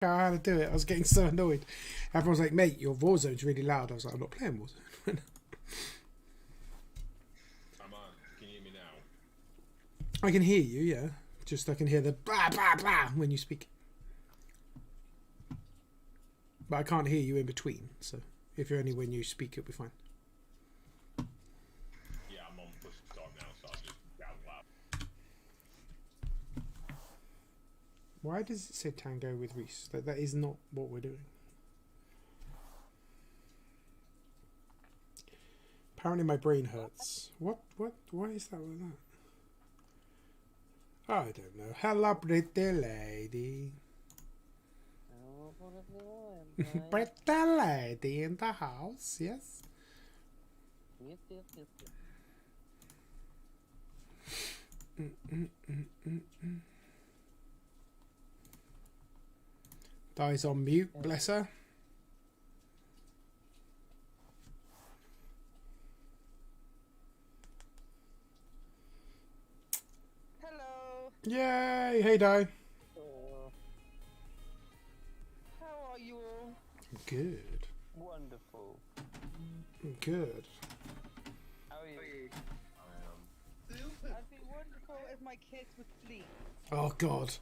out how to do it. I was getting so annoyed. Everyone's like, mate, your Warzone's really loud. I was like, I'm not playing Warzone. I'm on. Can you hear me now? I can hear you, yeah. Just I can hear the blah, blah, blah when you speak. But I can't hear you in between. So if you're only when you speak, it'll be fine. Yeah, I'm on push talk now, so I'll just shout loud. Why does it say tango with Reese? That is not what we're doing. Apparently my brain hurts. What? Why is that like that? I don't know. Hello, pretty lady. Pretty lady in the house, yes? Dies on mute, bless her. Hello. Yay! Hey, Di. How are you all? Good. Wonderful. Good. How are you? I've been wonderful as my kids would sleep. Oh, God.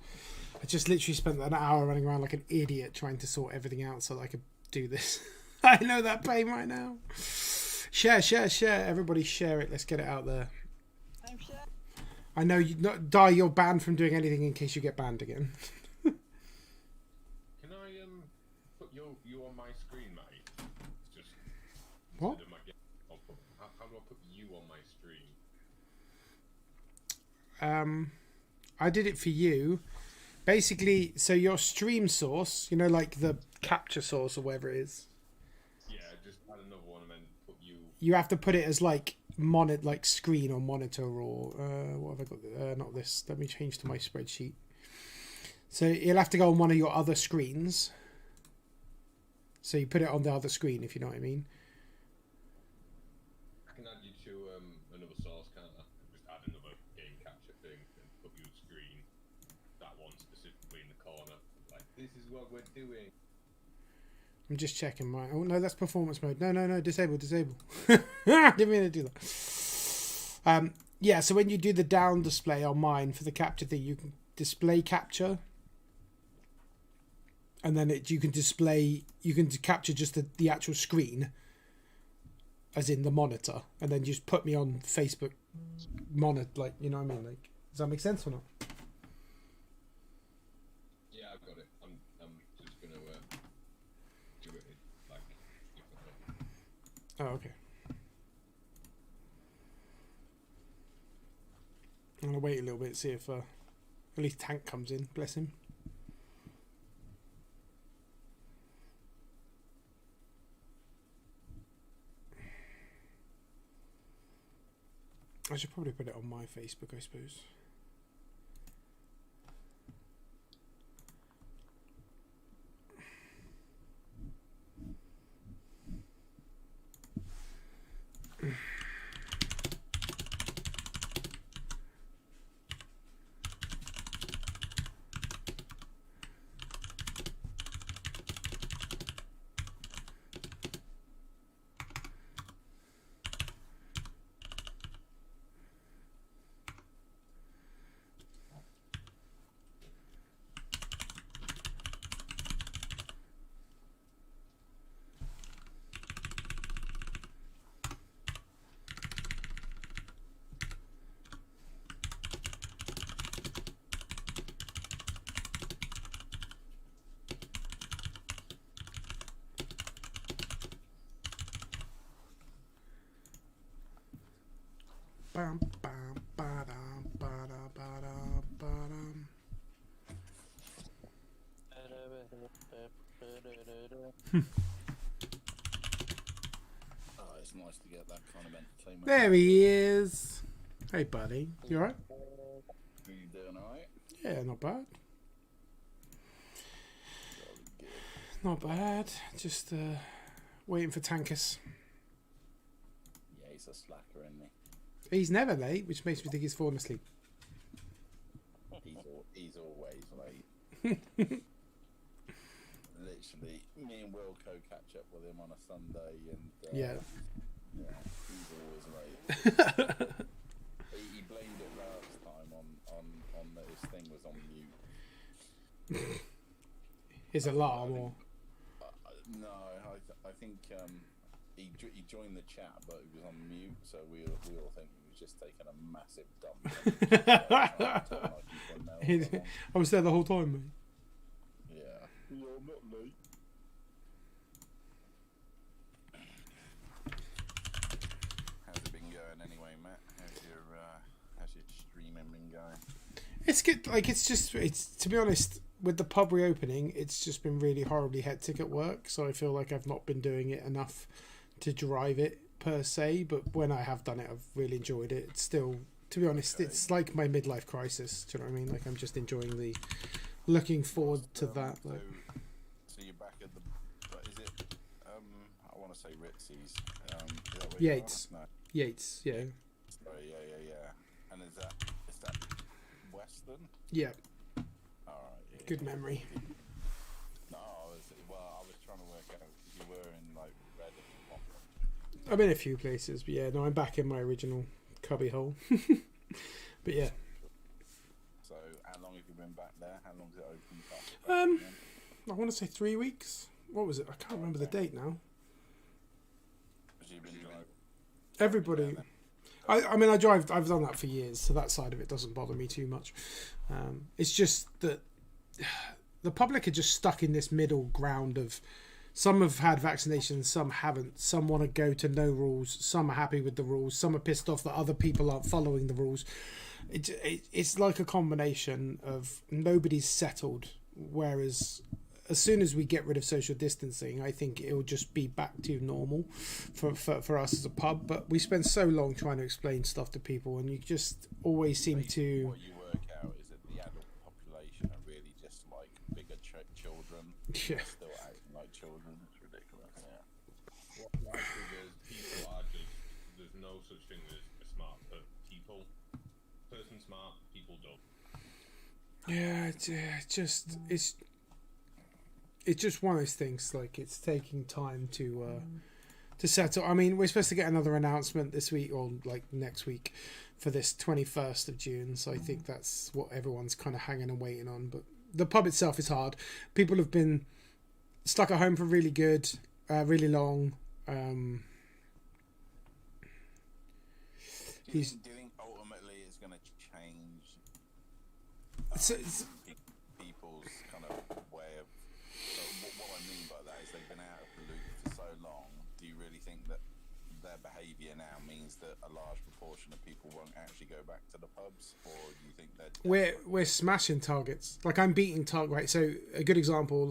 I just literally spent an hour running around like an idiot trying to sort everything out so that I could do this. I know that pain right now. Share. Everybody share it. Let's get it out there. I'm sure. I know you not Di, you're banned from doing anything in case you get banned again. Can I put you on my screen, mate? It's just What? How do I put you on my screen? I did it for you. Basically, so your stream source, you know, like the capture source or whatever it is. Yeah, just add another one and then put you. You have to put it as like like screen or monitor or what have I got? Not this. Let me change to my spreadsheet. So you'll have to go on one of your other screens. So you put it on the other screen, if you know what I mean. I can add you to another source, can't I? Just add another game capture thing and put you on screen. That one specifically in the corner. Like, this is what we're doing. I'm just checking my. Oh no, that's performance mode. No, disable. Didn't mean to do that. Yeah. So when you do the down display on mine for the capture thing, you can display capture, and then you can capture just the actual screen, as in the monitor, and then just put me on Facebook monitor. Like, you know what I mean? Like, does that make sense or not? Yeah, I've got it. I'm just gonna do it like differently. Oh, okay. I'm gonna wait a little bit, see if at least Tank comes in. Bless him. I should probably put it on my Facebook, I suppose. Bam, bam, ba-dum, ba-da, ba-da, ba-dum. Oh, it's nice to get that kind of entertainment. There he is. Hey, buddy. You alright? Are you doing alright? Yeah, not bad. Not bad. Just waiting for Tankus. Yeah, he's a slacker, isn't he? He's never late, which makes me think he's fallen asleep. He's always late. literally, me and Will co-catch up with him on a Sunday, and Yeah. he's always late. he blamed it last time on that his thing was on mute. His alarm or No, I think he joined the chat, but he was on mute, so we all think he was just taking a massive dump. I was there the whole time, mate. Yeah, I'm not late. How's it been going anyway, Matt? How's your streaming been going? It's good. Like it's to be honest, with the pub reopening, it's just been really horribly hectic at work. So I feel like I've not been doing it enough to drive it per se. But when I have done it, I've really enjoyed it. It's still, to be honest, it's like my midlife crisis. Do you know what I mean? Like I'm just enjoying looking forward to that. Like, so you're back at the, is it? I want to say Ritzy's. Yates. No. Yates, yeah. Sorry, yeah. And is that Western? Yeah. All right. Yeah, Good memory. No, I was trying to work out because you were in like Reading. I've been a few places, but yeah, no, I'm back in my original cubby hole. But yeah. So, how long have you been back there? How long has it opened up? I want to say 3 weeks. What was it? I can't remember the date now. Have you been driving? Everybody. I mean, I've done that for years, so that side of it doesn't bother me too much. It's just that the public are just stuck in this middle ground of some have had vaccinations, some haven't. Some want to go to no rules. Some are happy with the rules. Some are pissed off that other people aren't following the rules. It's like a combination of nobody's settled, whereas as soon as we get rid of social distancing, I think it will just be back to normal for us as a pub. But we spend so long trying to explain stuff to people, and you just always seem to... What you work out is that the adult population are really just like bigger children. Yeah. Still acting like children. It's ridiculous. Yeah. What people are just, there's no such thing as a smart people. Person smart, people don't. Yeah, it's just one of those things. Like it's taking time to settle. I mean, we're supposed to get another announcement this week or like next week for this 21st of June. So I think that's what everyone's kind of hanging and waiting on. But the pub itself is hard. People have been stuck at home for really long. Do you think ultimately it's going to change people's kind of way of... what I mean by that is they've been out of the loop for so long. Do you really think that their behaviour now means that a large proportion of people won't actually go back to the pubs, or do you think they're... We're smashing targets. Like I'm beating target. Right, so a good example.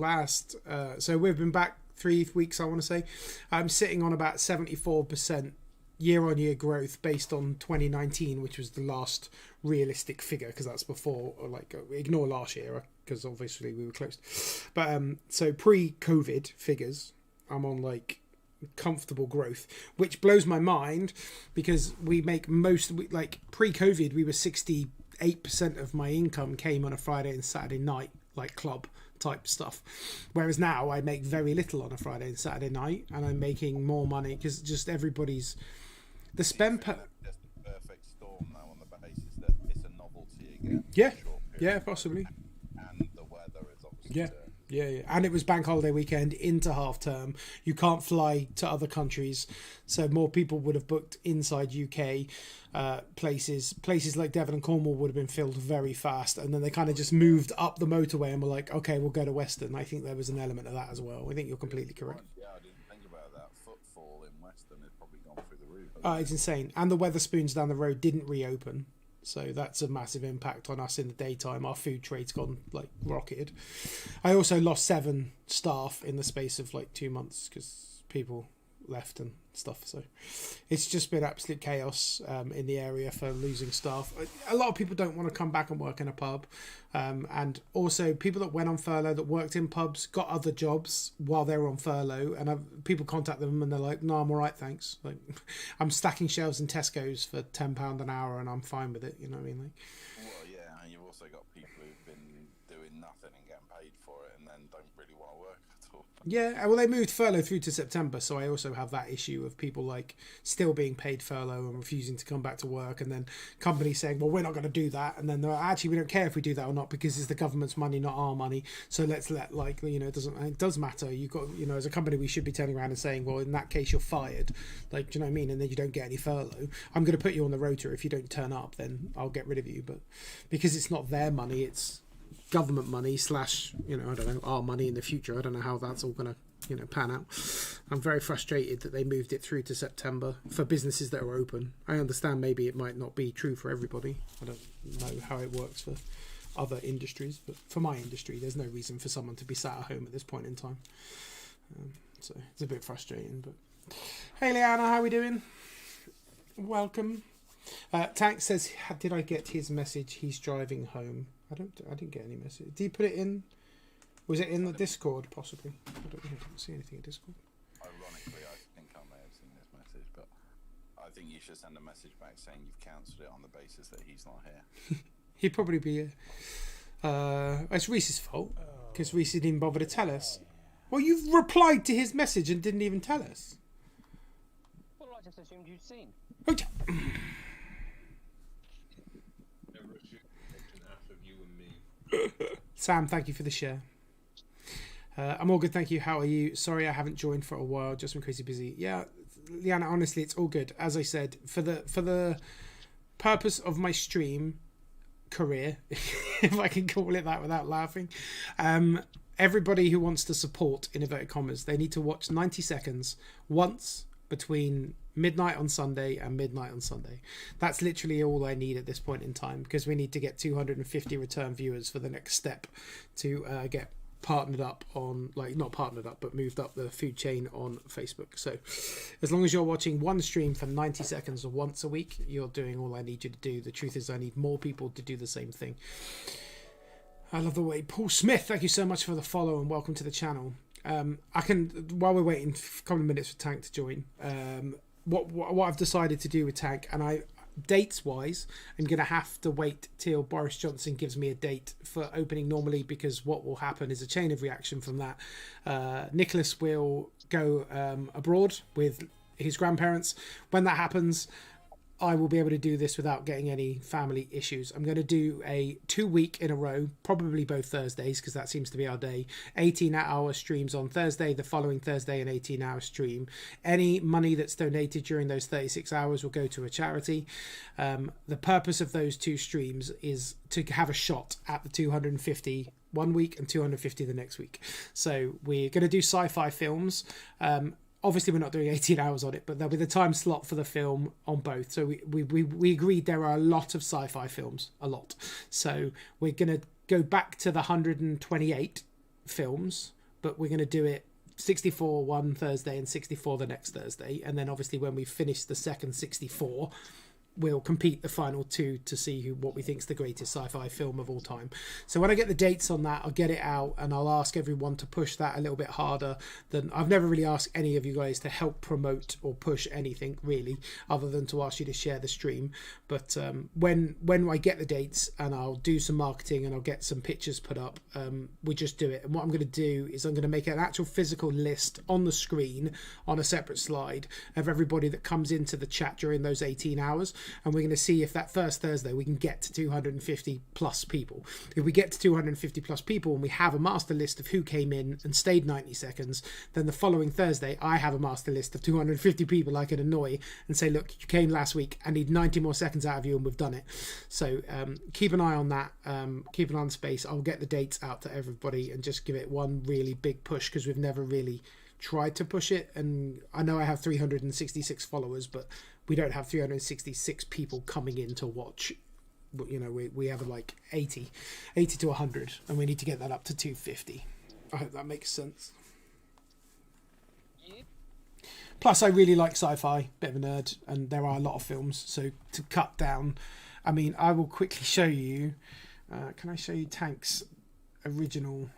So we've been back 3 weeks. I want to say I'm sitting on about 74% year-on-year growth based on 2019, which was the last realistic figure, because that's before, like, ignore last year because obviously we were closed. But so pre-COVID figures, I'm on like comfortable growth, which blows my mind because we make like pre-COVID we were 68% of my income came on a Friday and Saturday night, like club type stuff, whereas now I make very little on a Friday and Saturday night, and I'm making more money because just everybody's the spend per... That's the perfect storm now on the basis that it's a novelty again. Yeah, possibly. And the weather is obviously... Yeah. And it was bank holiday weekend into half term. You can't fly to other countries, so more people would have booked inside UK places. Places like Devon and Cornwall would have been filled very fast, and then they kind of just moved up the motorway and were like, okay, we'll go to Western. I think there was an element of that as well. I think you're completely correct. Yeah, I didn't think about that. Footfall in Western has probably gone through the roof. It's insane. And the Weatherspoons down the road didn't reopen. So that's a massive impact on us in the daytime. Our food trade's gone like rocketed. I also lost 7 staff in the space of like 2 months because people left and stuff. So it's just been absolute chaos in the area for losing staff. A lot of people don't want to come back and work in a pub. And also people that went on furlough that worked in pubs got other jobs while they were on furlough. And people contact them and they're like, no, I'm all right, thanks. Like I'm stacking shelves in Tesco's for £10 an hour and I'm fine with it. You know what I mean? Like, well, yeah, and you've also got people who've been doing nothing and getting paid for it and then don't really want to work at for. Yeah, well, they moved furlough through to September, so I also have that issue of people like still being paid furlough and refusing to come back to work, and then companies saying, "Well, we're not going to do that," and then they're like, actually, we don't care if we do that or not because it's the government's money, not our money. So let's let it does matter. You got as a company, we should be turning around and saying, "Well, in that case, you're fired." Like, do you know what I mean? And then you don't get any furlough. I'm going to put you on the rota. If you don't turn up, then I'll get rid of you. But because it's not their money, it's government money / I don't know, our money in the future. I don't know how that's all gonna pan out. I'm very frustrated that they moved it through to September for businesses that are open. I understand maybe it might not be true for everybody. I don't know how it works for other industries, but for my industry there's no reason for someone to be sat at home at this point in time. So it's a bit frustrating. But hey Liana, how we doing? Welcome. Tank says, did I get his message? He's driving home. I didn't get any message. Did he put it in? Was it in the Discord, possibly? I don't know. I didn't see anything in Discord. Ironically, I think I may have seen this message, but I think you should send a message back saying you've cancelled it on the basis that he's not here. He'd probably be here. It's Reese's fault, because Reese didn't even bother to tell us. Well, you've replied to his message and didn't even tell us. Well, I just assumed you'd seen. Sam, thank you for the share. I'm all good, thank you. How are you? Sorry I haven't joined for a while, just been crazy busy. Yeah, Liana, honestly, it's all good. As I said, for the purpose of my stream career, if I can call it that without laughing, everybody who wants to support, in inverted commas, they need to watch 90 seconds once between midnight on Sunday and midnight on Sunday. That's literally all I need at this point in time, because we need to get 250 return viewers for the next step to get partnered up on, like, not partnered up, but moved up the food chain on Facebook. So as long as you're watching one stream for 90 seconds or once a week, you're doing all I need you to do. The truth is I need more people to do the same thing. I love the way Paul Smith, thank you so much for the follow and welcome to the channel. I can, while we're waiting a couple of minutes for Tank to join, what I've decided to do with Tank, and dates wise, I'm going to have to wait till Boris Johnson gives me a date for opening normally, because what will happen is a chain of reaction from that. Nicholas will go abroad with his grandparents. When that happens, I will be able to do this without getting any family issues. I'm going to do a 2 week in a row, probably both Thursdays, because that seems to be our day. 18-hour streams on Thursday, the following Thursday an 18-hour stream. Any money that's donated during those 36 hours will go to a charity. The purpose of those two streams is to have a shot at the 250 one week and 250 the next week. So we're going to do sci-fi films. Obviously, we're not doing 18 hours on it, but there'll be the time slot for the film on both. So we agreed there are a lot of sci-fi films, a lot. So we're going to go back to the 128 films, but we're going to do it 64 one Thursday and 64 the next Thursday. And then obviously when we finish the second 64, we'll compete the final two to see what we think is the greatest sci-fi film of all time. So when I get the dates on that, I'll get it out and I'll ask everyone to push that a little bit harder than I've never really asked any of you guys to help promote or push anything really, other than to ask you to share the stream. But when I get the dates, and I'll do some marketing and I'll get some pictures put up, we just do it. And what I'm going to do is I'm going to make an actual physical list on the screen on a separate slide of everybody that comes into the chat during those 18 hours. And we're going to see if that first Thursday we can get to 250 plus people. If we get to 250 plus people and we have a master list of who came in and stayed 90 seconds, then the following Thursday I have a master list of 250 people I can annoy and say, look, you came last week, I need 90 more seconds out of you, and we've done it. So keep an eye on that, keep an eye on space. I'll get the dates out to everybody and just give it one really big push, because we've never really tried to push it. And I know I have 366 followers, but we don't have 366 people coming in to watch. You know, we have like 80 to 100, and we need to get that up to 250. I hope that makes sense. Yeah. Plus, I really like sci-fi, bit of a nerd, and there are a lot of films. So to cut down, I mean, I will quickly show you. Can I show you Tank's original?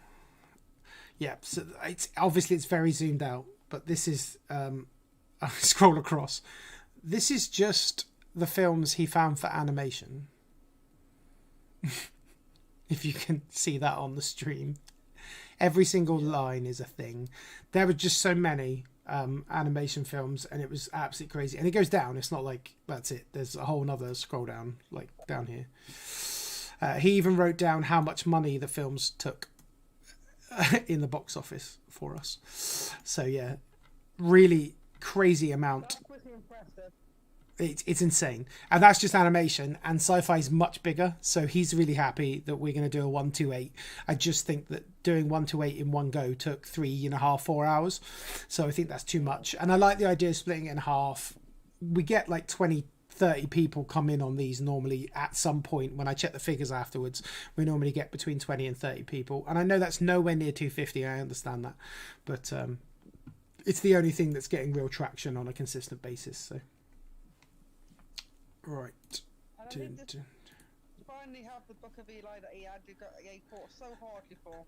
Yeah, so it's very zoomed out, but this is I'll scroll across. This is just the films he found for animation. If you can see that on the stream. Every single line is a thing. There were just so many animation films, and it was absolutely crazy. And it goes down. It's not like that's it. There's a whole nother scroll down, like down here. He even wrote down how much money the films took in the box office for us. So yeah, really crazy amount. That was impressive. It's insane, and that's just animation. And sci-fi is much bigger, so he's really happy that we're going to do a 128. I just think that doing 128 in one go took 3.5, 4 hours, so I think that's too much. And I like the idea of splitting it in half. We get like 20, 30 people come in on these normally at some point. When I check the figures afterwards, we normally get between 20 and 30 people, and I know that's nowhere near 250. I understand that, but it's the only thing that's getting real traction on a consistent basis. So. Right. And I think this finally have the Book of Eli that he fought so hardly for.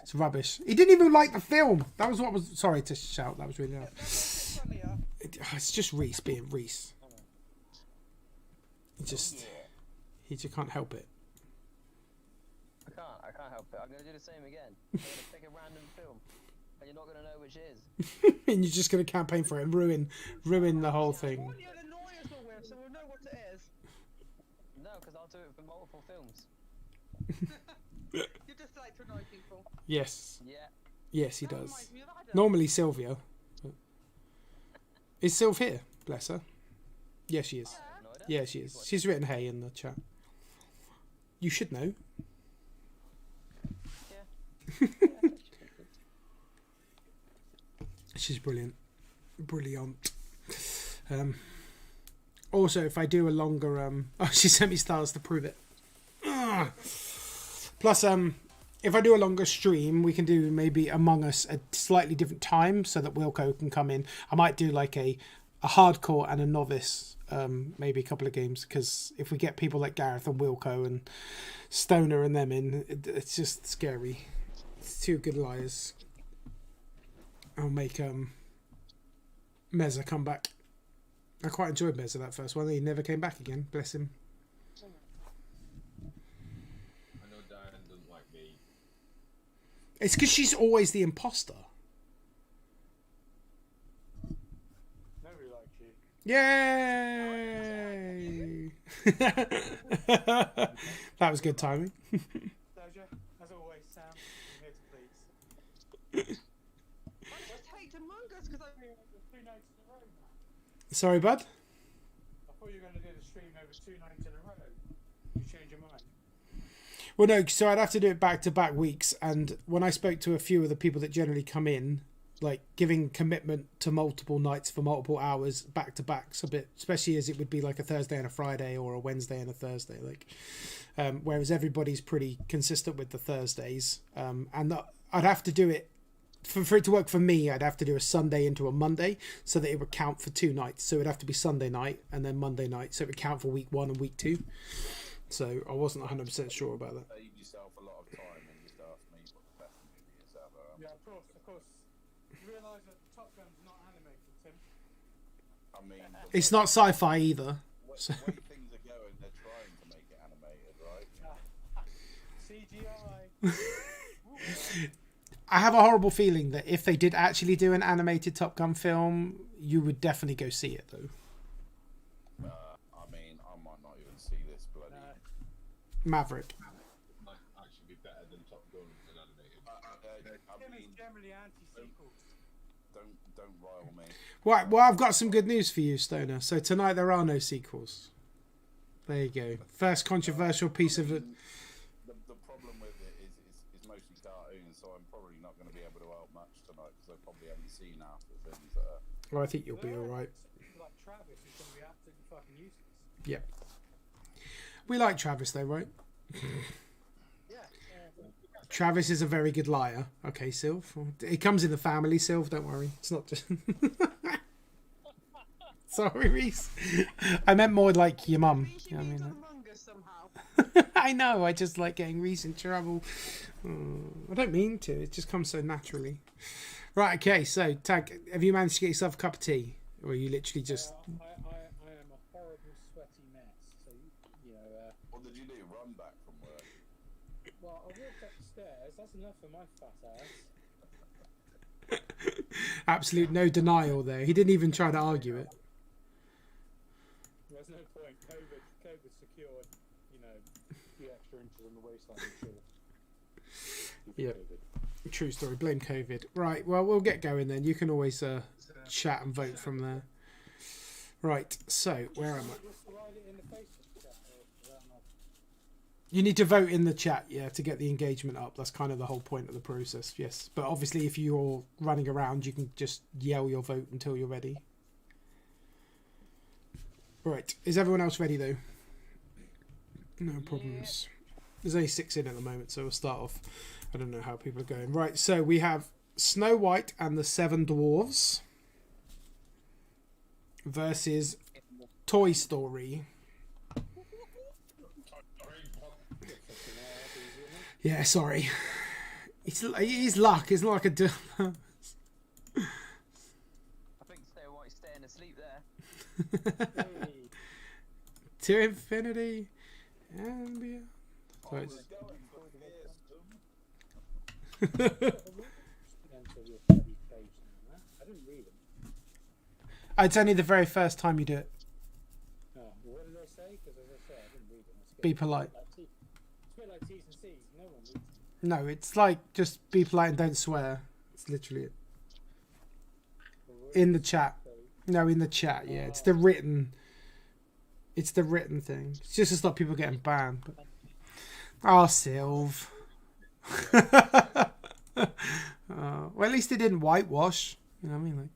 It's rubbish. He didn't even like the film. That was what was. Sorry to shout. That was really loud. It's just Reese being Reese. He just can't help it. I can't help it. I'm gonna do the same again. I'm gonna pick a random film, and you're not gonna know which it is. And you're just gonna campaign for it and ruin the whole thing. One you'll annoy us all with, so we'll know what it is. No, because I'll do it for multiple films. You just like to annoy people. Yes. Yeah. Yes, he That does. reminds me of Adam. Normally Szilvia. Is Sylv here? Bless her. Yeah, she is. No idea. Yeah, she is. She's written hey in the chat. You should know. Yeah. She's brilliant. Brilliant. Also, if I do a longer... oh, she sent me stars to prove it. Ugh. Plus, if I do a longer stream, we can do maybe Among Us at slightly different time so that Wilco can come in. I might do like a hardcore and a novice, maybe a couple of games, because if we get people like Gareth and Wilco and Stoner and them in, it's just scary. It's two good liars. I'll make Meza come back. I quite enjoyed Meza that first one. He never came back again. Bless him. I know Diane doesn't like me. It's because she's always the imposter. Nobody likes you. Yay! That was good timing. Doja, as always, Sam, I'm here to please. I just hate Among Us because I... 2 nights in a row now. Sorry, bud. I thought you were going to do the stream over 2 nights in a row. You change your mind. Well, no, so I'd have to do it back-to-back weeks, and when I spoke to a few of the people that generally come in, like giving commitment to multiple nights for multiple hours back-to-back's a bit, especially as it would be like a Thursday and a Friday or a Wednesday and a Thursday, like, whereas everybody's pretty consistent with the Thursdays, and I'd have to do it for it to work for me. I'd have to do a Sunday into a Monday so that it would count for 2 nights. So it'd have to be Sunday night and then Monday night, so it would count for week 1 and week 2. So I wasn't 100% sure about that. Save yourself a lot of time and just ask me what the best movie is ever. Yeah, of course. You realise that Top Gun's not animated, Tim. I mean, It's not sci-fi either. the So. way things are going, they're trying to make it animated, right? CGI. I have a horrible feeling that if they did actually do an animated Top Gun film, you would definitely go see it, though. I mean, I might not even see this bloody. Maverick. Might actually be better than Top Gun and animated. I Tim mean, is generally anti-sequels. don't rile me. Right, well, I've got some good news for you, Stoner. So tonight there are no sequels. There you go. First controversial piece of it. The problem with it is it's mostly cartoons, so I'm probably not going to be able to help much tonight because I probably haven't seen half the things that are. Well, I think you'll be all right. Like Travis is going to be absolutely fucking useless. Yep. We like Travis, though, right? Travis is a very good liar. Okay, Sylv. It comes in the family, Sylv. Don't worry. It's not just... Sorry, Reese. I meant more like your mum. She You know what I means mean? Among Us somehow. I know. I just like getting Reese in trouble. I don't mean to. It just comes so naturally. Right, okay. So, Tag, have you managed to get yourself a cup of tea? Or are you literally just... I am a horrible sweaty mess. So, you know, What did you do? Run back from work? well, I walked up the cares? That's enough for my fat ass. Absolute no denial there. He didn't even try to argue it. There's no point. COVID secured, you know, a few extra inches on the waistline, I'm sure. Yeah. True story. Blame COVID. Right. Well, we'll get going then. You can always chat and vote from there. Right. So, where am I? Just write it in the Facebook chat, or is that not? You need to vote in the chat, yeah, to get the engagement up. That's kind of the whole point of the process, yes. But obviously, if you're running around, you can just yell your vote until you're ready. Right. Is everyone else ready, though? No problems. There's only 6 in at the moment, so we'll start off. I don't know how people are going. Right, so we have Snow White and the 7 Dwarves versus Toy Story. Yeah, sorry. It is luck. It's not like a... I think Snow White's staying asleep there. To infinity and beyond. So it's... I didn't read them. It's only the very first time you do it. Oh, what did they say? Because as I said, I didn't read them. Be polite. It's a bit like T's and C's. No one reads them. No, it's like just be polite and don't swear. It's literally it. In the chat. No, in the chat, yeah. It's the written... It's the written thing. It's just to stop people getting banned. But... Oh, Sylv. Well, at least they didn't whitewash. You know what I mean? Like...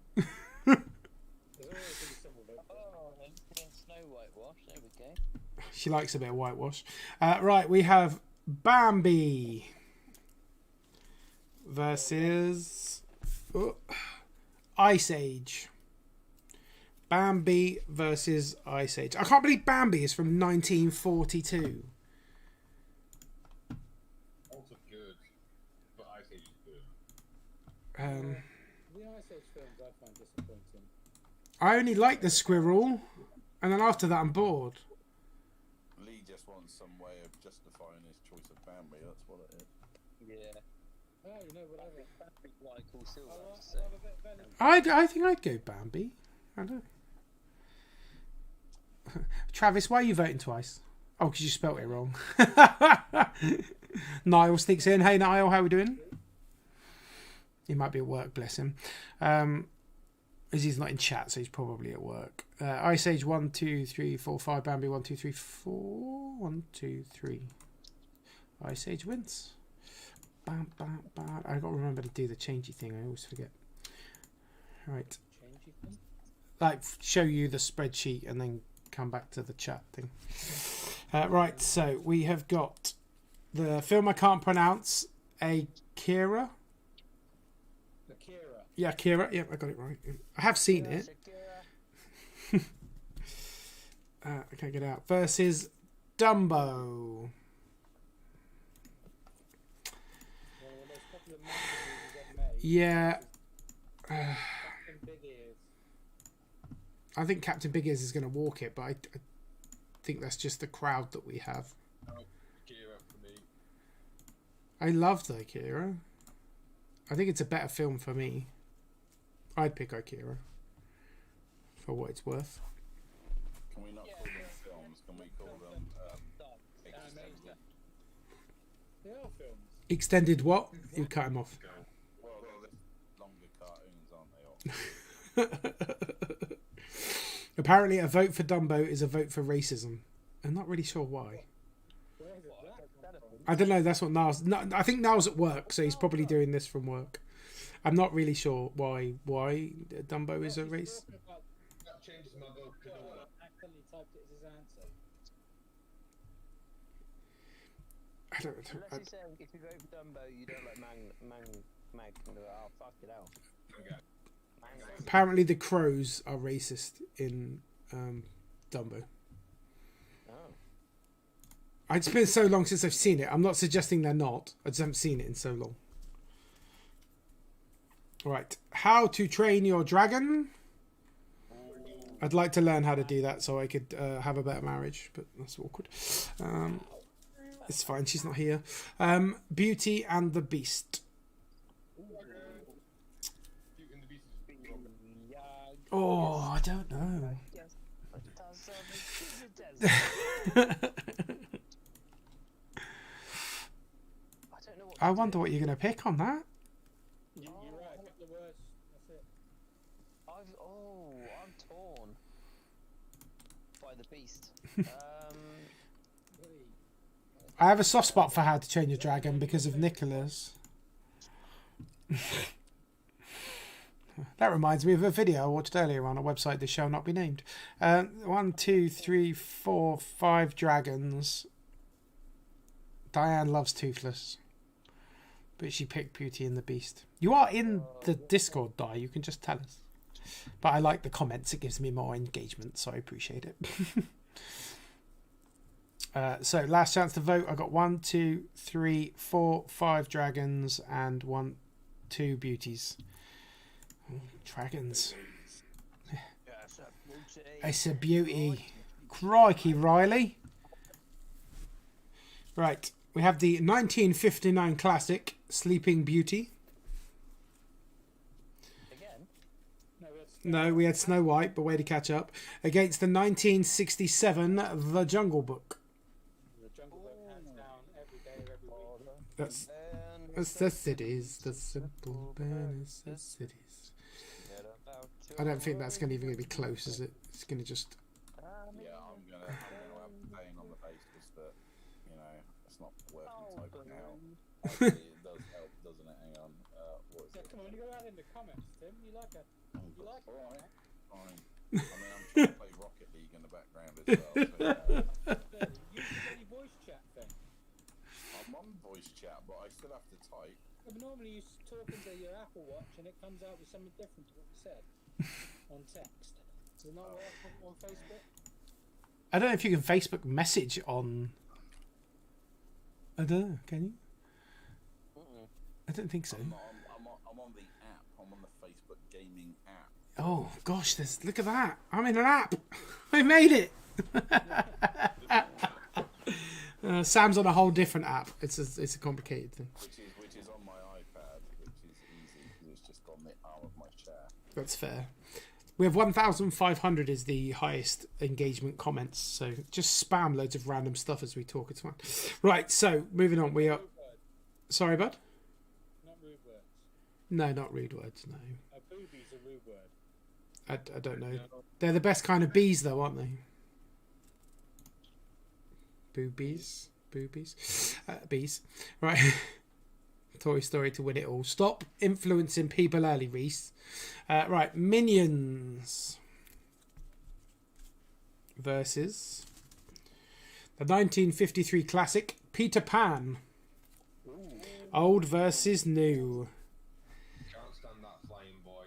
Snow Whitewash. There we go. She likes a bit of whitewash. Right, we have Bambi versus Ice Age. Bambi versus Ice Age. I can't believe Bambi is from 1942. Also good, but Ice Age is good. The Ice Age films I find disappointing. I only like the squirrel, and then after that I'm bored. Lee just wants some way of justifying his choice of Bambi. That's what it is. Yeah. Oh, you know, whatever. That's what I call Szilvia. I love a bit better. I think I'd go Bambi. I don't know. Travis, why are you voting twice? Oh, because you spelt it wrong. Niall sneaks in. Hey, Niall, how we doing? He might be at work, bless him. As he's not in chat, so he's probably at work. Ice Age 1, 2, 3, 4, 5. Bambi 1, 2, 3, 4. 1, 2, 3. Ice Age wins. Bam, bam, bam. I got to remember to do the changey thing. I always forget. Right. Like, show you the spreadsheet and then come back to the chat thing. Right, so we have got the film I can't pronounce, Akira. Akira. Yeah, Akira. Yep, I got it right. I have seen it. I can't get it out. Versus Dumbo. One of the most popular Marvel movies ever made. Yeah. Captain Big Ears. I think Captain Big Ears is going to walk it, but I think that's just the crowd that we have. Akira for me. I love the Akira. I think it's a better film for me. I'd pick Akira. For what it's worth. Can we not call them films? Can we call them extended? They are films. Extended what? You cut him off. Well, they're longer cartoons, aren't they? Apparently a vote for Dumbo is a vote for racism. I'm not really sure why. Where is it? I don't know, that's what Niall's... No, I think Niall's at work, so he's probably doing this from work. I'm not really sure why Dumbo is a race. That changes my vote. Accidentally typed it as his answer. I don't know. Unless you say if you vote for Dumbo, you don't like Mag. Oh, fuck it out. Okay. Apparently the crows are racist in Dumbo. Oh. It's been so long since I've seen it. I'm not suggesting they're not. I just haven't seen it in so long. Right. How to Train Your Dragon. I'd like to learn how to do that so I could have a better marriage, but that's awkward. It's fine. She's not here. Beauty and the Beast. Beauty and the Beast is Yeah. Oh, I don't know. Yes. It does. I don't know what. I wonder what you're going to pick on that. You're right. Pick the worst. That's it. I'm torn by the beast. I have a soft spot for How to Train Your Dragon because of Nicholas. That reminds me of a video I watched earlier on a website that shall not be named. 1, 2, 3, 4, 5 dragons. Diane loves Toothless, but she picked Beauty and the Beast. You are in the Discord, Di. You can just tell us. But I like the comments. It gives me more engagement, so I appreciate it. So last chance to vote. I got 1, 2, 3, 4, 5 dragons and 1, 2 beauties. Oh, dragons. It's a beauty. Crikey, Riley. Right. We have the 1959 classic Sleeping Beauty. Again? No, we had Snow White, but way to catch up. Against the 1967 The Jungle Book. The Jungle Book hands down every day of every week. That's the cities, the simple banners, the cities. I don't think that's even going to be close, is it? It's going to just... Yeah, I'm gonna abstain on the basis that, you know, it's not worth me typing out. Actually, it does help, doesn't it? Hang on. What is Yeah, it? come on, you go out in the comments, Tim. You like it? You like it? Alright, fine. I mean, I'm trying to play Rocket League in the background as well. So, Use the bloody voice chat thing. I'm on voice chat, but I still have to type. Yeah, but normally you talk into your Apple Watch and it comes out with something different to what you said on text. Does it not work on Facebook? I don't know if you can Facebook message on... I don't know, can you? I don't think so. I'm on the app. I'm on the Facebook gaming app. Oh, gosh, look at that. I'm in an app. I made it. Sam's on a whole different app. It's a complicated thing. Which is on my iPad, which is easy because it's just on the arm of my chair. That's fair. We have 1,500 is the highest engagement comments. So just spam loads of random stuff as we talk. It's fine. Right, so moving on. We are... Sorry, bud? Not rude words. No, not rude words, no. Boobies are rude word. I don't know. They're the best kind of bees, though, aren't they? Boobies? Bees. Right. Toy Story to win it all. Stop influencing people early, Reese. Right, Minions versus the 1953 classic Peter Pan. Old versus new. Can't stand that flying boy.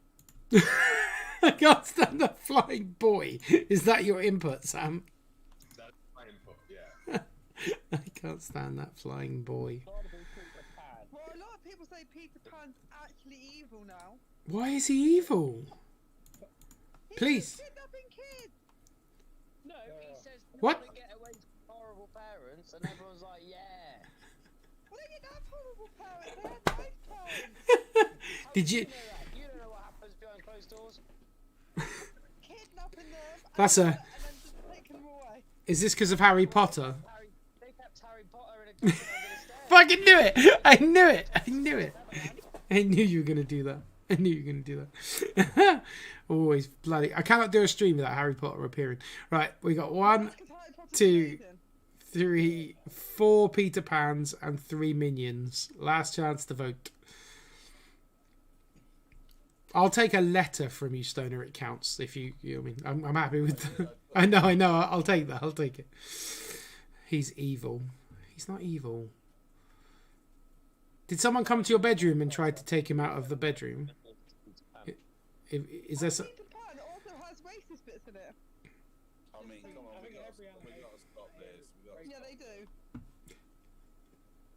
I can't stand that flying boy. Is that your input, Sam? That's my input, yeah. I can't stand that flying boy. Well, a lot of people say Peter Pan's actually evil now. Why is he evil? Please. He's kidnapping kids. No, he says you What? want to get away from horrible parents, and everyone's like, yeah. Well, they didn't have horrible parents. They had nice parents. Did you? You know that. You don't know what happens behind closed doors. Kidnapping them. That's and a- then just taking them away. Is this because of Harry Potter? They kept Harry Potter in a cupboard under the stairs. Fucking knew it! I knew it! I knew it! I knew you were gonna do that. I knew you were gonna do that. Always bloody. I cannot do a stream without Harry Potter appearing. Right, we got 1, That's 'cause Harry Potter's 2, amazing. 3, 4 Peter Pans and 3 Minions. Last chance to vote. I'll take a letter from you, Stoner. It counts. If you I mean, I'm happy with. I know. I'll take that. I'll take it. He's evil. He's not evil. Did someone come to your bedroom and try to take him out of the bedroom? Is there? Peter Pan also has racist bits in it. I mean, come on, we got to stop this. Yeah, they do.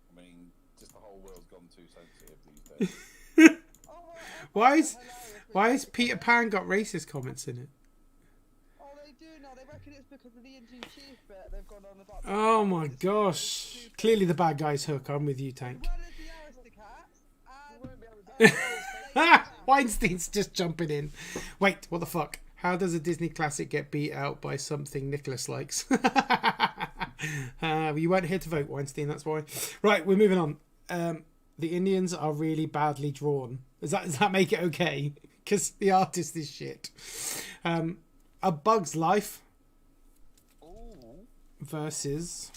I mean, just the whole world's gone too sensitive these days. Oh, Why is Peter Pan got racist comments in it? Oh, they do now. They reckon reckon it's because of the Indian chief bit they've gone on about. Oh my gosh. Clearly the bad guy's Hook. I'm with you, Tank. Well as the aristocrats, and Weinstein's just jumping in. Wait, what the fuck? How does a Disney classic get beat out by something Nicholas likes? You weren't here to vote, Weinstein, that's why. Right, we're moving on. The Indians are really badly drawn. Does that make it okay? Because the artist is shit. A Bug's Life versus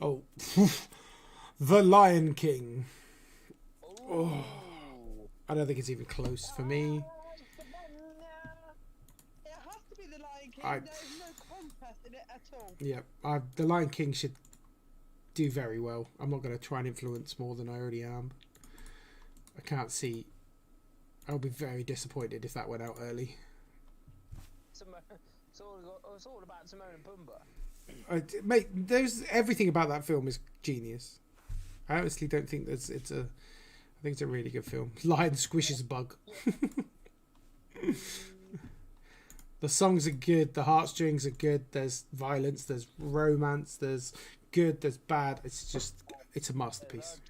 The Lion King. Oh, I don't think it's even close for me. it has to be the Lion King. I- There's no contest in it at all. Yeah, The Lion King should do very well. I'm not going to try and influence more than I already am. I can't see. I'll be very disappointed if that went out early. It's all about Timon and Pumbaa. Mate, everything about that film is genius. I honestly don't think I think it's a really good film. Lion squishes a bug. The songs are good. The heartstrings are good. There's violence. There's romance. There's good. There's bad. It's a masterpiece.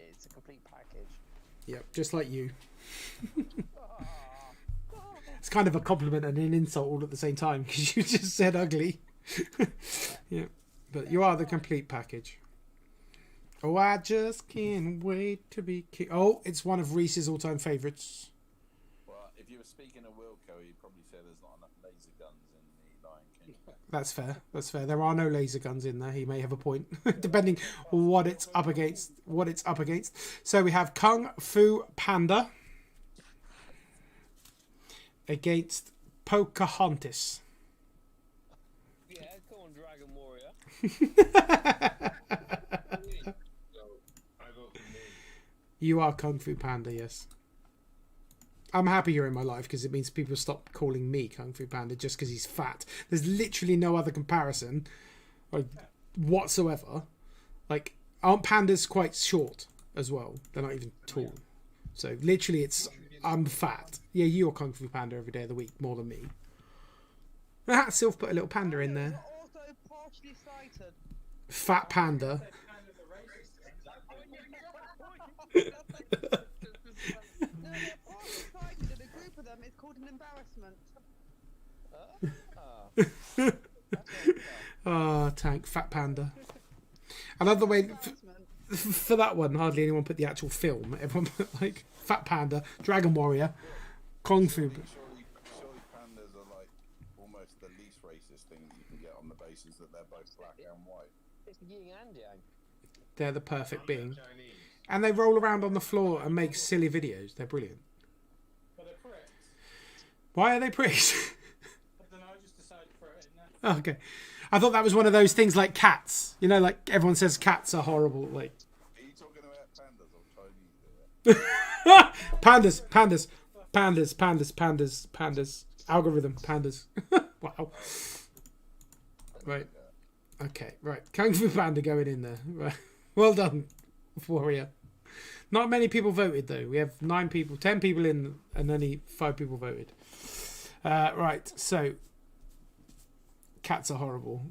It's a complete package. Yep, just like you. It's kind of a compliment and an insult all at the same time because you just said ugly. Yeah, but you are the complete package. Oh, I just can't wait to be king. Oh, it's one of Reese's all-time favourites. Well, if you were speaking of Wilco, you'd probably say there's not enough laser guns in the Lion King. That's fair. That's fair. There are no laser guns in there. He may have a point, depending what it's up against. So we have Kung Fu Panda against Pocahontas. Yeah, come on, Dragon Warrior. So I vote for me. You are Kung Fu Panda, yes. I'm happy you're in my life because it means people stop calling me Kung Fu Panda just because he's fat. There's literally no other comparison, like whatsoever. Like, aren't pandas quite short as well? They're not even tall. So literally, I'm fat. Yeah, you're Kung Fu Panda every day of the week more than me. Sylph put a little panda in there. Also partially sighted. Fat panda. No, they're partially sighted, and a group of them is called an embarrassment. Oh, Tank, fat panda. I love the way Embarrassment. for that one, hardly anyone put the actual film. Everyone put like Fat Panda, Dragon Warrior, Kung Fu. Surely pandas are like almost the least racist things you can get on the basis that they're both black and white. It's yin and yang. They're the perfect being. Chinese. And they roll around on the floor and make silly videos. They're brilliant. But they're pricks. Why are they pricks? I don't know, I just decided to throw it in there. Oh, okay. I thought that was one of those things like cats. You know, like everyone says cats are horrible. Like Are you talking about pandas or Chinese? pandas. Algorithm pandas. Wow. Right. Okay. Right. Kung Fu Panda going in there. Right. Well done, Warrior. Not many people voted though. We have 9 people, 10 people in, and only 5 people voted. Right. So cats are horrible.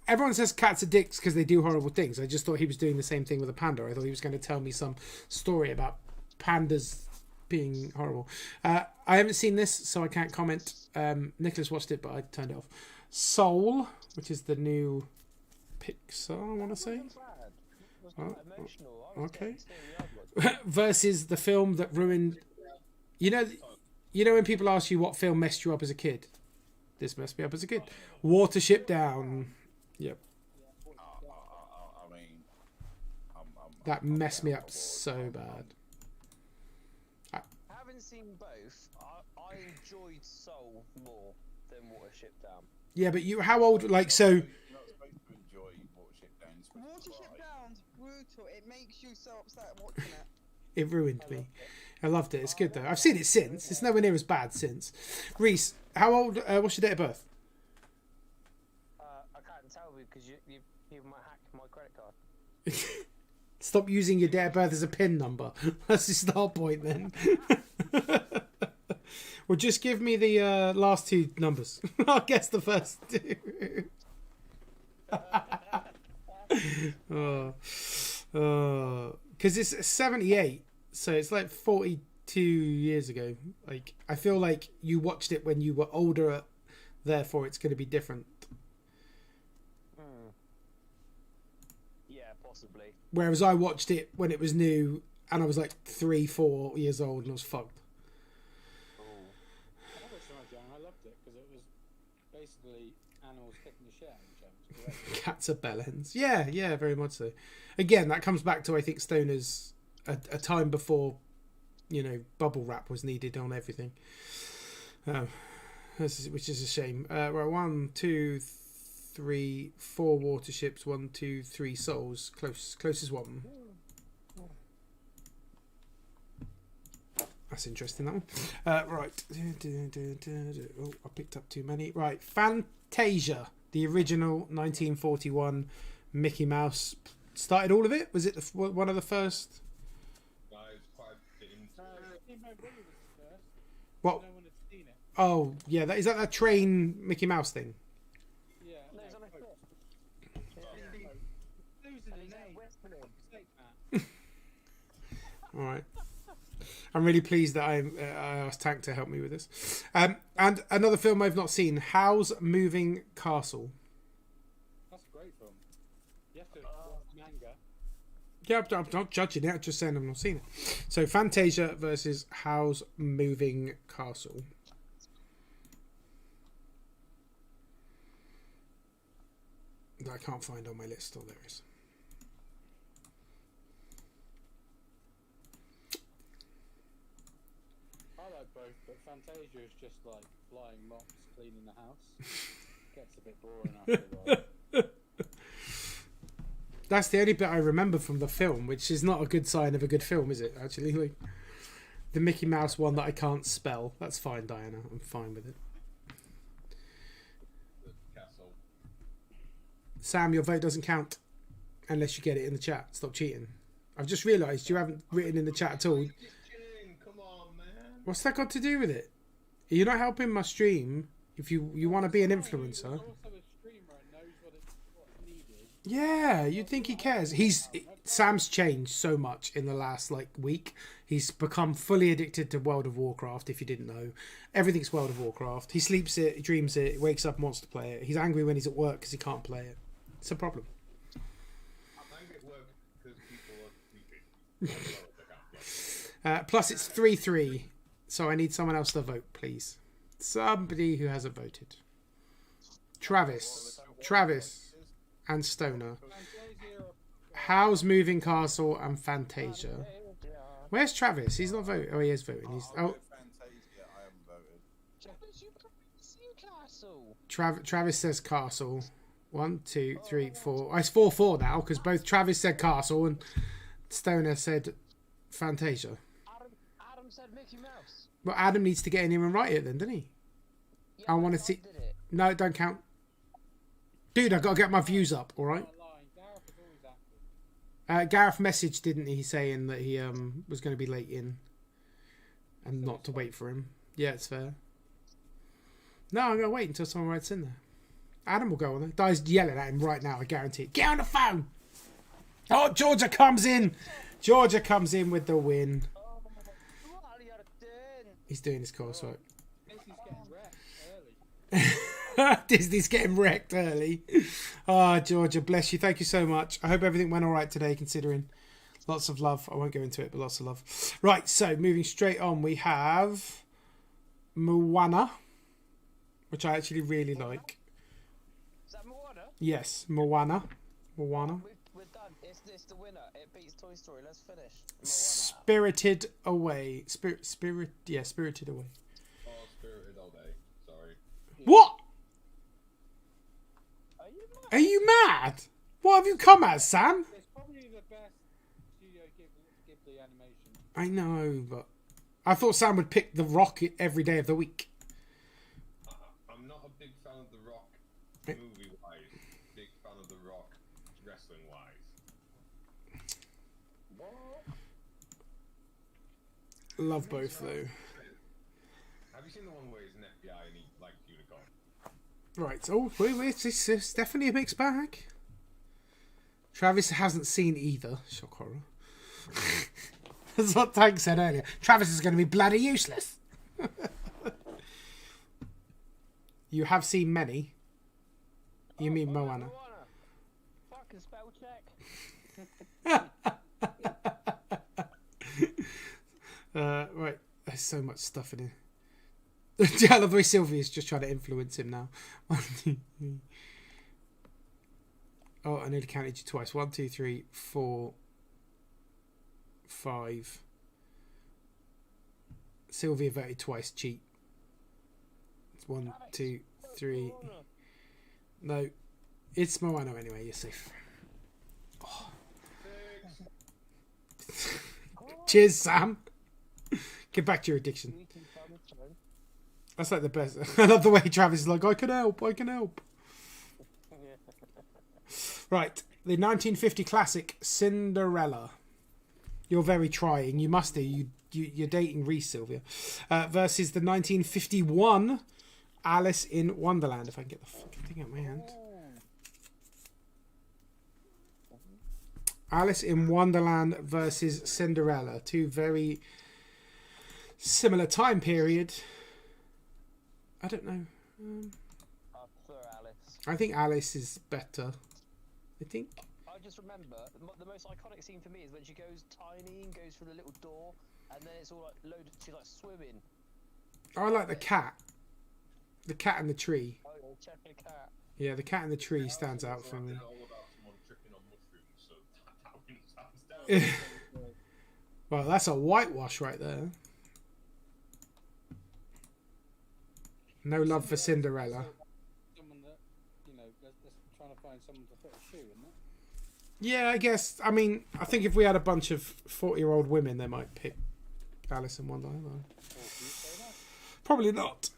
Everyone says cats are dicks because they do horrible things. I just thought he was doing the same thing with a panda. I thought he was going to tell me some story about pandas being horrible. I haven't seen this, so I can't comment. Nicholas watched it, but I turned it off. Soul, which is the new Pixar, I want to say. It was quite emotional. I was Okay. getting teary-eyed. Versus the film that ruined. You know when people ask you what film messed you up as a kid? This messed me up as a kid. Watership Down. Yep. I mean, That messed me up so bad. Having seen both, I enjoyed Soul more than Watership Down. Yeah, but how old? Like, so. you're not supposed to enjoy Watership Down. You're supposed to Watership cry. Down's brutal. It makes you so upset watching it. It ruined me. I loved it. It's good though. I've seen it since. It's nowhere near as bad since. Reese, how old? What's your date of birth? I can't tell because you might hack my credit card. Stop using your date of birth as a PIN number. That's the start point then. Well, just give me the last two numbers. I'll guess the first two. Because it's 78, so it's like 42 years ago. Like, I feel like you watched it when you were older, therefore it's going to be different. Yeah, possibly. Whereas I watched it when it was new, and I was like 3-4 years old, and I was fucked. I watched it when I was young. I loved it because it was basically animals kicking the shit out of each other. It was great. Cats are bellends. Yeah, very much so. Again, that comes back to, I think, Stoner's a time before, you know, bubble wrap was needed on everything. Which is a shame. Right, 1, 2, 3, 4 water ships. 1, 2, 3 souls. Closest one. That's interesting, that one. Right. Oh, I picked up too many. Right. Fantasia, the original 1941 Mickey Mouse. Started all of it? Was it one of the first? No, it's quite a bit into it. Steamboat Willie was the first. What? No one had seen it. Oh, yeah. Is that that train Mickey Mouse thing? Yeah. No, it's on a boat. foot. Losing the And he's name. out Westmoreland. Mistake, Matt. All right. I'm really pleased that I asked Tank to help me with this. And another film I've not seen, Howl's Moving Castle. That's a great film. You have to watch manga. Yeah, I'm not judging it. I'm just saying I've not seen it. So Fantasia versus Howl's Moving Castle. That I can't find on my list. Oh, there it is. I like both, but Fantasia is just like flying mops cleaning the house. Gets a bit boring after a while. That's the only bit I remember from the film, which is not a good sign of a good film, is it? Actually, like the Mickey Mouse one that I can't spell. That's fine, Diana. I'm fine with it. The castle. Sam, your vote doesn't count unless you get it in the chat. Stop cheating. I've just realised you haven't written in the chat at all. Just chilling, come on, man. What's that got to do with it? You're not helping my stream. If you want to be an influencer. He's also a streamer and knows what's needed. Yeah, you'd think he cares. Sam's changed so much in the last week. He's become fully addicted to World of Warcraft. If you didn't know, everything's World of Warcraft. He sleeps it, he dreams it, wakes up and wants to play it. He's angry when he's at work because he can't play it. It's a problem. I'm angry at work because people are stupid. Plus, it's 3-3, so I need someone else to vote, please. Somebody who hasn't voted. Travis, and Stoner. Howl's Moving Castle and Fantasia. Where's Travis? He's not voting. Oh, he is voting. He's Fantasia, I haven't voted. Travis says Castle. 1, 2, 3, 4. Oh, it's 4-4 now because both Travis said Castle and Stoner said Fantasia. Adam said Mickey Mouse. Well, Adam needs to get in here and write it then, doesn't he? Yeah, I want to but see. did it. No, it don't count. Dude, I've got to get my views up, all right? Gareth is always active. Gareth messaged, didn't he, saying that he was going to be late in and not to wait for him. Yeah, it's fair. No, I'm going to wait until someone writes in there. Adam will go on there. Guy's yelling at him right now, I guarantee it. Get on the phone! Oh, Georgia comes in! Georgia comes in with the win. What are you doing? He's doing his coursework. Disney's getting wrecked early. Disney's getting wrecked early. Ah, Georgia, bless you. Thank you so much. I hope everything went all right today, considering. Lots of love. I won't go into it, but lots of love. Right, so moving straight on, we have Moana, which I actually really like. Is that Moana? Yes, Moana. We're done. It's the winner. It beats Toy Story. Let's finish. Moana. Spirited Away. Spirited Away. Oh, spirited all day. Sorry. What? Are you mad? Are you mad? What have you come as, Sam? It's probably the best Studio Ghibli animation. I know, but I thought Sam would pick The Rock every day of the week. I'm not a big fan of The Rock movie-wise. Big fan of The Rock wrestling-wise. Love both, though. Have Have you seen the one where he's an FBI and he like unicorn? Right. Oh, wait. It's definitely a mixed bag. Travis hasn't seen either. Shock horror. That's what Tank said earlier. Travis is going to be bloody useless. You have seen many. You mean Moana? Fucking spell check. Right. There's so much stuff in here. I love the way Szilvia's just trying to influence him now. Oh, I nearly counted you twice. 1, 2, 3, 4, 5. Szilvia voted twice. Cheat. 1, 2, 3. No, it's Moana anyway. You're safe. Oh. Cheers, Sam. Get back to your addiction. That's like the best. I love the way Travis is like, I can help. Right, the 1950 classic Cinderella. You're very trying. You must do. You're dating Reese, Szilvia. Versus the 1951 Alice in Wonderland. If I can get the fucking thing out of my hand. Alice in Wonderland versus Cinderella. Two very similar time period. I don't know. I prefer Alice. I think Alice is better. I think. I just remember the most iconic scene for me is when she goes tiny and goes through the little door, and then it's all like loaded. She's like swimming. I like the cat. The cat in the tree. Oh, yeah, check the cat. Yeah, the cat in the tree stands out for me. All about someone tripping on mushrooms, so that wins hands down. Well, that's a whitewash right there. No love for Cinderella. Someone that, that's trying to find someone to fit a shoe, isn't it? Yeah, I guess. I mean, I think if we had a bunch of 40-year-old women, they might pick Alice in Wonderland. Or do you say that? Probably not.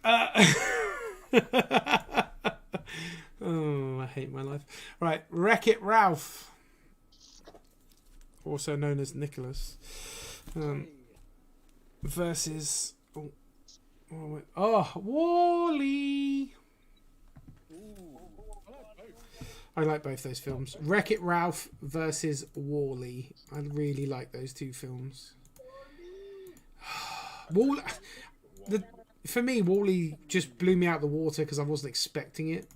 Oh, I hate my life. Right, Wreck-It Ralph, also known as Nicholas, versus Wall-E. I like both those films. Wreck-It Ralph versus Wall-E. I really like those two films. For me, Wall-E just blew me out the water because I wasn't expecting it.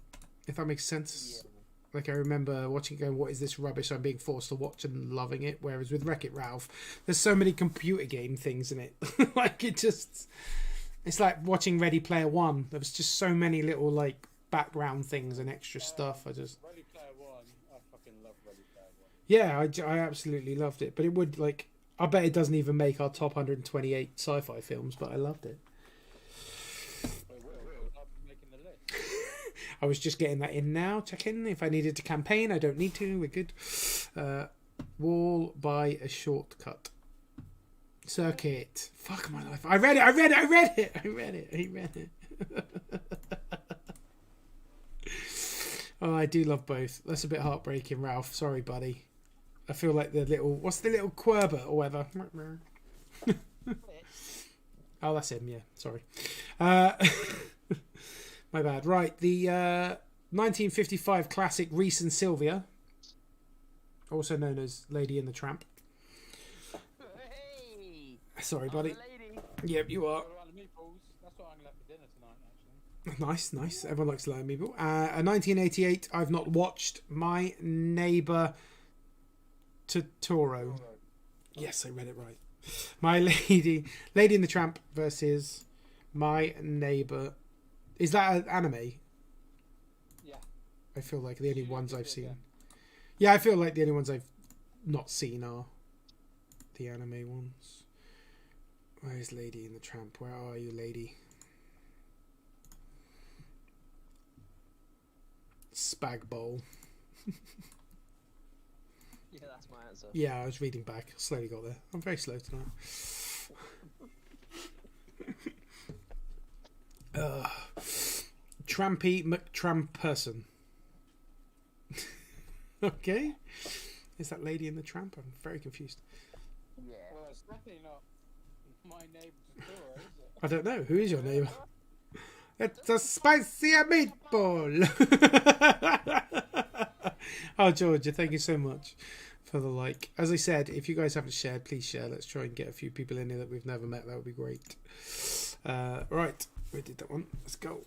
If that makes sense. Yeah. Like I remember watching it going, what is this rubbish I'm being forced to watch, and loving it. Whereas with Wreck-It Ralph, there's so many computer game things in it. Like it's like watching Ready Player One. There was just so many little like background things and extra stuff. Ready Player One, I fucking love Ready Player One. Yeah, I absolutely loved it. But it would like, I bet it doesn't even make our top 128 sci-fi films, but I loved it. Making the list. I was just getting that in now. Check in if I needed to campaign. I don't need to. We're good. Wall by a shortcut. Circuit. Fuck my life. I read it. Oh, I do love both. That's a bit heartbreaking, Ralph. Sorry, buddy. I feel like the little... What's the little Querber or whatever? Oh, that's him, yeah. Sorry. My bad. Right, the 1955 classic Reese and Szilvia, also known as Lady and the Tramp. Hey, Sorry, buddy. lady. Yep, you are. What about the meatballs? That's what I'm going to have for dinner tonight, actually. Nice. Everyone likes Lion Meeple. A 1988, I've not watched, My Neighbour Totoro. Yes, I read it right. My Lady and the Tramp versus My Neighbour. Is that an anime? Yeah. I feel like the only You ones did I've it seen. again. Yeah, I feel like the only ones I've not seen are the anime ones. Where's Lady and the Tramp? Where are you, lady? Spag Bowl. Yeah, that's my answer. Yeah, I was reading back. Slowly got there. I'm very slow tonight. Trampy McTramperson. Okay. Is that Lady in the Tramp? I'm very confused. Yeah. Well, it's definitely not my neighbour's door, is it? I don't know. Who is your neighbour? It's a spicy meatball. Oh, Georgia, thank you so much for the like. As I said, if you guys haven't shared, please share. Let's try and get a few people in here that we've never met. That would be great. Right, we did that one. Let's go.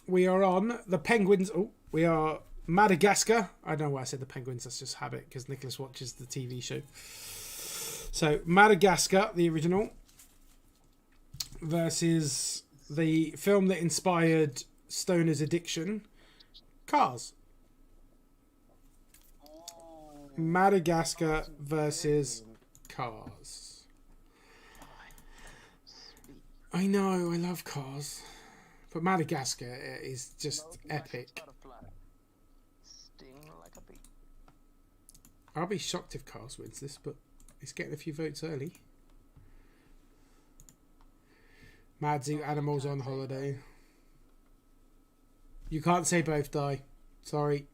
We are on the Penguins. Oh, we are Madagascar. I don't know why I said the Penguins. That's just habit because Nicholas watches the TV show. So Madagascar, the original, versus the film that inspired Stoner's addiction, Cars. Madagascar versus Cars. I know, I love Cars. But Madagascar is just epic. I'll be shocked if Cars wins this, but it's getting a few votes early. Mad Zoo Animals on Holiday. You can't say both, Die. Sorry.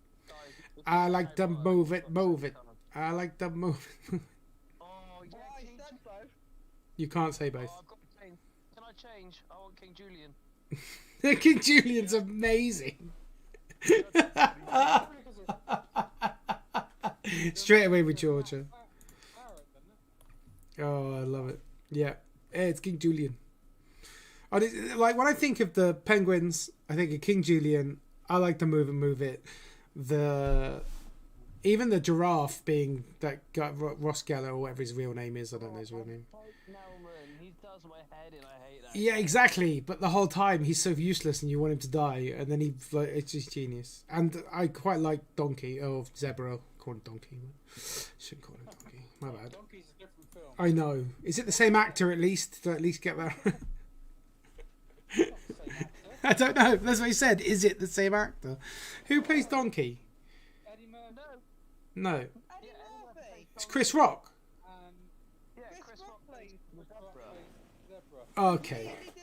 I like to move it, move it. I like to move it. Oh, yeah, Why is that both? You can't say both. Oh, I've got to change. Can I change? I want King Julian. King Julian's amazing. Straight away with Georgia. Oh, I love it. Yeah, it's King Julian. Like when I think of the Penguins, I think of King Julian. I like to move and move it. Even the giraffe being that guy, Ross Geller or whatever his real name is. I don't know his real name. He does my head in. I hate that. Yeah, exactly. But the whole time he's so useless, and you want him to die, and then it's just genius. And I quite like Donkey or Zebra. Call him Donkey. Shouldn't call him Donkey. My bad. Donkey's a different film. I know. Is it the same actor at least? To at least get that. I don't know. That's what he said. Is it the same actor? Who plays Donkey? Eddie Murphy. No. Eddie Murphy. It's Chris Rock. Yeah, Chris Chris Rock plays Zebra. Okay. completely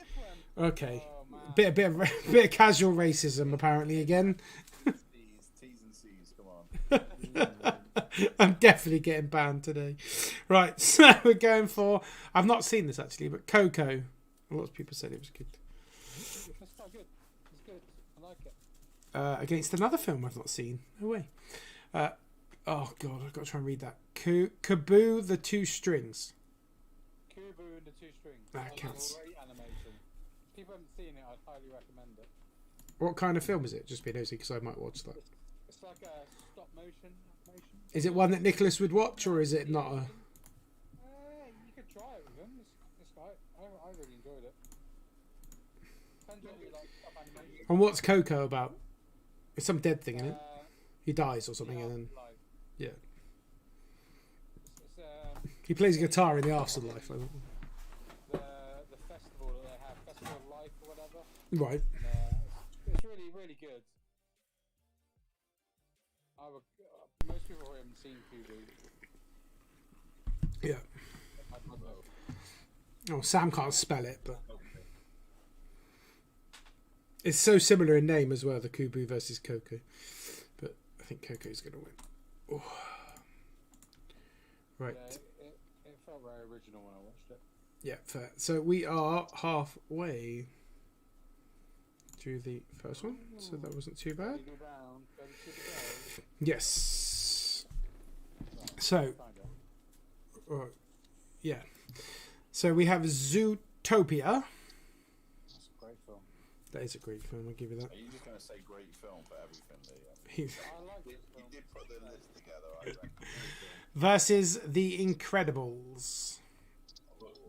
different. Okay. Oh, man. Bit of casual racism apparently again. T's and C's, come on. I'm definitely getting banned today. Right, so we're going for. I've not seen this actually, but Coco. Lots of people said it was good. That's quite good. It's good. I like it. Against another film I've not seen. No way. Oh god, I've got to try and read that. Kaboo the Two Strings. Kubo and the Two Strings. That counts. Great animation. If people haven't seen it, I'd highly recommend it. What kind of film is it? Just be nosy because I might watch that. It's like a stop motion animation. Is it one that Nicholas would watch, or is it not a? You could try it with him. It's right. I really enjoyed it. Depends on you like stop animation. And what's Coco about? It's some dead thing, isn't it? Uh, He dies or something, and then Live. yeah, It's he plays a guitar in the afterlife. I think. the festival that they have, Festival of Life or whatever. Right. It's really, really good. Most people haven't seen Kubo. Yeah. I'd love it. Oh, Sam can't spell it, but it's so similar in name as well. The Kubu versus Coco, but I think Coco's going to win. Oh. Right. Yeah, it felt very original when I watched it. Yeah, fair. So we are halfway through the first one, so that wasn't too bad. Go down, go to the Yes. So, yeah. So we have Zootopia. That's a great film. That is a great film. I'll give you that. Are you just going to say great film for everything, Liam? I like this You film. did put the list together, I reckon. Versus The Incredibles.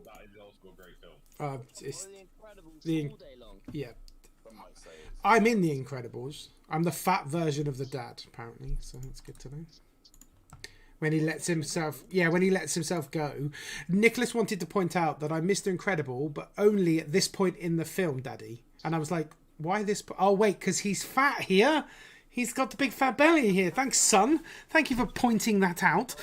That is also a great film. It's The Incredibles the- all day long. yeah. Some might say it's I'm in The Incredibles. I'm the fat version of the dad, apparently. So that's good to know. When he lets himself, go. Nicholas wanted to point out that I'm Mr. Incredible, but only at this point in the film, Daddy. And I was like, why this? Oh wait, because he's fat here. He's got the big fat belly here. Thanks, son. Thank you for pointing that out.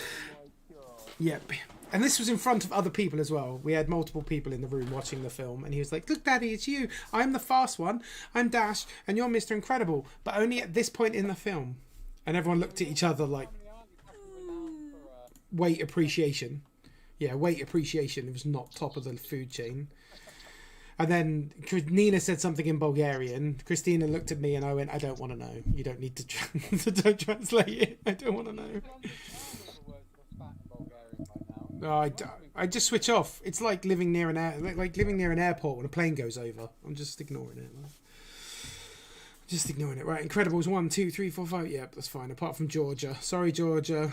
Yep. And this was in front of other people as well. We had multiple people in the room watching the film, and he was like, "Look, Daddy, it's you. I'm the fast one. I'm Dash, and you're Mr. Incredible." But only at this point in the film. And everyone looked at each other like, weight appreciation. Yeah, weight appreciation. It was not top of the food chain. And then Nina said something in Bulgarian. Christina looked at me and I went, I don't want to know. You don't need to don't translate it. I don't want to know. No, I just switch off. It's like living near an like living near an airport when a plane goes over. I'm just ignoring it. Just ignoring it. Right, Incredibles 1, 2, 3, 4, 5. Yep, that's fine. Apart from Georgia. Sorry, Georgia.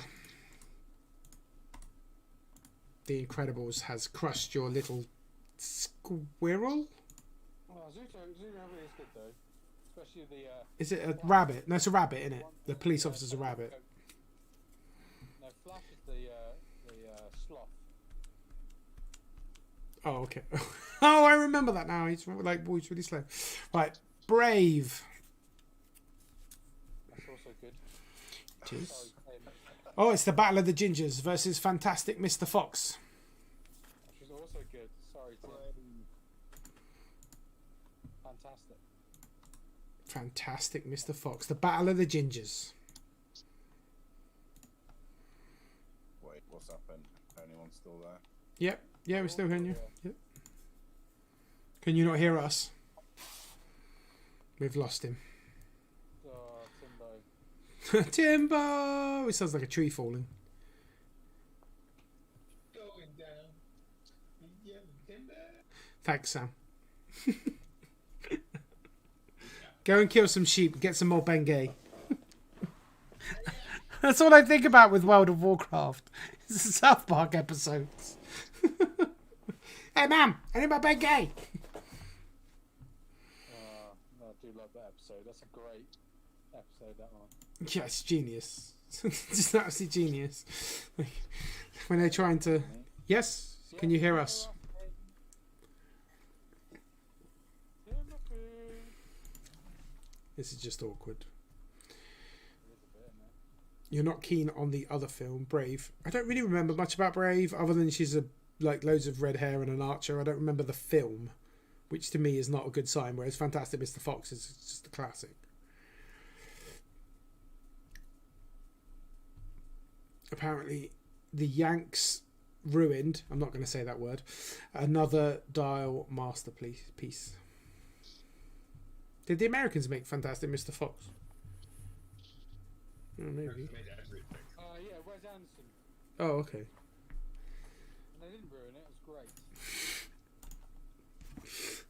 The Incredibles has crushed your little squirrel? Oh, Zootopia is good though. Especially the... Is it a rabbit? No, it's a rabbit, isn't it? The police officer's a rabbit. No, Flash is the sloth. Oh, okay. Oh, I remember that now. He's like, boy, he's really slow. Right, Brave. That's also good. Cheers. Oh, it's the Battle of the Gingers versus Fantastic Mr. Fox. Which is also good. Sorry, Tim. Fantastic. Fantastic Mr. Fox. The Battle of the Gingers. Wait, what's happened? Anyone still there? Yep. Yeah, we're still hearing you. Yeah. Yep. Can you not hear us? We've lost him. Oh, Timbo. Timbo! It sounds like a tree falling. Going down. Yeah, timber. Thanks, Sam. Go and kill some sheep. Get some more Bengay. That's all I think about with World of Warcraft. It's the South Park episodes. Hey, ma'am, I need my Bengay. I do love that episode. That's a great episode, that one. Yeah, it's genius. Just absolutely genius. Like, when they're trying to... Yes? Can you hear us? This is just awkward. You're not keen on the other film, Brave. I don't really remember much about Brave, other than she's like loads of red hair and an archer. I don't remember the film, which to me is not a good sign, whereas Fantastic Mr. Fox is just a classic. Apparently, the Yanks ruined, I'm not going to say that word, another Dial masterpiece. Did the Americans make Fantastic Mr. Fox? Oh, maybe. Made everything. Yeah, Wes Anderson. Oh, okay. And they didn't ruin it. It was great.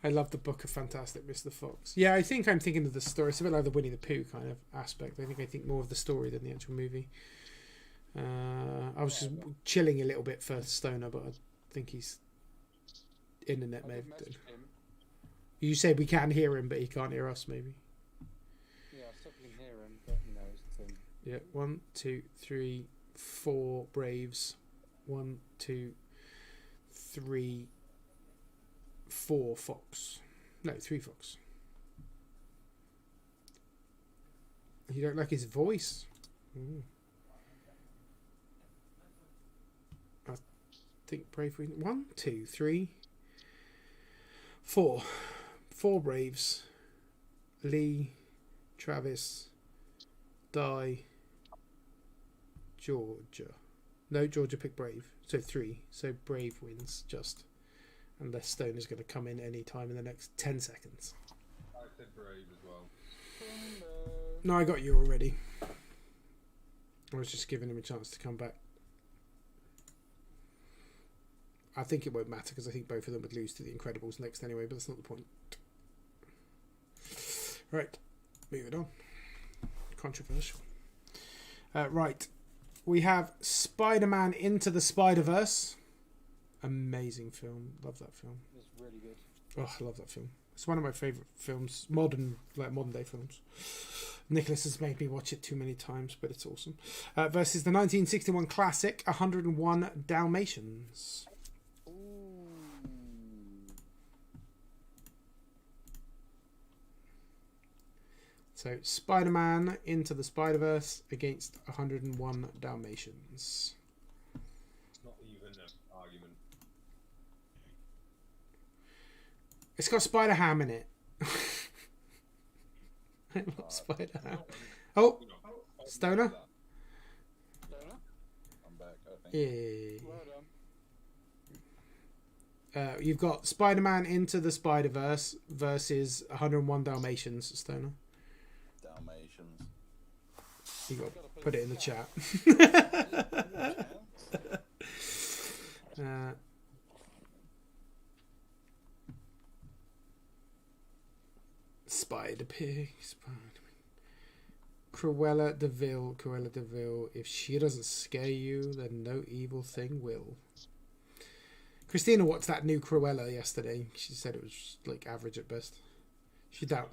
I love the book of Fantastic Mr. Fox. Yeah, I think I'm thinking of the story. It's a bit like the Winnie the Pooh kind of aspect. I think more of the story than the actual movie. I was just chilling a little bit for Stoner, but I think he's internet I may did have message done. him. You said we can hear him, but he can't hear us, maybe. Yeah, I still can hear him, but you know, it's the thing. Yeah, 1, 2, 3, 4 Braves. 1, 2, 3, 4 Fox. No, 3 Fox. You don't like his voice? Ooh. I think Brave. 1, 2, 3, 4. 4 Braves. Lee, Travis, Di, Georgia. No, Georgia picked Brave. So 3. So Brave wins just. Unless Stone is going to come in any time in the next 10 seconds. I said Brave as well. No, I got you already. I was just giving him a chance to come back. I think it won't matter because I think both of them would lose to the Incredibles next anyway, but that's not the point. Right, moving on. Controversial. Right, we have Spider-Man Into the Spider-Verse. Amazing film. Love that film. It's really good. Oh, I love that film. It's one of my favourite films. Modern day films. Nicholas has made me watch it too many times, but it's awesome. Versus the 1961 classic 101 Dalmatians. So, Spider-Man Into the Spider-Verse against 101 Dalmatians. It's not even an argument. It's got Spider-Ham in it. I love Spider-Ham. Oh, Stoner? Stoner? I'm back. I Yeah. Well done. You've got Spider-Man Into the Spider-Verse versus 101 Dalmatians, Stoner. Dalmatians. You got to put it in the chat. Spider-Pig, Cruella de Vil. If she doesn't scare you, then no evil thing will. Christina watched that new Cruella yesterday. She said it was like average at best. She doubt.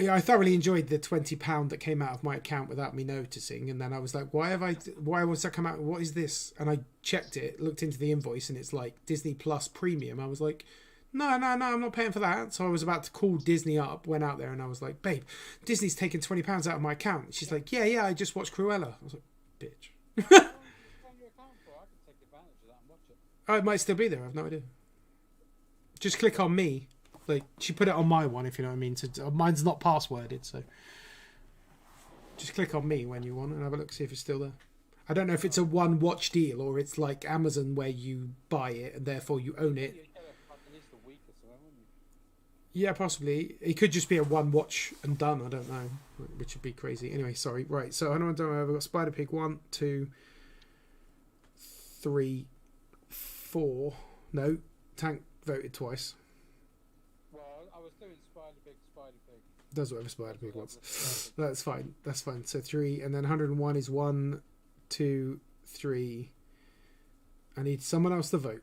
Yeah, I thoroughly enjoyed the £20 that came out of my account without me noticing, and then I was like, why was that come out? What is this? And I checked it, looked into the invoice, and it's like Disney Plus Premium. I was like, no, I'm not paying for that. So I was about to call Disney up, went out there, and I was like, babe, Disney's taking £20 out of my account. She's like, yeah, I just watched Cruella. I was like, bitch. Oh, it might still be there. I've no idea. Just click on me. Like, she put it on my one, if you know what I mean. So, mine's not passworded, so just click on me when you want and have a look, see if it's still there. I don't know if it's a one watch deal or it's like Amazon where you buy it and therefore you own it. Yeah, possibly. It could just be a one watch and done. I don't know, which would be crazy. Anyway, sorry. Right, so I don't know. I've got Spider Pig 1, 2, 3, 4. No, Tank voted twice. Well, I was doing Spider Pig. Does whatever Spider Pig wants. That's fine. That's fine. So 3, and then 101 is 1, 2, 3. I need someone else to vote.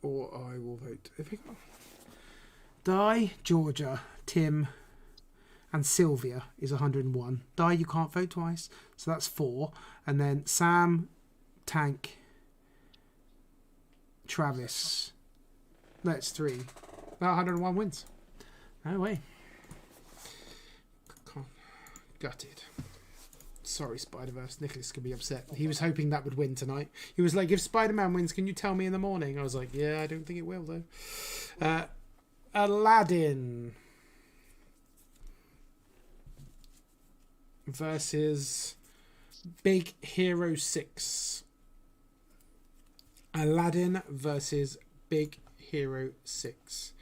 Or I will vote. Di, Georgia, Tim, and Szilvia is 101. Di, you can't vote twice. So that's 4. And then Sam, Tank, Travis. That's 3. That 101 wins. No way. Gutted. Sorry, Spider-Verse. Nicholas could be upset. He was hoping that would win tonight. He was like, if Spider-Man wins, can you tell me in the morning? I was like, yeah, I don't think it will, though. Aladdin versus Big Hero 6. Aladdin versus Big Hero 6.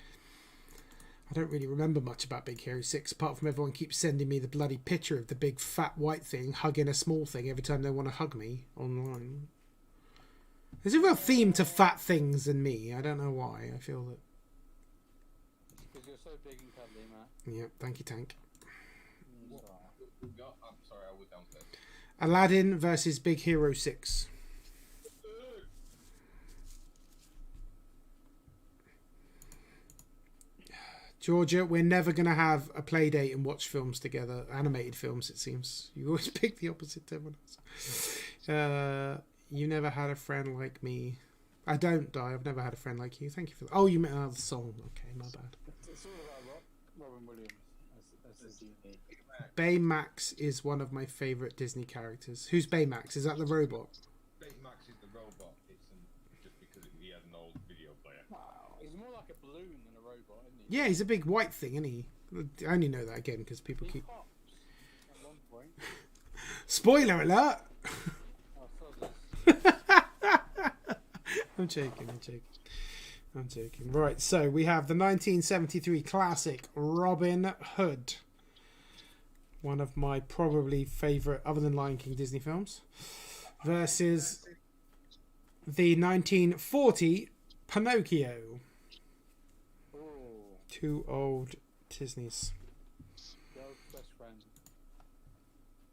I don't really remember much about Big Hero 6, apart from everyone keeps sending me the bloody picture of the big fat white thing hugging a small thing every time they want to hug me online. There's a real theme to fat things and me. I don't know why. I feel that... Because you're so big and cuddly, Matt. Yeah, thank you, Tank. I'm sorry, I was downstairs. Aladdin versus Big Hero 6. Georgia, we're never going to have a play date and watch films together. Animated films, it seems. You always pick the opposite to everyone else. You never had a friend like me. I don't, Die. I've never had a friend like you. Thank you for that. Oh, you meant the song. Okay, my bad. It's all about Robin Williams. That's the GP. Baymax is one of my favourite Disney characters. Who's Baymax? Is that the robot? Baymax is the robot. It's just because he has an old video player. Wow. He's more like a balloon than a robot, isn't he? Yeah, he's a big white thing, isn't he? I only know that again because people He keep... pops at one point. Spoiler alert! Oh, so this. I'm joking. Right, so we have the 1973 classic Robin Hood. One of my probably favourite, other than Lion King, Disney films. Versus the 1940 Pinocchio. Ooh, Two old Disneys. the old best friend.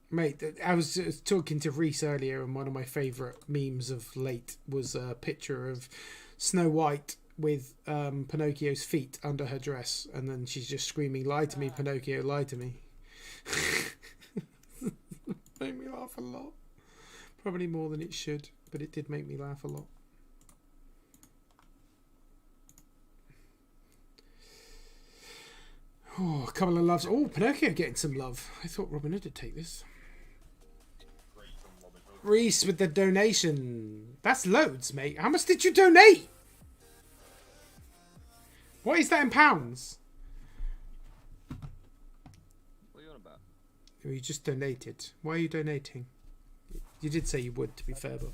Mate, I was talking to Reese earlier, and one of my favourite memes of late was a picture of Snow White with Pinocchio's feet under her dress, and then she's just screaming, "Lie to me, Pinocchio, lie to me." Made me laugh a lot. Probably more than it should, but it did make me laugh a lot. Oh, a couple of loves. Oh, Pinocchio getting some love. I thought Robin Hood would take this. Great from Robin Hood. Reese with the donation. That's loads, mate. How much did you donate? What is that in pounds? What are you on about? Or you just donated. Why are you donating? You did say you would, to be fair, but...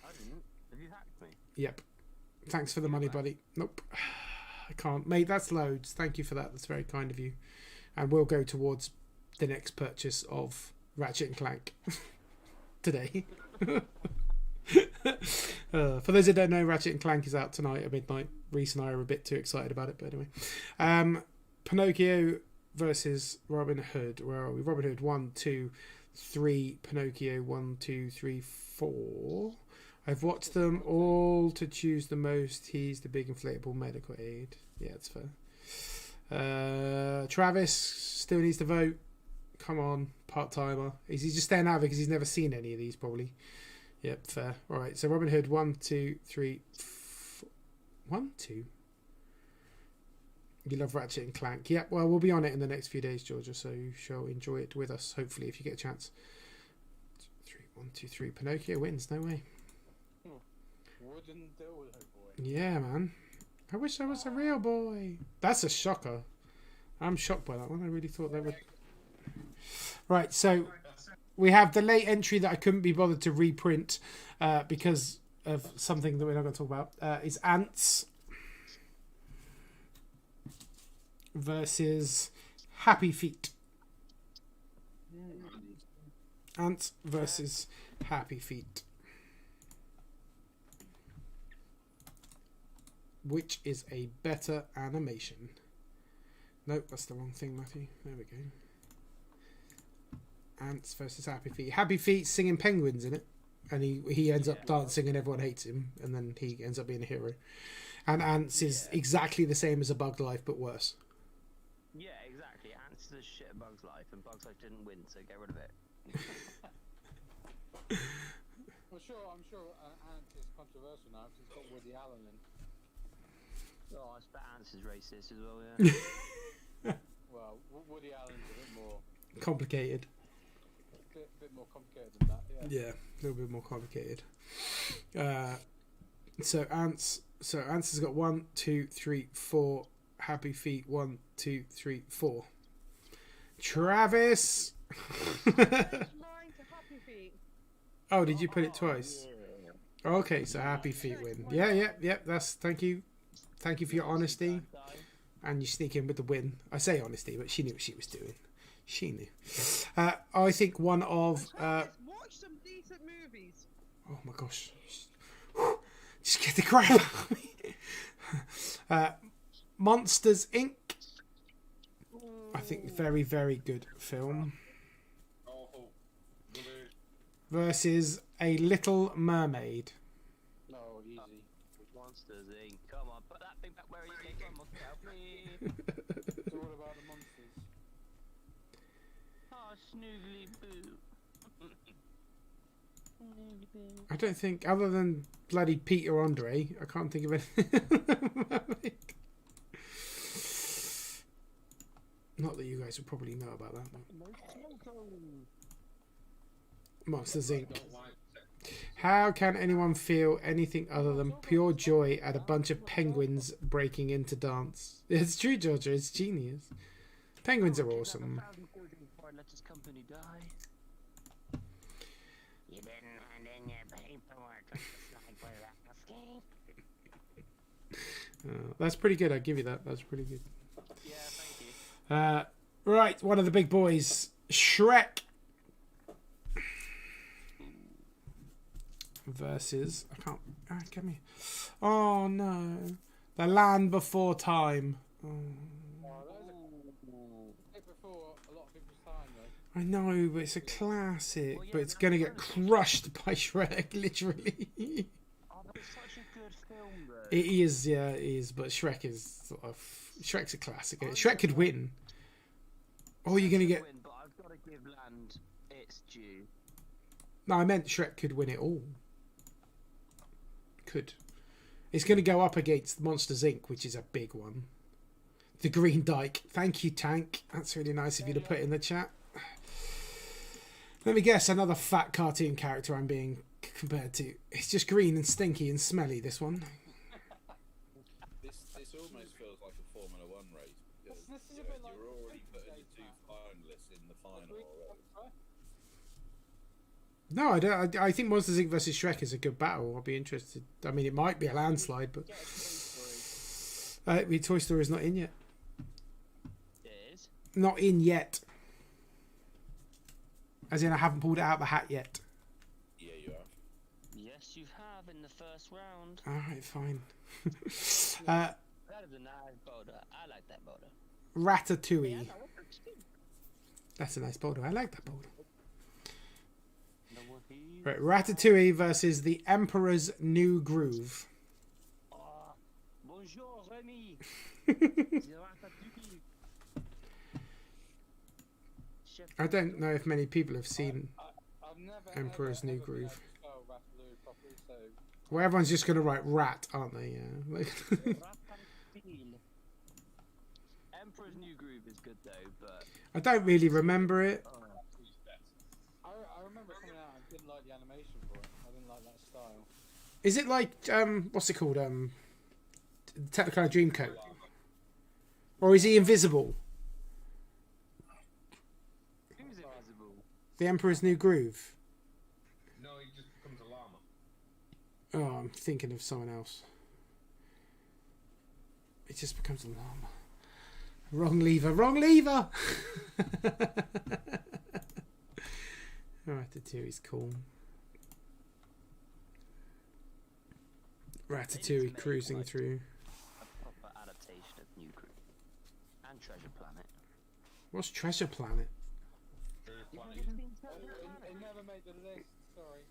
I didn't. Have you hacked me? Yep. Thanks for the money, buddy. Nope. I can't. Mate, that's loads. Thank you for that. That's very kind of you. And we'll go towards the next purchase of Ratchet and Clank today. For those that don't know, Ratchet and Clank is out tonight at midnight. Reese and I are a bit too excited about it, but anyway. Pinocchio versus Robin Hood. Where are we? Robin Hood, 1, 2, 3. Pinocchio, 1, 2, 3, 4. I've watched them all to choose the most. He's the big inflatable medical aid. Yeah, it's fair. Travis still needs to vote. Come on, part-timer. Is he just staying out of it because he's never seen any of these, probably? Yep, fair. All right, so Robin Hood, 1, 2, 3, 4. 1, 2. You love Ratchet and Clank. Yep, well, we'll be on it in the next few days, Georgia, so you shall enjoy it with us, hopefully, if you get a chance. 1, 2, 3. Pinocchio wins, no way. Wooden dildo boy. Yeah, man. I wish I was a real boy. That's a shocker. I'm shocked by that one. I really thought they would... Right, so we have the late entry that I couldn't be bothered to reprint because of something that we're not going to talk about. Is Ants versus Happy Feet. Ants versus Happy Feet. Which is a better animation? Nope, that's the wrong thing, Matthew. There we go. Ants versus Happy Feet. Happy Feet singing penguins in it, and he ends up dancing and everyone hates him, and then he ends up being a hero. And Ants is exactly the same as A Bug's Life, but worse. Yeah, exactly. Ants is a shit at Bug's Life, and Bug's Life didn't win, so get rid of it. I'm sure Ants is controversial now because it's got Woody Allen in. Oh, I bet Ants is racist as well, yeah. Well, Woody Allen's a bit more Complicated. bit more complicated than that. Yeah. Yeah, a little bit more complicated. So Ants has got 1, 2, 3, 4. Happy Feet, 1, 2, 3, 4. Travis. Mine to Happy Feet. Oh, did you put it twice? Okay, so Happy Feet win. Yeah. That's thank you for your honesty, and you sneak in with the win. I say honesty, but she knew what she was doing. She knew. I think one of. Watch some decent movies. Oh my gosh! Just get the crap out of me. Monsters Inc. I think very, very good film. Versus A Little Mermaid. No, easy. Monsters Inc. Come on, put that thing back where you came from. Help me. It's all about the monsters. Oh, snoogly boo. I don't think, other than bloody Peter Andre, I can't think of anything. Not that you guys would probably know about that. Monsters Inc. How can anyone feel anything other than pure joy at a bunch of penguins breaking into dance? It's true, Georgia. It's genius. Penguins are awesome. Let this company die. You didn't hand in your paperwork. That's pretty good. I'll give you that. That's pretty good. Yeah, thank you. Right, one of the big boys, Shrek. Versus, I can't. Come here. Oh no, The Land Before Time. Oh. Before a lot of people's time, though. I know, but it's a classic. But it's gonna get crushed by Shrek, literally. Oh, that was such a good film, though. It is, yeah, it is. But Shrek is sort of. Shrek's a classic. Shrek could win. Oh, you're gonna get. Win, but I've got to give Land its due. No, I meant Shrek could win it all. Could. It's going to go up against Monsters Inc., which is a big one. The Green Dyke. Thank you, Tank. That's really nice of you to put in the chat. Let me guess, another fat cartoon character I'm being compared to. It's just green and stinky and smelly, this one. This almost feels like a Formula One race because This is a bit like you're already putting the two finalists in the final already. No, I don't. I think Monsters Inc. versus Shrek is a good battle. I'll be interested. I mean, it might be a landslide, but Get a Toy Story. Toy Story is not in yet. It is. Not in yet. As in, I haven't pulled it out the hat yet. Yeah, you are. Yes, you have in the first round. All right, fine. That is a nice boulder. I like that boulder. Ratatouille. Yeah, I like it too. That's a nice boulder. I like that boulder. No more heat. Right, Ratatouille versus the Emperor's New Groove. Oh, bonjour, Remy. Ratatouille. Chef. I don't know if many people have seen I've never Emperor's New been able Groove. to spell Ratatouille properly, so Well, everyone's just going to write rat, aren't they? Yeah. Ratatouille. Emperor's New Groove is good though, but I don't really remember it. I remember coming out and didn't like the animation for it. I didn't like that style. Is it like what's it called? Technicolor Dreamcoat, or is he invisible? who's invisible? The Emperor's New Groove. No, he just becomes a llama. Oh, I'm thinking of someone else. It just becomes a llama. Wrong lever. Wrong lever. Ratatouille's cool. Ratatouille cruising through. A proper adaptation of New Groove and Treasure Planet. What's Treasure Planet? It never made the list. Sorry.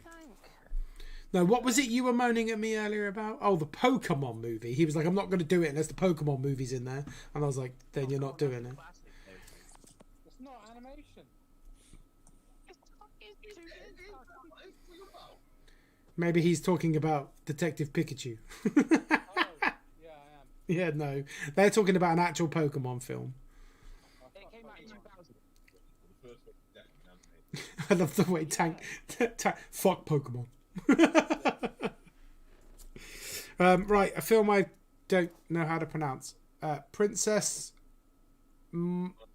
Clank. No, what was it you were moaning at me earlier about? Oh, the Pokemon movie. He was like, I'm not going to do it unless the Pokemon movie's in there. And I was like, then you're not doing it. Classic, though. It's not animation. Maybe he's talking about Detective Pikachu. Oh, yeah, I am. Yeah, no. They're talking about an actual Pokemon film. It came out in 2000. The first one is definitely animated. I love the way Tank fuck Pokemon. Right, a film I don't know how to pronounce. Princess Mononoke.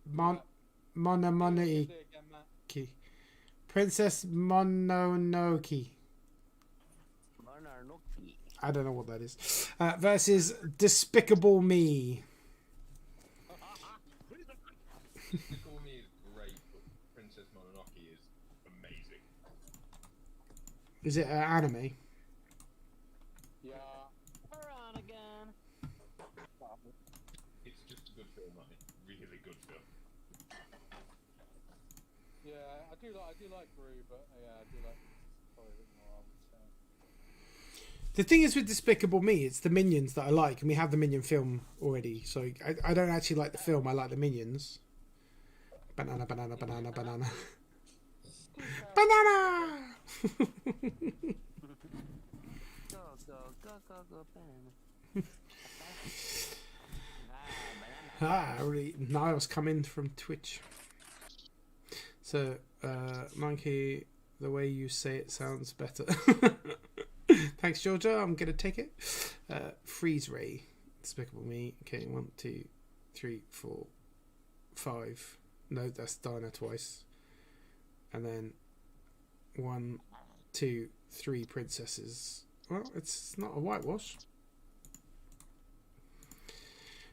Do it again, Matt. Princess Mononoke. Mononoke. I don't know what that is. Versus Despicable Me. Despicable Me is great, but Princess Mononoke is amazing. Is it anime? Yeah. We're on again. It's just a good film, man. Really good film. Yeah, I do like Gru, but yeah, I do like probably a bit more, I would say. The thing is with Despicable Me, it's the Minions that I like, and we have the Minion film already. So I don't actually like the film. I like the Minions. Banana, banana, banana, banana, banana. Go, go, go, go, go, banana. Really, Niles coming from Twitch. So, Monkey, the way you say it sounds better. Thanks, Georgia. I'm gonna take it. Freeze Ray, Despicable Me. Okay, 1, 2, 3, 4, 5. No, that's Dinah twice. And then 1, 2, 3 princesses. Well, it's not a whitewash.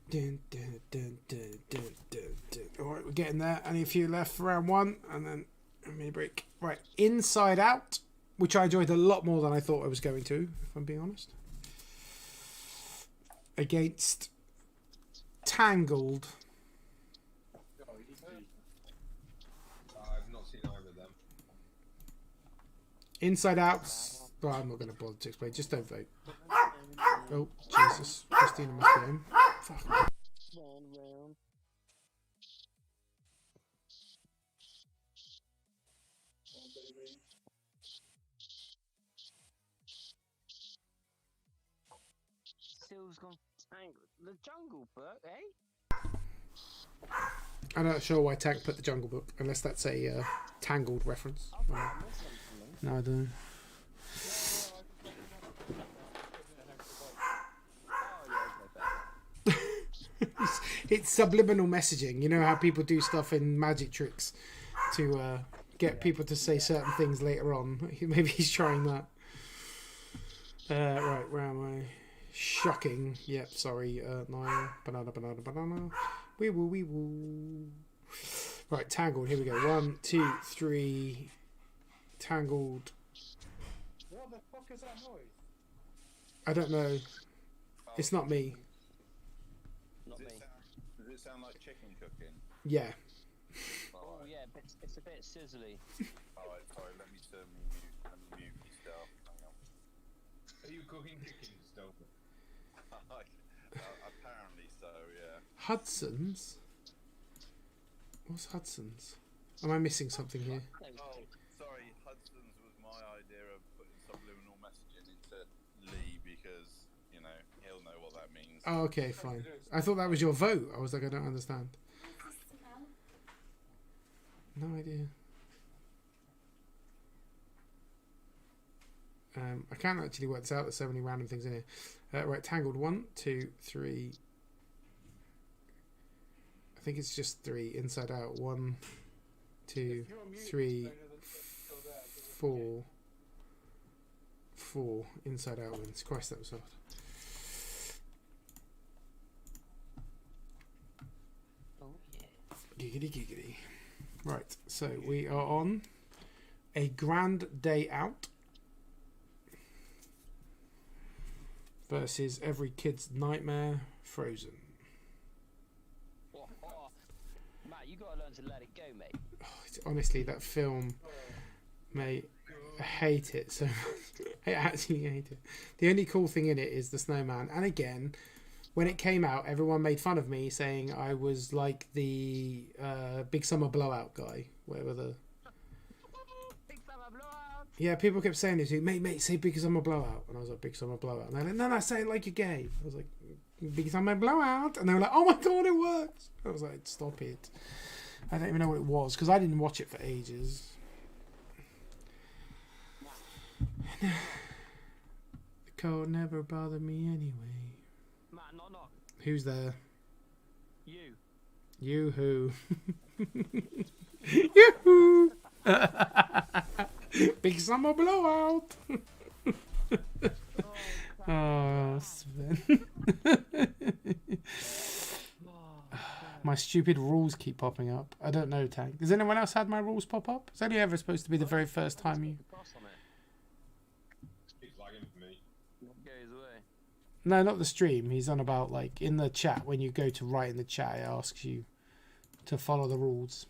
Dun, dun, dun, dun, dun, dun, dun. Alright, we're getting there. Only a few left for round 1, and then a mini break. Right, Inside Out, which I enjoyed a lot more than I thought I was going to, if I'm being honest. Against Tangled. I've not seen either of them. Inside Out. Well, I'm not going to bother to explain. Just don't vote. Oh, Jesus. Christina must be home. Fuck. Round, round. Sil's gone tangled. The Jungle Book, eh? I'm not sure why Tank put the Jungle Book, unless that's a Tangled reference. I thought I missed something. No, I don't know. Oh, yeah, okay, fair. It's subliminal messaging. You know how people do stuff in magic tricks to get people to say certain things later on. Maybe he's trying that. Right, where am I? Shocking. Yep, sorry. No. Banana. Wee woo. Right, tangled. Here we go. 1, 2, 3. Tangled. What the fuck is that noise? I don't know. It's not me. Not me. Does it sound like chicken cooking? Yeah. Oh yeah, but it's a bit sizzly. Alright, sorry, let me mute your stuff. Hang on. Are you cooking chicken still? Apparently so, yeah. Hudson's? What's Hudson's? Am I missing something here? Oh, sorry, Hudson's was my idea of putting subliminal messaging into Lee because, you know, he'll know what that means. Oh, okay, fine. I thought that was your vote. I was like, I don't understand. No idea. I can't actually work this out. There's so many random things in here. Right, tangled. 1, 2, 3. I think it's just 3 inside out. 1, 2, 3, 4. 4 inside out wins. Christ, that was soft. Oh yeah. Giggity. Right, so we are on a grand day out versus every kid's nightmare, Frozen. Matt, you gotta learn to let it go, mate. Honestly, that film, mate, I hate it so much. I actually hate it. The only cool thing in it is the snowman. And again, when it came out, everyone made fun of me saying I was like the Big Summer Blowout guy. Whatever the... Big Summer Blowout! Yeah, people kept saying it to me, mate, say Big Summer Blowout. And I was like, Big Summer Blowout. And they're like, no, say it like you're gay. I was like, Big Summer Blowout. And they were like, oh my god, it works. I was like, stop it. I don't even know what it was, because I didn't watch it for ages. The cold never bothered me anyway. Matt, knock. Who's there? You. You who? Yoo-hoo! Big Summer Blowout! Oh, Sven. My stupid rules keep popping up. I don't know, Tank. Has anyone else had my rules pop up? It's only ever supposed to be the very first time you... It's lagging for me. Goes away. No, not the stream. He's on about, like, in the chat. When you go to write in the chat, it asks you to follow the rules.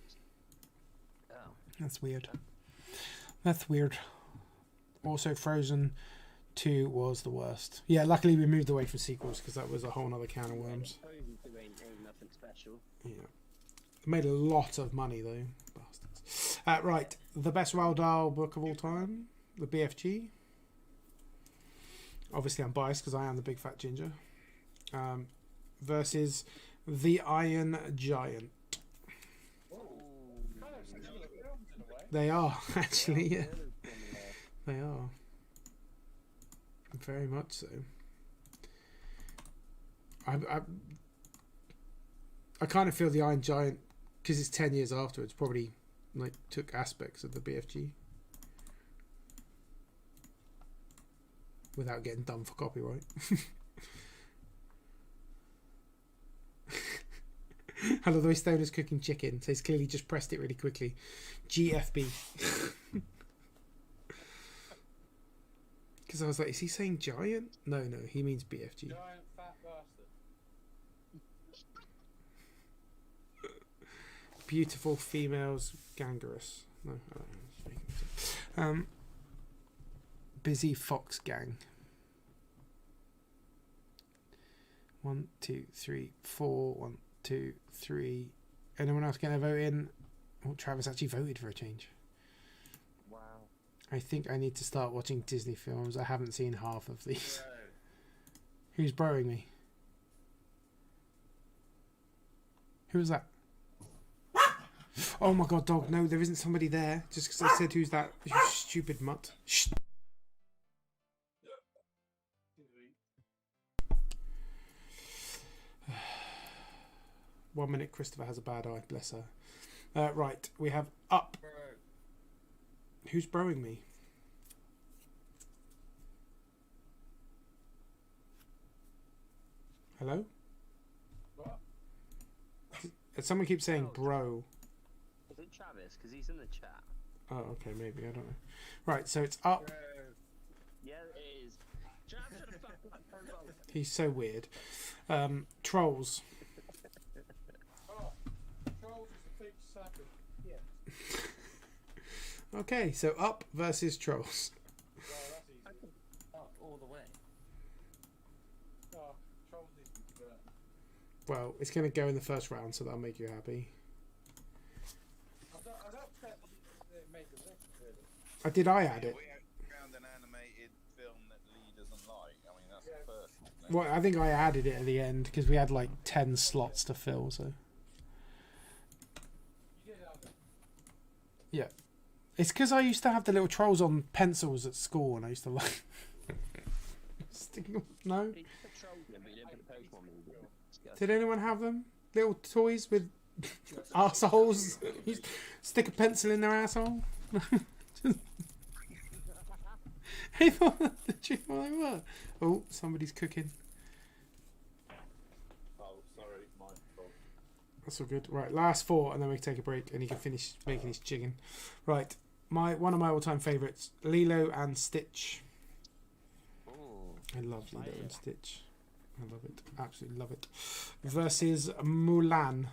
Oh. That's weird. That's weird. Also, Frozen 2 was the worst. Yeah, luckily we moved away from sequels because that was a whole other can of worms. Ain't nothing special. Yeah. Made a lot of money, though. Bastards. Right. The best Roald Dahl book of all time. The BFG. Obviously, I'm biased because I am the big fat ginger. Versus The Iron Giant. They are, actually, yeah. They are. Very much so. I kind of feel The Iron Giant, because it's 10 years afterwards, probably like took aspects of the BFG. Without getting done for copyright. I love the way Stoner's cooking chicken, so he's clearly just pressed it really quickly. GFB. Because I was like, is he saying giant? No, he means BFG. Giant fat bastard. Beautiful females, gangrenous. No, I don't know. Busy fox gang. 1, 2, 3, 4. 1, 2, 3. Anyone else going to vote in? Oh, Travis actually voted for a change. Wow. I think I need to start watching Disney films. I haven't seen half of these. Bro. Who's broing me? Who was that? Oh my god, dog. No, there isn't somebody there. Just because I said who's that, you stupid mutt. Shh. 1 minute. Christopher has a bad eye. Bless her. Right, we have up. Bro. Who's broing me? Hello? What? Someone keeps saying bro. Is it Travis? Because he's in the chat. Oh, okay, maybe. I don't know. Right, so it's up. Bro. Yeah, it is. Travis should have backed that profile. He's so weird. Trolls. Oh, Trolls is a big sack of... Yeah. Okay, so up versus trolls. Well, that's easy. Up all the way. Oh, Trolls needs to be burnt. Well, it's going to go in the first round, so that'll make you happy. I don't expect it made the list, really. I add it? We found an animated film that Lee doesn't like. I mean, that's Yeah. the first, isn't it? Well, I think I added it at the end because we had like 10 slots to fill, so... You did have it. Yeah. It's because I used to have the little trolls on pencils at school, and I used to like... Sticking them... No? You put trolls in, but you didn't put the Pokemon movie. Did anyone have them? Little toys with arseholes? You stick a pencil in their asshole? I thought that's what they were. Oh, somebody's cooking. Oh, sorry, my fault. That's all good. Right, last 4, and then we can take a break, and he can finish making his chicken. Right, one of my all-time favourites, Lilo and Stitch. Ooh. I love Lilo and Stitch. I love it. Absolutely love it. Versus Mulan.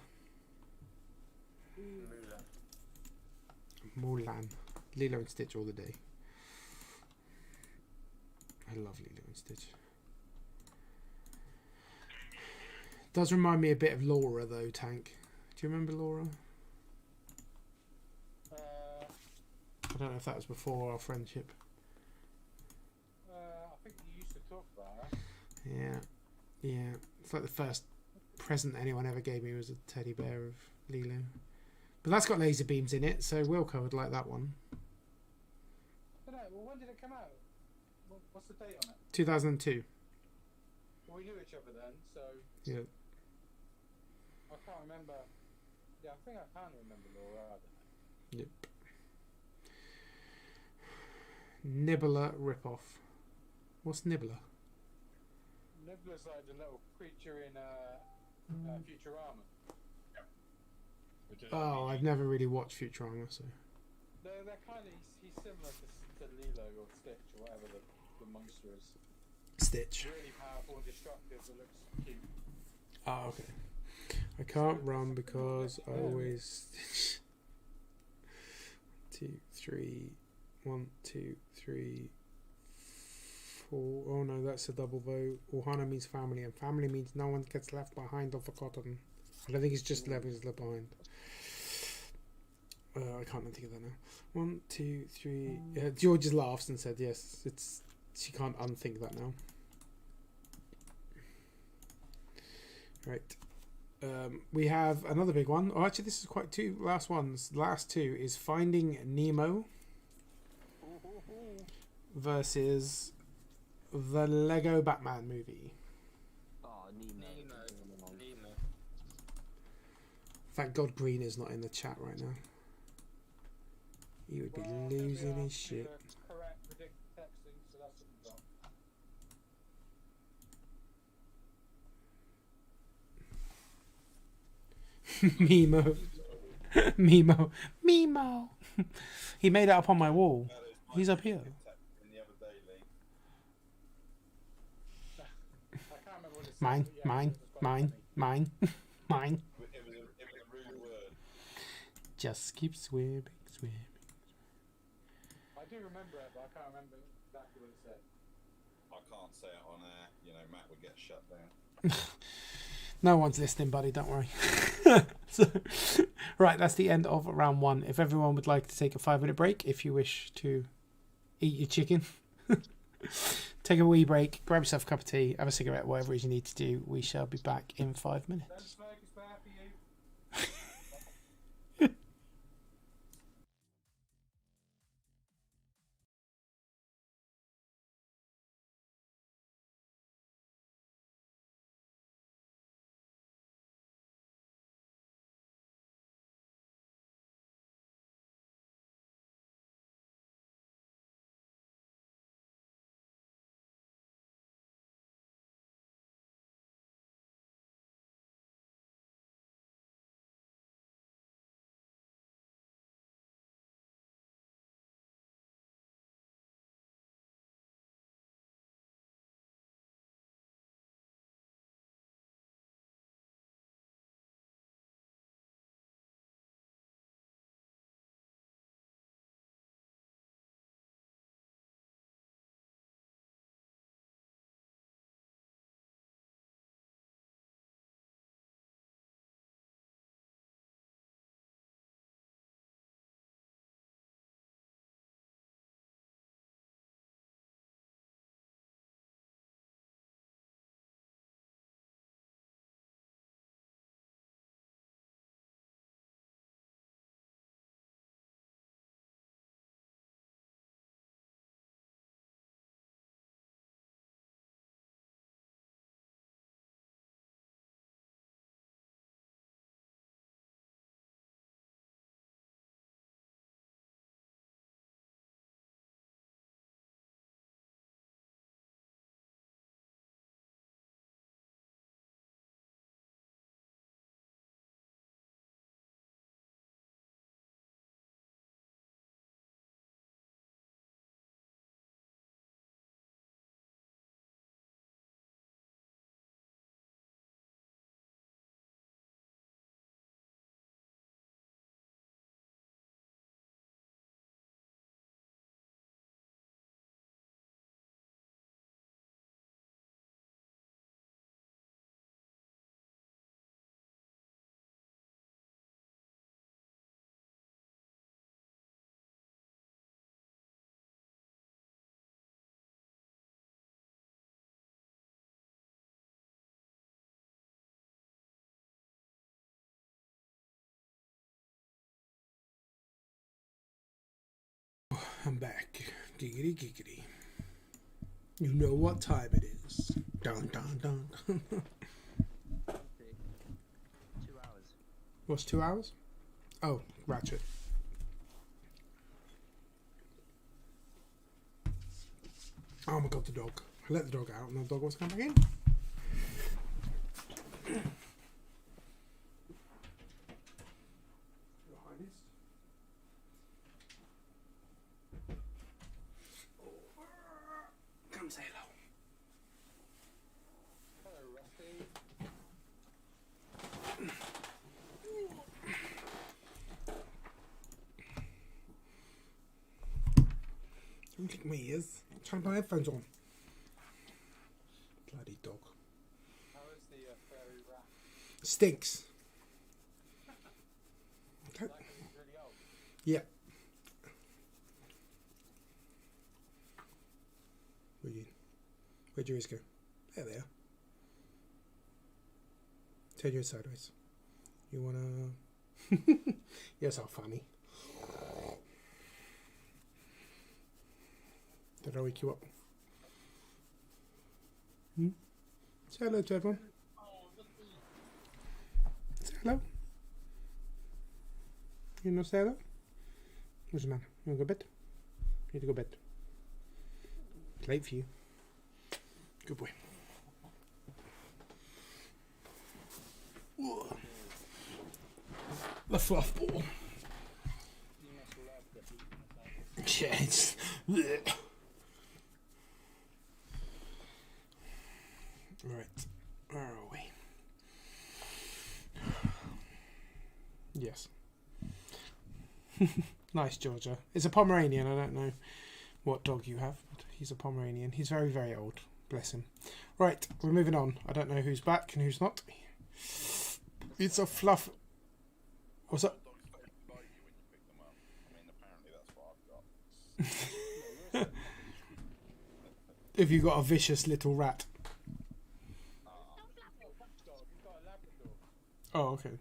Mulan. Lilo and Stitch all the day. I love Lilo and Stitch. Does remind me a bit of Laura though, Tank. Do you remember Laura? I don't know if that was before our friendship. I think you used to talk about her. Yeah. Yeah. It's like the first present anyone ever gave me was a teddy bear of Lilo. But that's got laser beams in it, so Wilco would like that one. I don't know, well, when did it come out? What's the date on it? 2002. Well, we knew each other then, so Yeah. I can't remember. Yeah, I think I can remember Laura. I don't know. Yep. Nibbler ripoff. What's Nibbler? Nibbler's like the little creature in Futurama. Which is Oh, I've never really watched Futurama, so... They're kind of he's similar to Lilo or Stitch or whatever the monster is. Stitch. Really powerful and destructive, but looks cute. Oh, okay. I can't run because I always... 2, 3... 1, 2, 3... 4... Oh no, that's a double vote. Ohana means family, and family means no one gets left behind or forgotten. I don't think it's just left behind. I can't think of that now. 1, 2, 3... George just laughs and said yes, it's... She can't unthink that now. Right. We have another big one. Oh, actually, this is quite 2 last ones. Last 2 is Finding Nemo versus the Lego Batman movie. Oh, Nemo. Thank God Green is not in the chat right now. He would be Well, losing maybe his I'll shit. do a correct predictive texting, so that's what we've got. Mimo. Mimo. Mimo. He made it up on my wall. He's up here. In the other day, Lee. I can't remember what it says, Mine, but yeah, mine, it was quite mine, funny. mine, mine. It was a rude word. Just keep swimming, swimming. I do remember it, but I can't remember exactly what it said. I can't say it on air. You know, Matt would get shut down. No one's listening, buddy. Don't worry. So, right, that's the end of round 1. If everyone would like to take a 5-minute break, if you wish to eat your chicken, take a wee break, grab yourself a cup of tea, have a cigarette, whatever it is you need to do. We shall be back in 5 minutes. Don't smoke, it's bad for you. I'm back. Giggity giggity. You know what time it is. Dun dun dun. 2 hours. What's 2 hours? Oh, Ratchet. Oh my god, the dog. I let the dog out and the dog wants to come back in. Your Highness. Come say hello. Hello, Rusty. Don't lick my ears. I'm trying to put my headphones on. Bloody dog. How is the fairy rat? Stinks. Okay. Like he's really old. Yeah. Where'd your ears go? There they are. Turn your head sideways. You wanna... Yes, how funny. Did I wake you up? Say hello to everyone. Say hello. You know say hello? What's the matter? You wanna go to bed? You need to go to bed. It's late for you. Good boy. Whoa. The fluff ball. You must love the heat. Yeah, it's... Right. Where are we? Yes. Nice, Georgia. It's a Pomeranian. I don't know what dog you have, but he's a Pomeranian. He's very, very old. Bless him. Right, we're moving on. I don't know who's back and who's not. It's a fluff. What's up? Dogs don't bite you when you pick them up. I mean, apparently that's what I've got. Have you got a vicious little rat? You've got a Labrador. Oh, okay.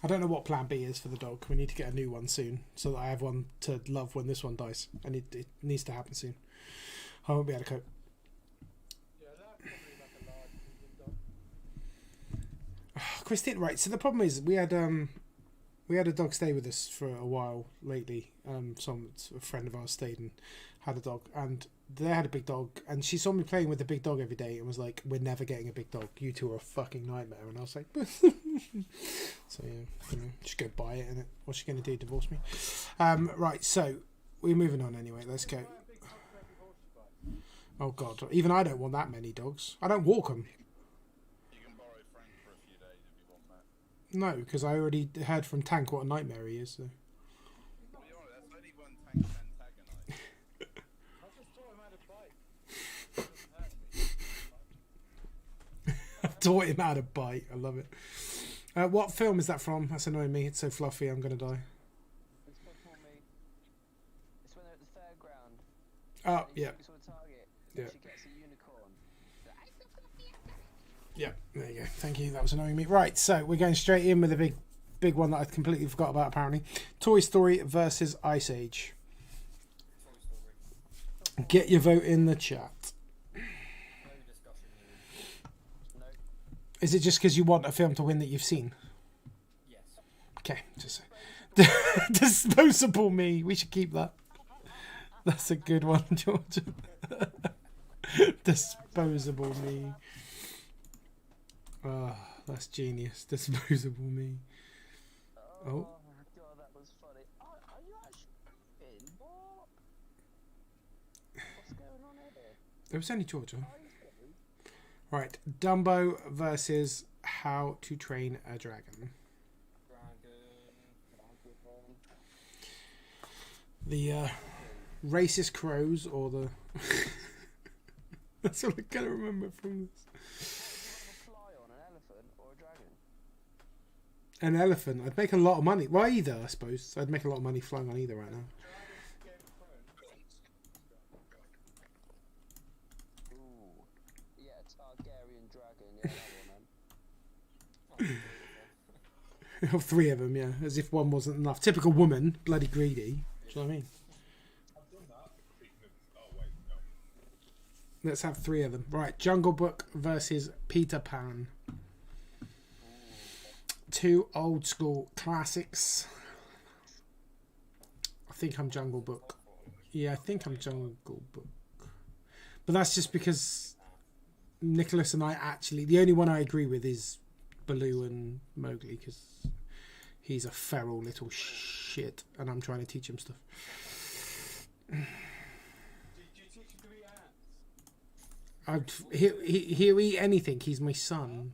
I don't know what plan B is for the dog. We need to get a new one soon so that I have one to love when this one dies. And it needs to happen soon. I won't be able to cope. Yeah, that's probably like a large medium dog. Christine, right, so the problem is we had a dog stay with us for a while lately. A friend of ours stayed and had a dog, and they had a big dog, and she saw me playing with the big dog every day and was like, we're never getting a big dog, you two are a fucking nightmare. And I was like, so yeah, just go buy it, and what's she going to do, divorce me? Right, so we're moving on anyway, let's go. Oh god, even I don't want that many dogs. I don't walk them. You can borrow Frank for a few days if you want that. No, because I already heard from Tank what a nightmare he is. So. Well, you're right, that's only one tank antagonise. I'll just throw him out of bite. Doesn't hurt me. I've taught him how to bite. I love it. What film is that from? That's annoying me. It's so fluffy. I'm going to die. It's before me. It's when they're at the fairground. Oh, and he yeah. shoots on a target. Yeah. And she gets a unicorn. Yeah, there you go. Thank you. That was annoying me. Right, so we're going straight in with a big one that I completely forgot about, apparently. Toy Story versus Ice Age. Get your vote in the chat. No. Is it just because you want a film to win that you've seen? Yes. Okay, just Disposable Me. We should keep that. That's a good one, Georgia. Disposable Me. Oh, that's genius. Disposable Me. Oh. my god, that was funny. Are you actually in? What? What's going on here? It was only Georgia. Are you kidding? Right, Dumbo versus How to Train a Dragon. The racist crows or the... That's all I can remember from this. Fly on an elephant or a dragon? An elephant. I'd make a lot of money. Well, either, I suppose. I'd make a lot of money flying on either right now. Ooh. Yeah, Targaryen dragon. Yeah, that one, man. Of 3 of them, yeah. As if one wasn't enough. Typical woman, bloody greedy. Do you know what I mean? Let's have 3 of them. Right, Jungle Book versus Peter Pan. 2 old school classics. I think I'm Jungle Book. Yeah, I think I'm Jungle Book. But that's just because Nicholas and I actually... The only one I agree with is Baloo and Mowgli, because he's a feral little shit and I'm trying to teach him stuff. Did you teach him to eat ants? He'll eat anything. He's my son.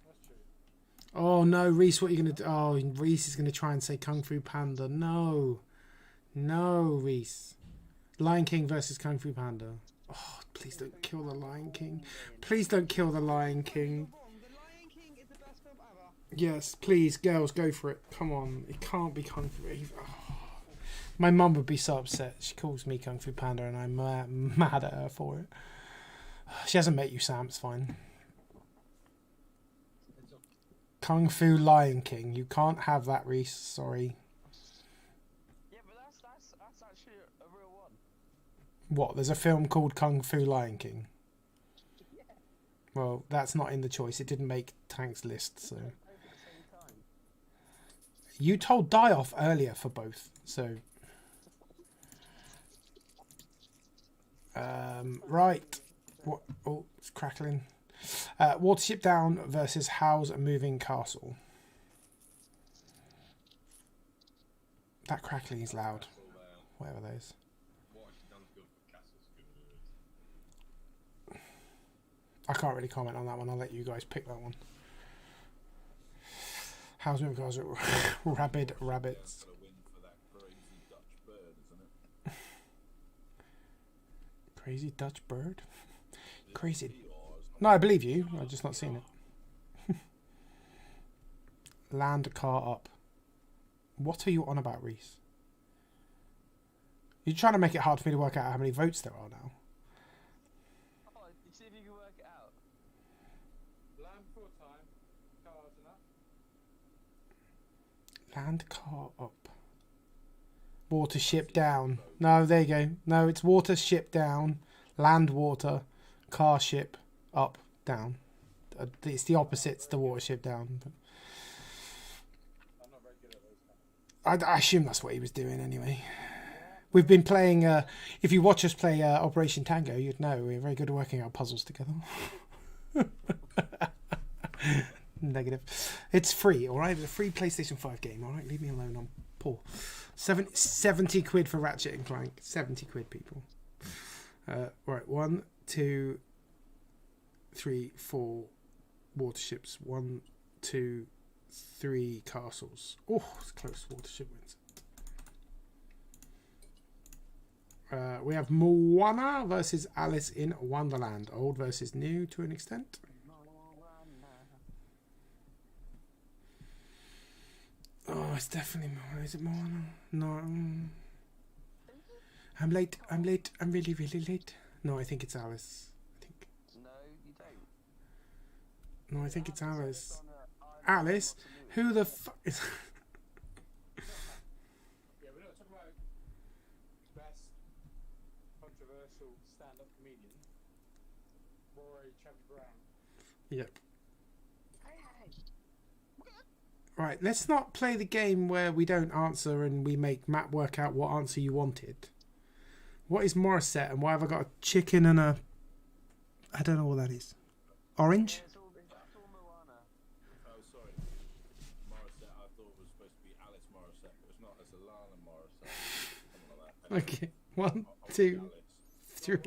That's true. Oh no, Reese, what are you going to do? Oh, Reese is going to try and say Kung Fu Panda. No, Reese. Lion King versus Kung Fu Panda. Oh, please don't kill the Lion King. Please don't kill the Lion King. The Lion King is the best film ever. Yes, please, girls, go for it. Come on, it can't be Kung Fu. Oh. My mum would be so upset. She calls me Kung Fu Panda and I'm mad at her for it. She hasn't met you, Sam. It's fine. Kung Fu Lion King. You can't have that, Reese. Sorry. Yeah, but that's actually a real one. What? There's a film called Kung Fu Lion King. Well, that's not in the choice. It didn't make Tank's list, so. You told Die Off earlier for both, so. Right. What? Oh, it's crackling. Watership Down versus Howl's Moving Castle. That crackling is loud. Whatever that is. I can't really comment on that one. I'll let you guys pick that one. Howl's Moving Castle. Rabid Rabbits. Crazy Dutch bird? Crazy. No, I believe you. I've just not seen it. Land car up. What are you on about, Reese? You're trying to make it hard for me to work out how many votes there are now. Oh, see if you can work it out. Land 4 time. Cars enough. Land car up. Water ship down. No, there you go. No, it's water ship down. Land water. Car ship up down. It's the opposite to water ship down. I'm not very good at those kind I assume that's what he was doing anyway. We've been playing, if you watch us play Operation Tango, you'd know we're very good at working out puzzles together. Negative. It's free, alright? It's a free PlayStation 5 game, alright? Leave me alone, I'm poor. 70 quid for Ratchet and Clank. 70 quid, people. Right, 1, 2, 3, 4 waterships. 1, 2, 3 castles. Oh, it's close. Watership wins. We have Moana versus Alice in Wonderland. Old versus new to an extent. Oh, it's definitely Moana. Is it Moana? No. I'm late. I'm really, really late. No, I think it's Alice. I think. No, you don't. No, I think it's Alice. Alice? Who the fuck is... Yeah, we're not talking about best controversial stand-up comedian. Rory Chapter Brown. Yep. Right, let's not play the game where we don't answer and we make Matt work out what answer you wanted. What is Morissette and why have I got a chicken and a... I don't know what that is. Orange? That's all Moana. Oh, sorry. Morissette, I thought it was supposed to be Alice Morissette, but it's not. It's Alana Morissette. Something like that. Okay, 1, 2, Alice. 3,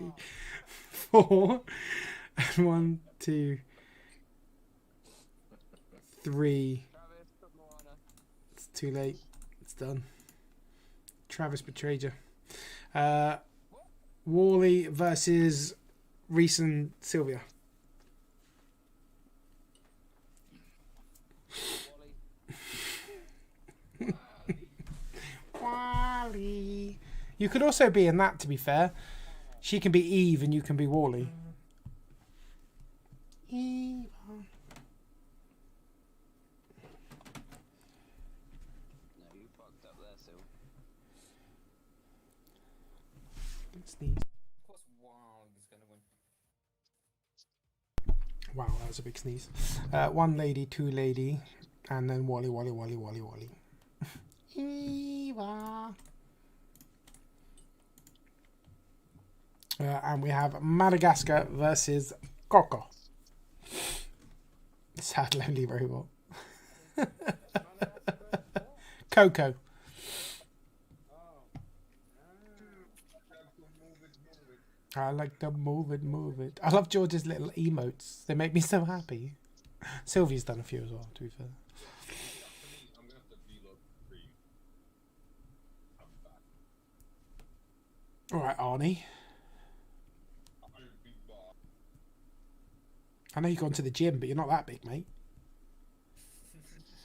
4, and 1, 2, 3. Travis, put Moana. It's too late. It's done. Travis betrayed you. Wally versus Reese and Szilvia. Wally. You could also be in that, to be fair. She can be Eve and you can be Wally. Eve. Sil. Sneeze. Of course, Warlock is going to win. Wow, that was a big sneeze. One lady, two lady, and then Wally, Wally, Wally, Wally, Wally. Eva. And we have Madagascar versus Coco. Sad, lonely robot. Coco. I like to move it, move it. I love George's little emotes. They make me so happy. Szilvia's done a few as well, to be fair. I'm gonna have to reload the stream. I'm back. Alright, Arnie. I'll be back. I know you've gone to the gym, but you're not that big, mate.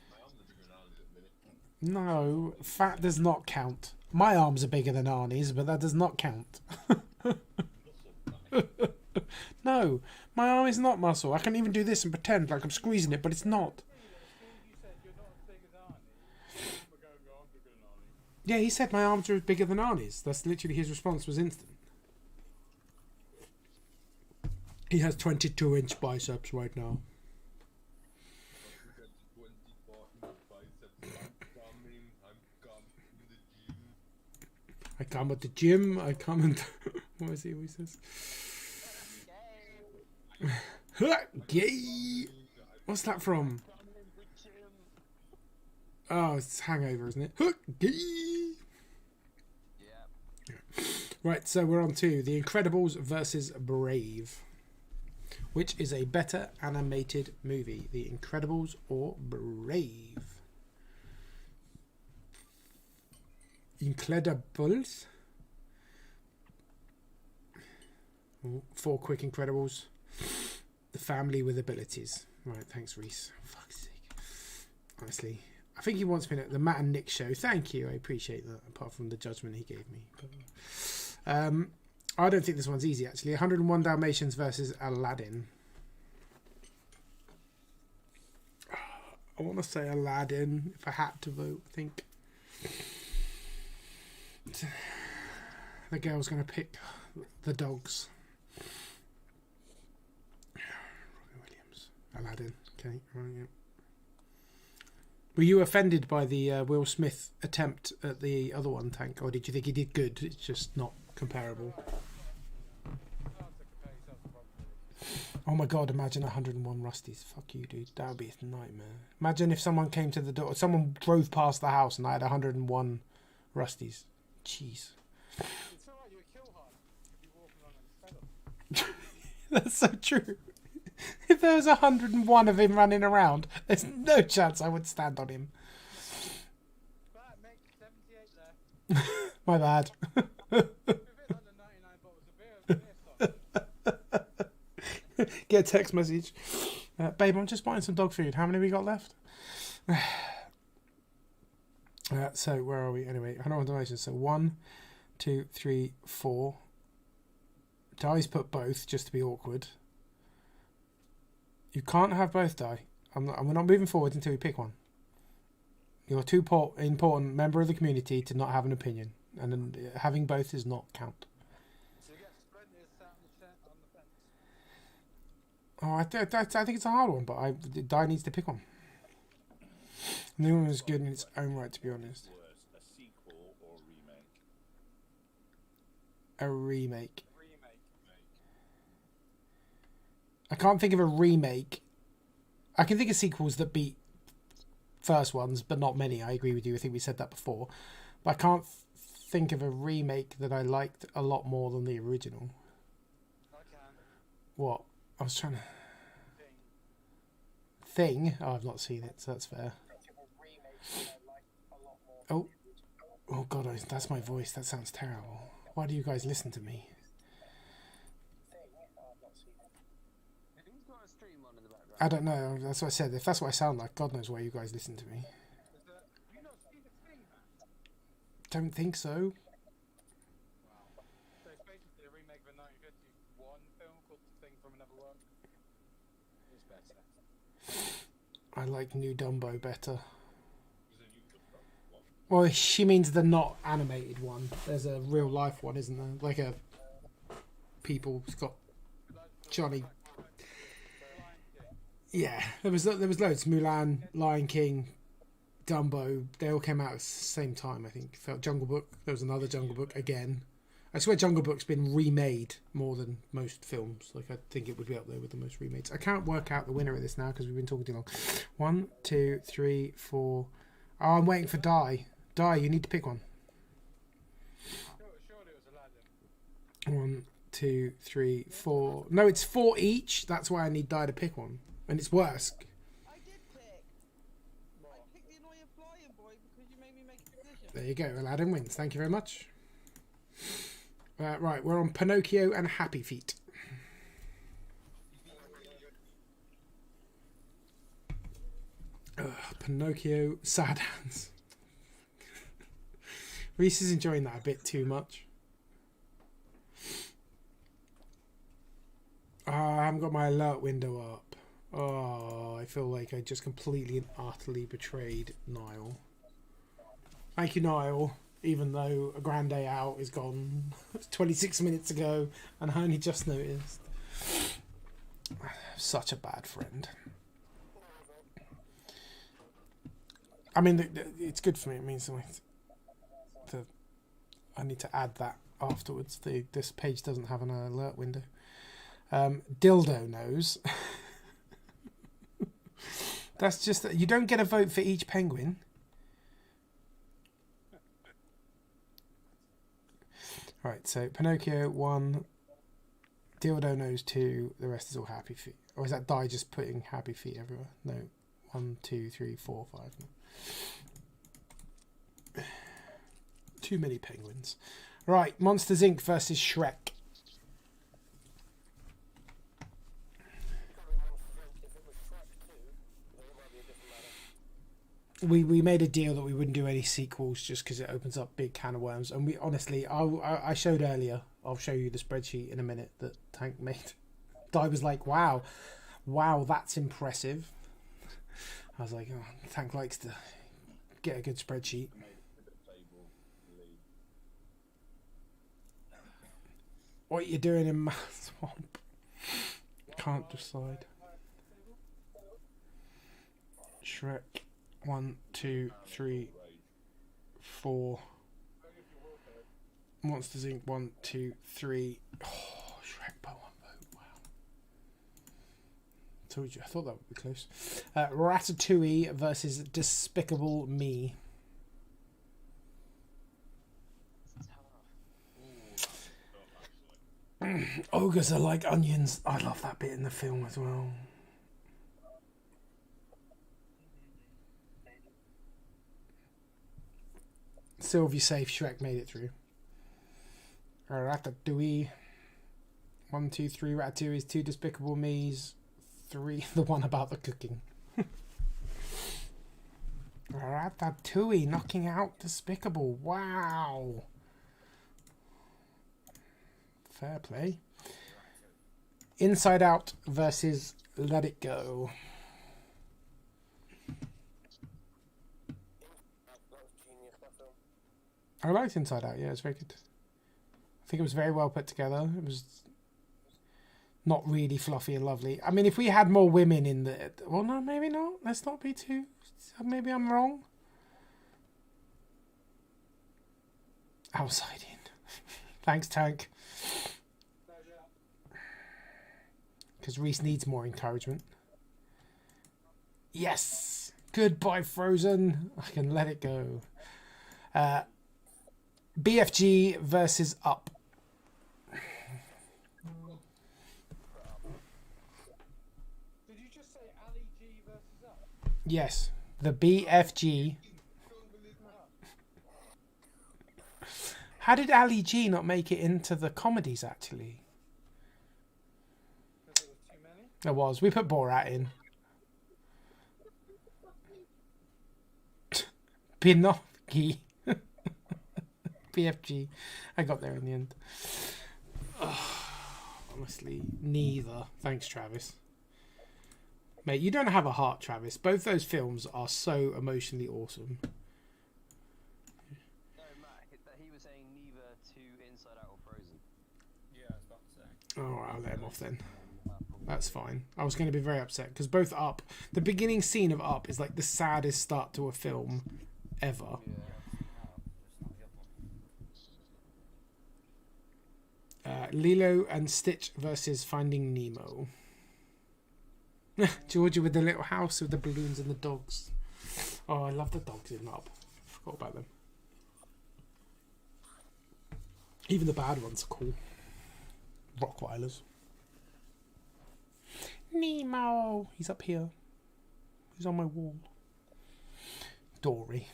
My arms are bigger than ours at the minute. No, fat does not count. My arms are bigger than Arnie's, but that does not count. No, my arm is not muscle. I can even do this and pretend like I'm squeezing it, but it's not. You said you're not as big as Arnie. We're going, I'm bigger than Arnie. Yeah, he said my arms are bigger than Arnie's. That's literally his response was instant. He has 22-inch biceps right now. I come at the gym. I come and what is he always says? Gay. What's that from? Oh, it's Hangover, isn't it? Gay. Yeah. Right, so we're on to The Incredibles versus Brave. Which is a better animated movie, The Incredibles or Brave? Incredibles. Ooh, 4 quick Incredibles. The family with abilities. Right, thanks, Reese. Fuck's sake. Honestly, I think he wants me at the Matt and Nick show. Thank you, I appreciate that. Apart from the judgment he gave me, but, I don't think this one's easy actually. 101 Dalmatians versus Aladdin. I want to say Aladdin if I had to vote. I think the girl's going to pick the dogs. Robin Williams. Aladdin. Okay. Right, yeah. Were you offended by the Will Smith attempt at the other one, Tank? Or did you think he did good? It's just not comparable. Oh my god, imagine 101 Rusties. Fuck you, dude. That would be a nightmare. Imagine if someone came to the door, someone drove past the house and I had 101 Rusties. Jeez. It's alright, you're a kill hard if you walk along and fell. That's so true. If there was 101 of him running around, there's no chance I would stand on him. Right, make 78 there. My bad. If it's under 99 bottles of beer stop. Get a text message. Babe, I'm just buying some dog food. How many we got left? So, where are we? Anyway, 101 donations. So, 1, 2, 3, 4. Di's put both, just to be awkward. You can't have both, Di. We're not moving forward until we pick one. You're a too important member of the community to not have an opinion. And having both does not count. So you get splinters sat on the fence. Oh, I think it's a hard one, but Di needs to pick one. The new one was good in its own right, to be honest. Worse, a sequel or remake? A remake. I can't think of a remake. I can think of sequels that beat first ones, but not many. I agree with you. I think we said that before. But I can't think of a remake that I liked a lot more than the original. I can. What? I was trying to... Thing? Oh, I've not seen it, so that's fair. Oh. Oh, God, that's my voice. That sounds terrible. Why do you guys listen to me? Who's got a stream on in the background? I don't know. That's what I said. If that's what I sound like, God knows why you guys listen to me. You not see the thing, man? Don't think so. Wow. So it's basically a remake of a 1951 film called The Thing from Another World. It's better. I like New Dumbo better. Was it you? What? Well, she means the not animated one. There's a real life one, isn't there? Like a people. It's got Johnny. Yeah, there was loads. Mulan, Lion King, Dumbo. They all came out at the same time. I think. Felt Jungle Book. There was another Jungle Book again. I swear Jungle Book's been remade more than most films. Like, I think it would be up there with the most remakes. I can't work out the winner of this now because we've been talking too long. 1, 2, 3, 4. Oh, I'm waiting for Die. Die, you need to pick one. Surely it was Aladdin. 1, 2, 3, 4. No, it's 4 each. That's why I need Die to pick one. And it's worse. I did pick. I picked the annoying flying boy because you made me make a decision. There you go. Aladdin wins. Thank you very much. Right, we're on Pinocchio and Happy Feet. Pinocchio, Sad Hands. Reese is enjoying that a bit too much. I haven't got my alert window up. Oh, I feel like I just completely and utterly betrayed Niall. Thank you, Niall. Even though a grand day out is gone 26 minutes ago and I only just noticed. Such a bad friend. I mean, it's good for me. It means I need to add that afterwards. This page doesn't have an alert window. Dildo nose. That's just... You don't get a vote for each penguin. Right, so Pinocchio 1, Dildo Nose 2, the rest is all Happy Feet. Or is that Die just putting Happy Feet everywhere? No, 1, 2, 3, 4, 5. No. Too many penguins. Right, Monsters Inc. versus Shrek. We made a deal that we wouldn't do any sequels just because it opens up big can of worms. And we honestly, I showed earlier, I'll show you the spreadsheet in a minute that Tank made. I was like, wow, that's impressive. I was like, oh, Tank likes to get a good spreadsheet. What you doing in Math Swamp? Can't decide. Shrek. 1, 2, 3, 4. Monsters Inc. 1, 2, 3. Oh, Shrek by 1 vote. Wow. Told you. I thought that would be close. Ratatouille versus Despicable Me. Ogres are like onions. I love that bit in the film as well. Szilvia safe. Shrek made it through. Ratatouille. 1, 2, 3 Ratatouilles. 2 Despicable Me's. 3 the one about the cooking. Ratatouille knocking out Despicable. Wow. Fair play. Inside Out versus Let It Go. I liked Inside Out, yeah, it's very good. I think it was very well put together. It was not really fluffy and lovely. I mean, if we had more women in the... Well, no, maybe not. Let's not be too... Maybe I'm wrong. Outside in. Thanks, Tank. Because Reese needs more encouragement. Yes! Goodbye, Frozen. I can let it go. BFG versus Up. Did you just say Ali G versus Up? Yes, the BFG. How did Ali G not make it into the comedies, actually? Because there was too many? There was. We put Borat in. Pinocchio. BFG. I got there in the end. Honestly, neither. Thanks, Travis. Mate, you don't have a heart, Travis. Both those films are so emotionally awesome. saying neither to Inside Out or Frozen. Yeah, I was about to say. Oh, I'll let him off then. That's fine. I was going to be very upset because both Up, the beginning scene of Up is like the saddest start to a film ever. Yeah, I've seen that. Just not the other one. Lilo and Stitch versus Finding Nemo. Georgia with the little house with the balloons and the dogs. Oh, I love the dogs in Up. Forgot about them. Even the bad ones are cool. Rottweilers. Nemo! He's up here. He's on my wall. Dory.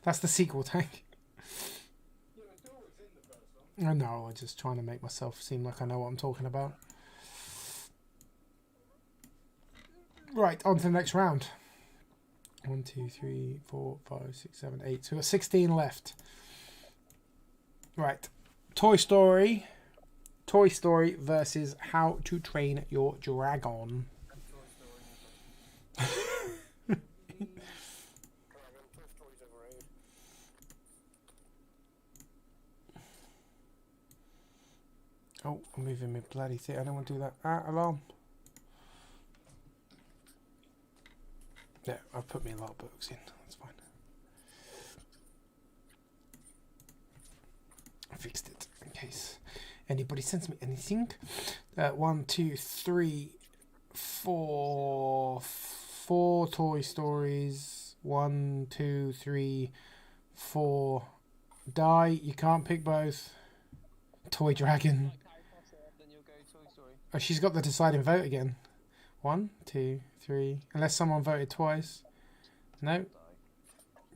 That's the sequel tank. Yeah, but Dory's in the first one. I know, I'm just trying to make myself seem like I know what I'm talking about. Right, on to the next round. 1, 2, 3, 4, 5, 6, 7, 8. So we've got 16 left. Right. Toy Story versus How to Train Your Dragon. Toy Story. Toy Story's overrated. Oh, I'm moving my bloody thing. I don't want to do that. Alarm. Yeah, I've put me a lot of books in. That's fine. I fixed it in case anybody sends me anything. 1, 2, 3, 4. 4 Toy Stories. 1, 2, 3, 4. Die. You can't pick both. Toy Dragon. Harry Potter, then you'll go Toy Story. Oh, she's got the deciding vote again. 1, 2, 3. Unless someone voted twice. No.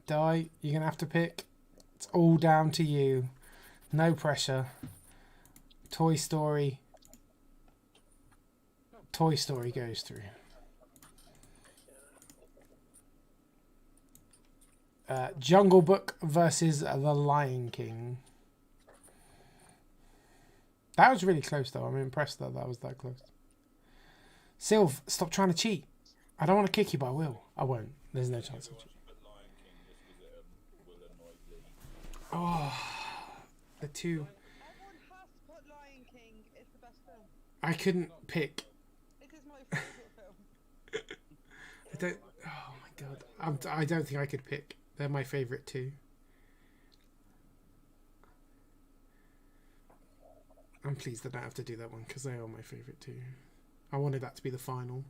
Die. You're going to have to pick. It's all down to you. No pressure. Toy Story. Toy Story goes through. Jungle Book versus The Lion King. That was really close, though. I'm impressed that that was that close. Sylv, stop trying to cheat. I don't want to kick you, but I will. I won't. There's no chance I'll cheat. Oh, the two. Everyone has to put Lion King. It's the best film. I couldn't pick. It is my favourite film. I don't. Oh my god. I don't think I could pick. They're my favourite two. I'm pleased that I don't have to do that one because they are my favourite too. I wanted that to be the final.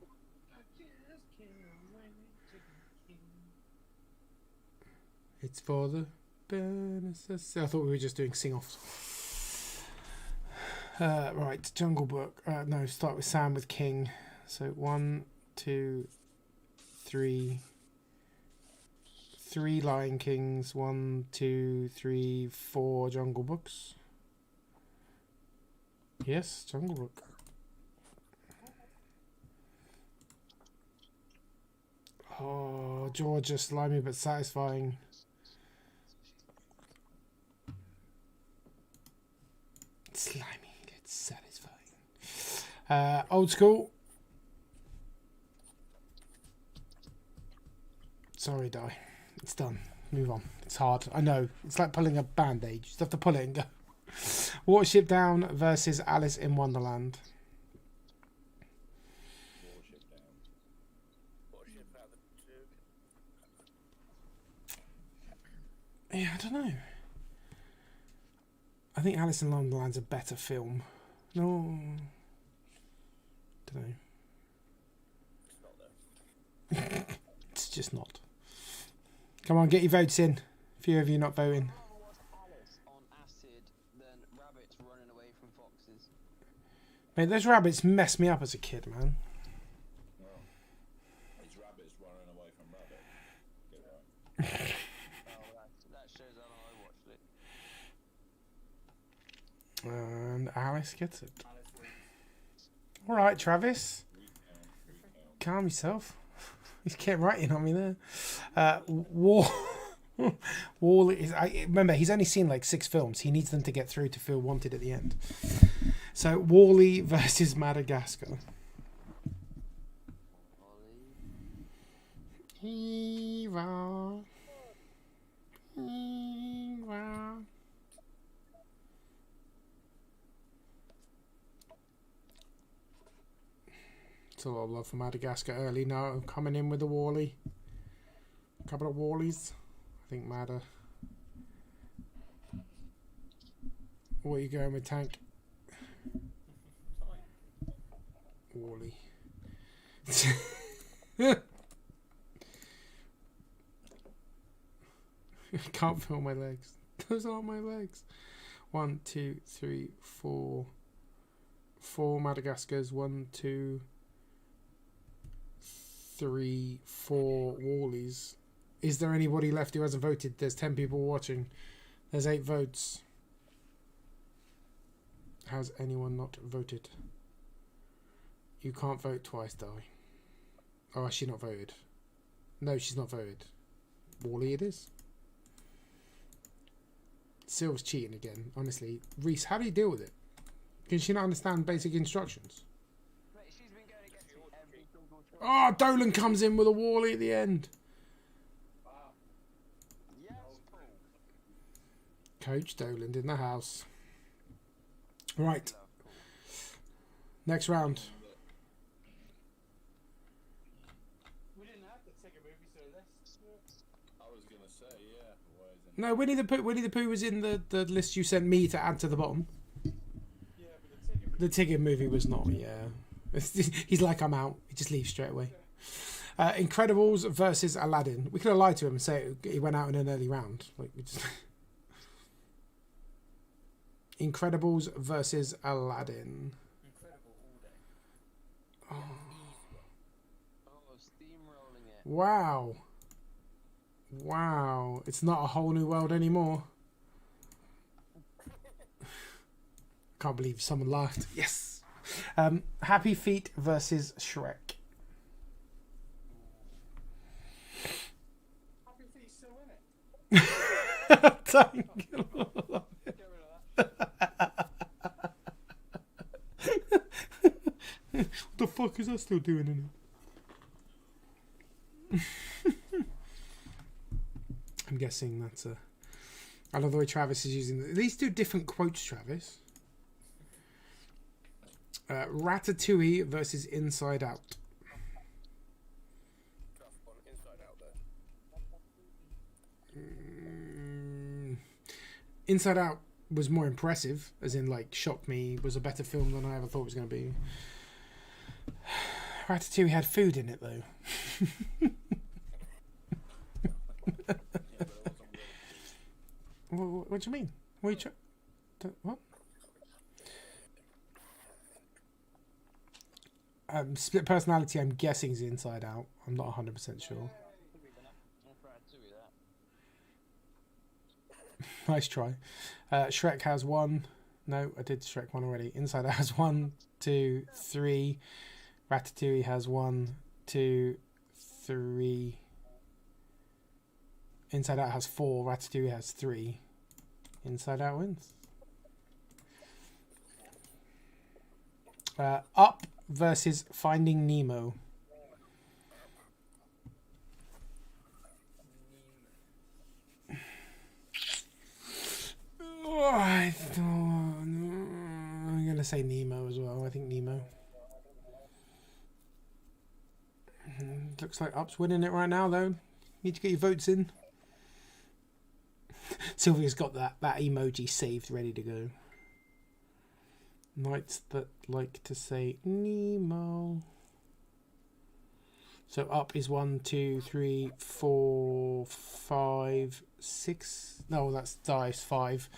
It's for the benefits. I thought we were just doing sing-offs. Right, Jungle Book. No, start with Sam with King. So 1, 2, 3. 3 Lion Kings. 1, 2, 3, 4 Jungle Books. Yes, Jungle Book. Oh, Georgia, slimy but satisfying. Slimy, it's satisfying. Old school. Sorry, Die. It's done. Move on. It's hard. I know. It's like pulling a band-aid. You just have to pull it and go. Watership Down versus Alice in Wonderland. Yeah, I don't know. I think Alice in Wonderland's a better film. No. Don't know. It's just not. Come on, get your votes in. A few of you not voting. Was Alice on acid than rabbits running away from foxes? Mate, those rabbits messed me up as a kid, man. Well, it's rabbits running away from rabbit. Get right. That shows how long I watched it. And Alice gets it. Alice wins. Alright, Travis. Recount. Calm yourself. He's kept writing on me there. Wall is. Remember, he's only seen like 6 films. He needs them to get through to feel wanted at the end. So, Wall-E versus Madagascar. Eva. Eva. It's a lot of love for Madagascar early now. Coming in with a Wally. A couple of Wallies. I think Mada. What are you going with, Tank? Wally. I can't feel my legs. Those aren't my legs. 1, 2, 3, 4. 4 Madagascars. 1, 2, 3, 4 Wallies. Is there anybody left who hasn't voted? There's 10 people watching. There's 8 votes. Has anyone not voted? You can't vote twice, Di. Oh, has she not voted? No, she's not voted. Wally it is. Syl's cheating again, honestly. Reese, how do you deal with it? Can she not understand basic instructions? Mate, she's been going against me every single choice. Oh, Dolan comes in with a Wally at the end. Yes, Paul. Coach Dolan in the house. Right. Next round. We didn't have the ticket movie, so let's. I was gonna say, yeah. Why isn't No, Winnie the Pooh was in the list you sent me to add to the bottom. Yeah, but The ticket movie was not, yeah. He's like, I'm out. He just leaves straight away. Incredibles versus Aladdin. We could have lied to him and say he went out in an early round. Like, we just... Incredibles versus Aladdin. Incredible all day. Oh, steamrolling it. Wow. Wow. It's not a whole new world anymore. Can't believe someone laughed. Yes. Happy Feet versus Shrek. Happy Feet still in it. Thank you. What the fuck is that still doing in it? I'm guessing that's a... I love the way Travis is using... These two different quotes, Travis. Ratatouille versus Inside Out. Tough one. Inside Out there. Inside Out was more impressive, as in, like, shocked me, was a better film than I ever thought it was going to be. Ratatouille had food in it, though. What do you mean? What are you what? Split personality, I'm guessing, is Inside Out. I'm not 100% sure. Nice try. Shrek has 1. No, I did Shrek 1 already. Inside Out has 1, 2, 3. Ratatouille has 1, 2, 3. Inside Out has 4. Ratatouille has 3. Inside Out wins. Up versus Finding Nemo. I'm going to say Nemo as well. I think Nemo. Looks like Up's winning it right now, though. Need to get your votes in. Szilvia's got that emoji saved, ready to go. Knights that like to say Nemo. So Up is 1, 2, 3, 4, 5, 6. No, that's dice 5.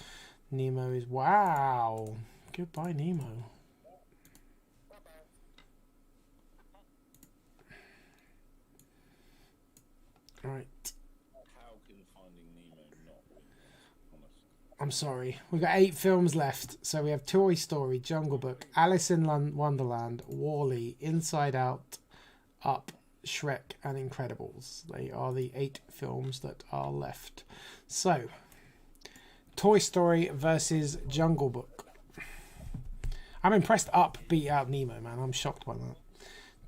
Nemo is... Wow. Goodbye, Nemo. Right. How can Finding Nemo not win? Honestly. I'm sorry. We've got 8 films left. So we have Toy Story, Jungle Book, Alice in Wonderland, Wall-E, Inside Out, Up, Shrek, and Incredibles. They are the 8 films that are left. So, Toy Story versus Jungle Book. I'm impressed Up beat out Nemo, man. I'm shocked by that.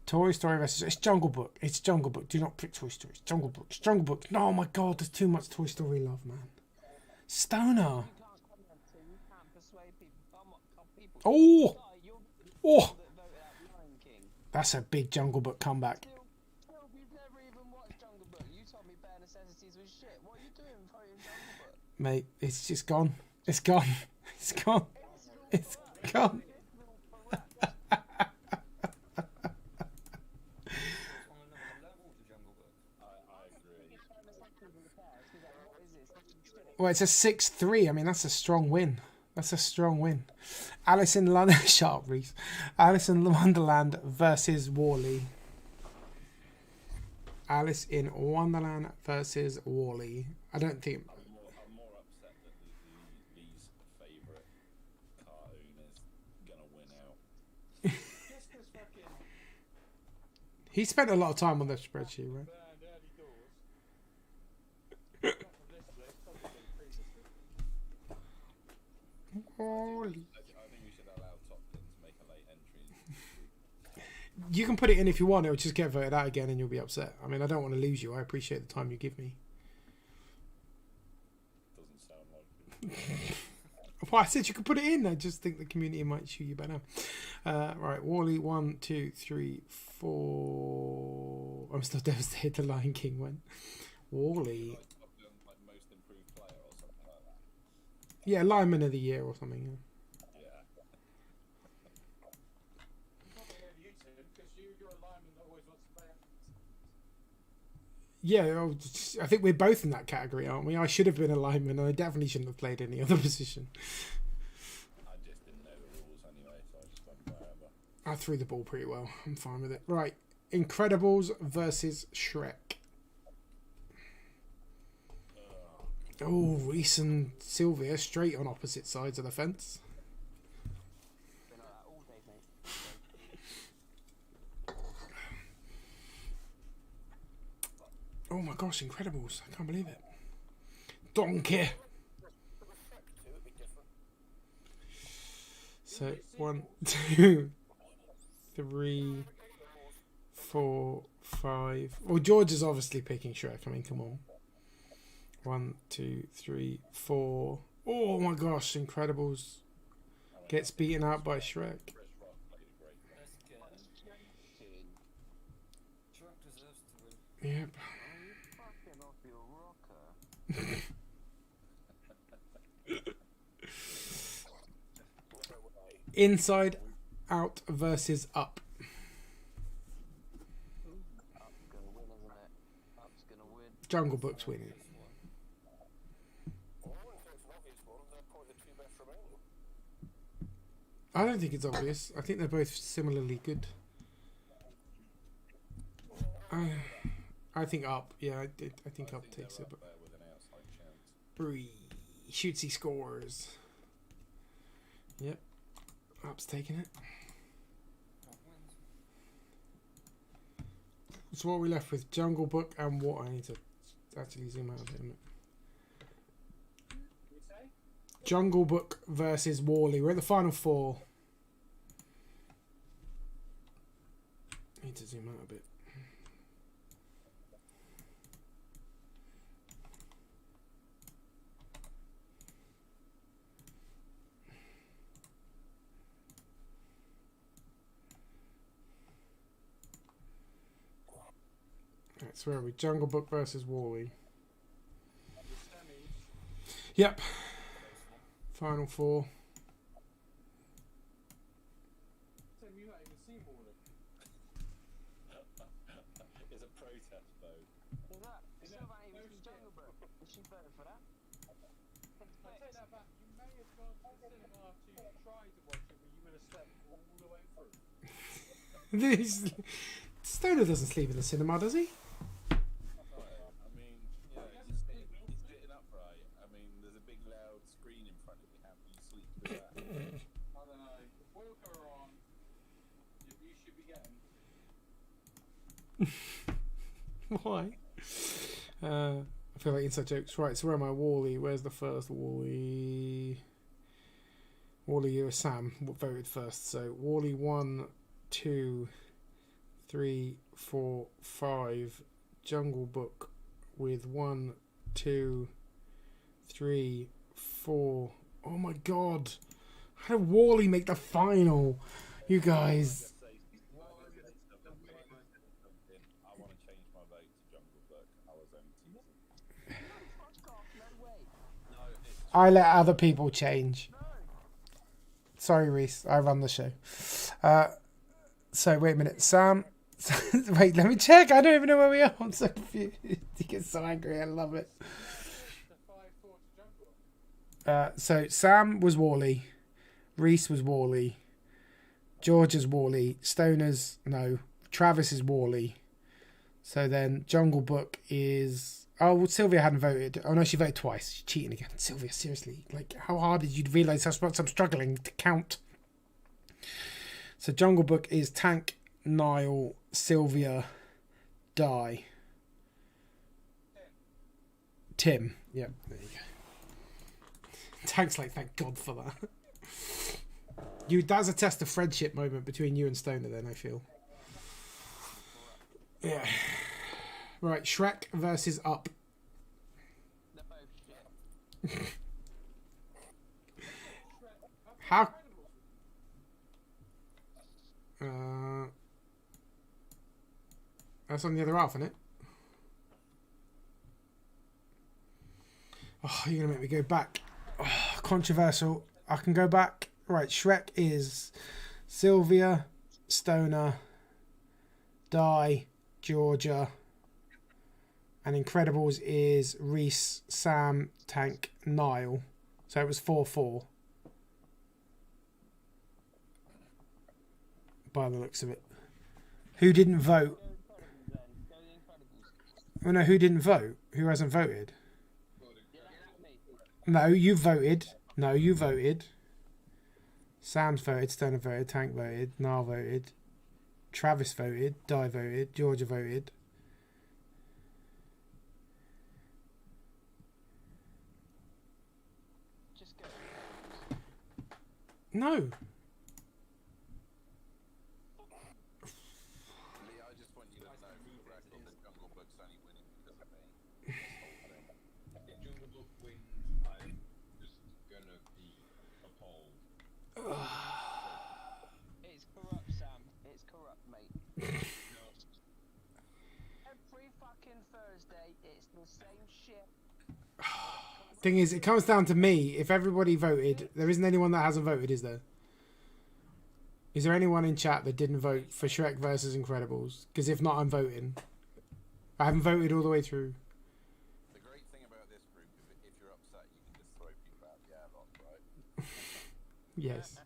Toy Story versus... It's Jungle Book. It's Jungle Book. Do not pick Toy Story. It's Jungle Book. It's Jungle Book. No, oh my God. There's too much Toy Story love, man. Stoner. Oh! Oh! That's a big Jungle Book comeback. Still, you've never even watched Jungle Book. You told me Bare Necessities was shit. What are you doing fighting Jungle Book? Mate, it's just gone. It's gone. It's gone. It's gone. It's on another level to Jungle Book. I agree. Well, it's a 6-3. I mean, that's a strong win. That's a strong win. Alice in London, Sharp Reese. Alice in Wonderland versus Wally. Alice in Wonderland versus Wally. I don't think. I'm more upset that Lee's favourite cartoon is gonna win out. Just 'cause fucking He spent a lot of time on the spreadsheet, right? band early doors. Top of this list, probably previously. Wally. I think we should allow Topkin to make a late entry. You can put it in if you want. It'll just get voted out again, and you'll be upset. I mean, I don't want to lose you. I appreciate the time you give me. Doesn't sound like it. Well, I said you could put it in. I just think the community might shoot you better. Right, Wally, 1, 2, 3, 4. I'm still devastated the Lion King went. Wally. Like Topkin, like most improved player or something like that. Yeah, Lineman of the Year or something. Yeah. Yeah. Probably over you two, because you're a lineman that always wants to play. Yeah, I think we're both in that category, aren't we? I should have been a lineman, and I definitely shouldn't have played any other position. I just didn't know the rules anyway, so I just went wherever. I threw the ball pretty well. I'm fine with it. Right, Incredibles versus Shrek. Oh, Reese and Szilvia straight on opposite sides of the fence. Been like that all day, mate. Oh my gosh, Incredibles. I can't believe it. Donkey. So, 1, 2, 3, 4, 5. Well, George is obviously picking Shrek. I mean, come on. 1, 2, 3, 4. Oh my gosh, Incredibles gets beaten out by Shrek. Chris Rock played a great game. Let's get Shrek deserves to win. Yep. Fucking off your rocker. Inside Out versus Up. Up's gonna win, isn't it? Up's gonna win. Jungle Book's winning. Well, I wouldn't say it's an obvious one. They're probably the two best remaining. I don't think it's obvious. I think they're both similarly good. I think Up. Yeah, I think Up takes it. But There with an outside chance. Bree. Shootsy scores. Yep. Up's taking it. Up wins. So what are we left with? Jungle Book and what? I need to actually zoom out a bit. You say? Jungle Book versus Wally. We're at the final 4. Need to zoom out a bit. Right, so where are we? Jungle Book versus Wally. Yep. Final 4. Tim, you not even seen Warlock. It's a protest vote. Is that? Still haven't even seen Jungle Book. Is she voted for that? I take that back. You may have gone to the cinema to try to watch it, but you would have slept all the way through. Stoner doesn't sleep in the cinema, does he? I mean, yeah, he's sitting upright. I mean, there's a big loud screen in front of you. How can you sleep through that? I don't know. If Wilco are on, you should be getting. Why? I feel like inside jokes. Right, so where am I? Wally. Where's the first Wally? Wally, you or Sam voted first. So Wally 1, 2, 3, 4, 5. Jungle Book with 1, 2, 3, 4. Oh my god. How did Wally make the final? You guys. Say, I let other people change. Sorry, Reese. I run the show. So wait a minute, Sam. Wait, let me check. I don't even know where we are. I'm so confused. He gets so angry. I love it. So Sam was Wally, Reese was Wally, George is Wally, Stoner's no, Travis is Wally. So then Jungle Book is well, Szilvia hadn't voted. Oh no, she voted twice. She's cheating again. Szilvia, seriously, like how hard did you realise how much I'm struggling to count? So Jungle Book is Tank, Niall, Szilvia, Di, Tim. Yep, there you go. Tank's like, thank God for that. That's a test of friendship moment between you and Stoner then, I feel. Yeah. Right, Shrek versus Up. They're both shit. How... that's on the other half, isn't it? Oh, you're going to make me go back. Oh, controversial. I can go back. Right, Shrek is Szilvia, Stoner, Di, Georgia, and Incredibles is Reese, Sam, Tank, Niall. So it was 4-4. By the looks of it. Who didn't vote? Oh no, who didn't vote? Who hasn't voted? No, you voted. No, you voted. Sam's voted, Stoner voted, Tank voted, Niall voted, Travis voted, Di voted, Georgia voted. Just go. No. Lee, I just want you to know for the record that Jungle Book's only winning because of me. If Jungle Book wins, I'm just gonna be appalled. It's corrupt, Sam. It's corrupt, mate. Every fucking Thursday, it's the same shit. Thing is, it comes down to me. If everybody voted, there isn't anyone that hasn't voted, is there? Is there anyone in chat that didn't vote for Shrek versus Incredibles? Because if not, I'm voting. I haven't voted all the way through. The great thing about this group is that if you're upset, you can just throw people out the airlock, right? Yes.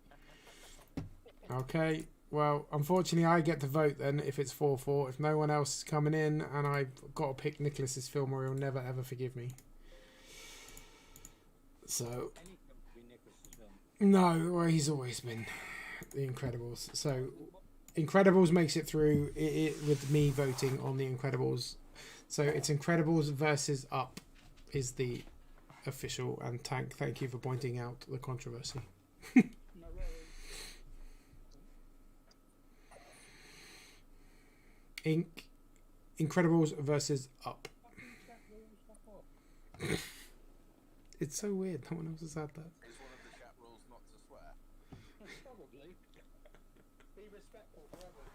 Okay. Well, unfortunately, I get to vote then if it's 4-4. If no one else is coming in, and I've got to pick Nicholas's film, or he'll never ever forgive me. So. No, well, he's always been The Incredibles. So, Incredibles makes it through with me voting on The Incredibles. So it's Incredibles versus Up is the official. And Tank, thank you for pointing out the controversy. Incredibles versus Up. It's so weird. No one else has had that. Is one of the chat rules not to swear? Probably. Be respectful forever.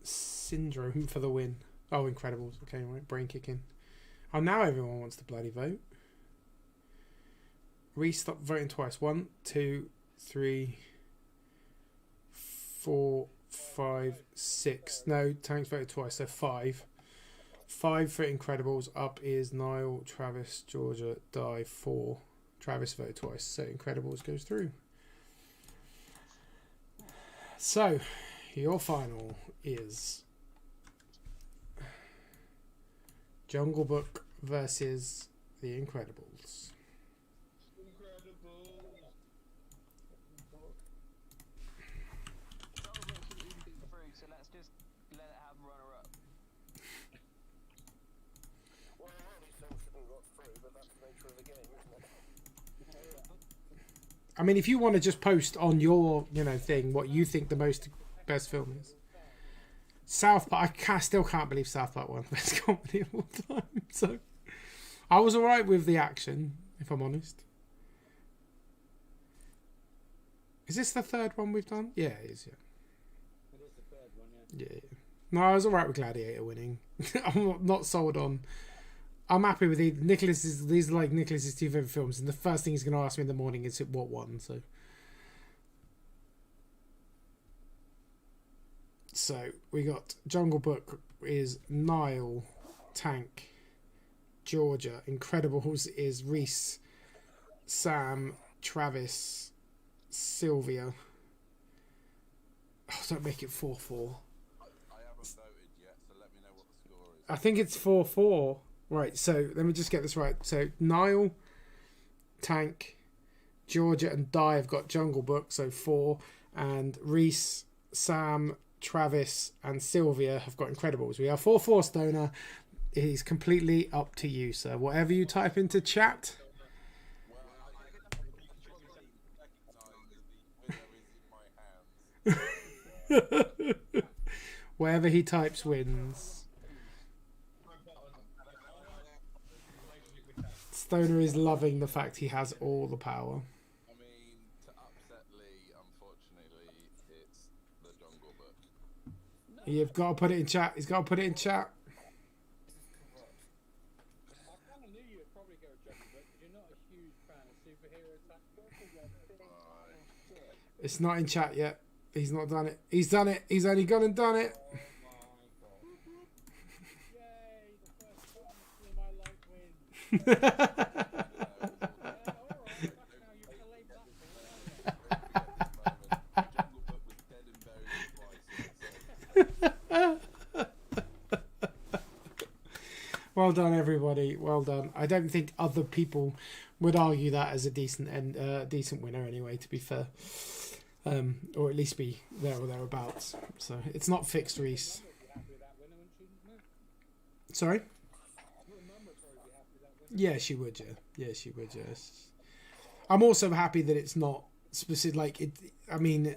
Syndrome for the win. Oh, Incredibles. Okay, right. Brain kicking. Oh, now everyone wants to bloody vote. Reese stopped voting twice. 1, 2, 3, 4, 5, 6. No, Tank's voted twice, so 5. 5 for Incredibles. Up is Niall, Travis, Georgia, Di. 4. Travis voted twice, so Incredibles goes through. So, your final is Jungle Book versus The Incredibles. So let's just let it have runner-up. Well, these things shouldn't got through, but that's the nature of the game, isn't it? I mean, if you want to just post on your, thing what you think the best film is. South Park, still can't believe South Park won best comedy of all time. So, I was alright with the action, if I'm honest. Is this the third one we've done? Yeah, it is, yeah. It is the third one, yeah. Yeah. No, I was alright with Gladiator winning. I'm not sold on. I'm happy with Nicholas's. These are like Nicholas's two favorite films, and the first thing he's going to ask me in the morning is what one. So we got Jungle Book is Nile, Tank, Georgia. Incredibles is Reese, Sam, Travis, Szilvia. Oh, don't make it 4-4. I haven't voted yet, so let me know what the score is. I think it's 4-4. Right, so let me just get this right. So Nile, Tank, Georgia, and Di have got Jungle Book, so 4. And Reese, Sam, Travis, and Szilvia have got Incredibles. We are 4-4, Stoner. It is completely up to you, sir. Whatever you type into chat. Well, I recognize the winner is in my hands. Whatever he types wins. Stoner is loving the fact he has all the power. I mean, to upset Lee, unfortunately, it's the Jungle Book. You've got to put it in chat. He's got to put it in chat. I kind of knew you would probably go Jungle Book because you're not a huge fan of superhero tactics. It's not in chat yet. He's not done it. He's done it. He's only gone and done it. Yay, the first time in my life wins. Jungle Book was dead and buried twice. Well done, everybody. Well done. I don't think other people would argue that as a decent decent winner anyway, to be fair. Or at least be there or thereabouts. So it's not fixed, Reese. Sorry? Yeah, she would, yeah. Yeah, she would, yes. I'm also happy that it's not specific, like, it. I mean,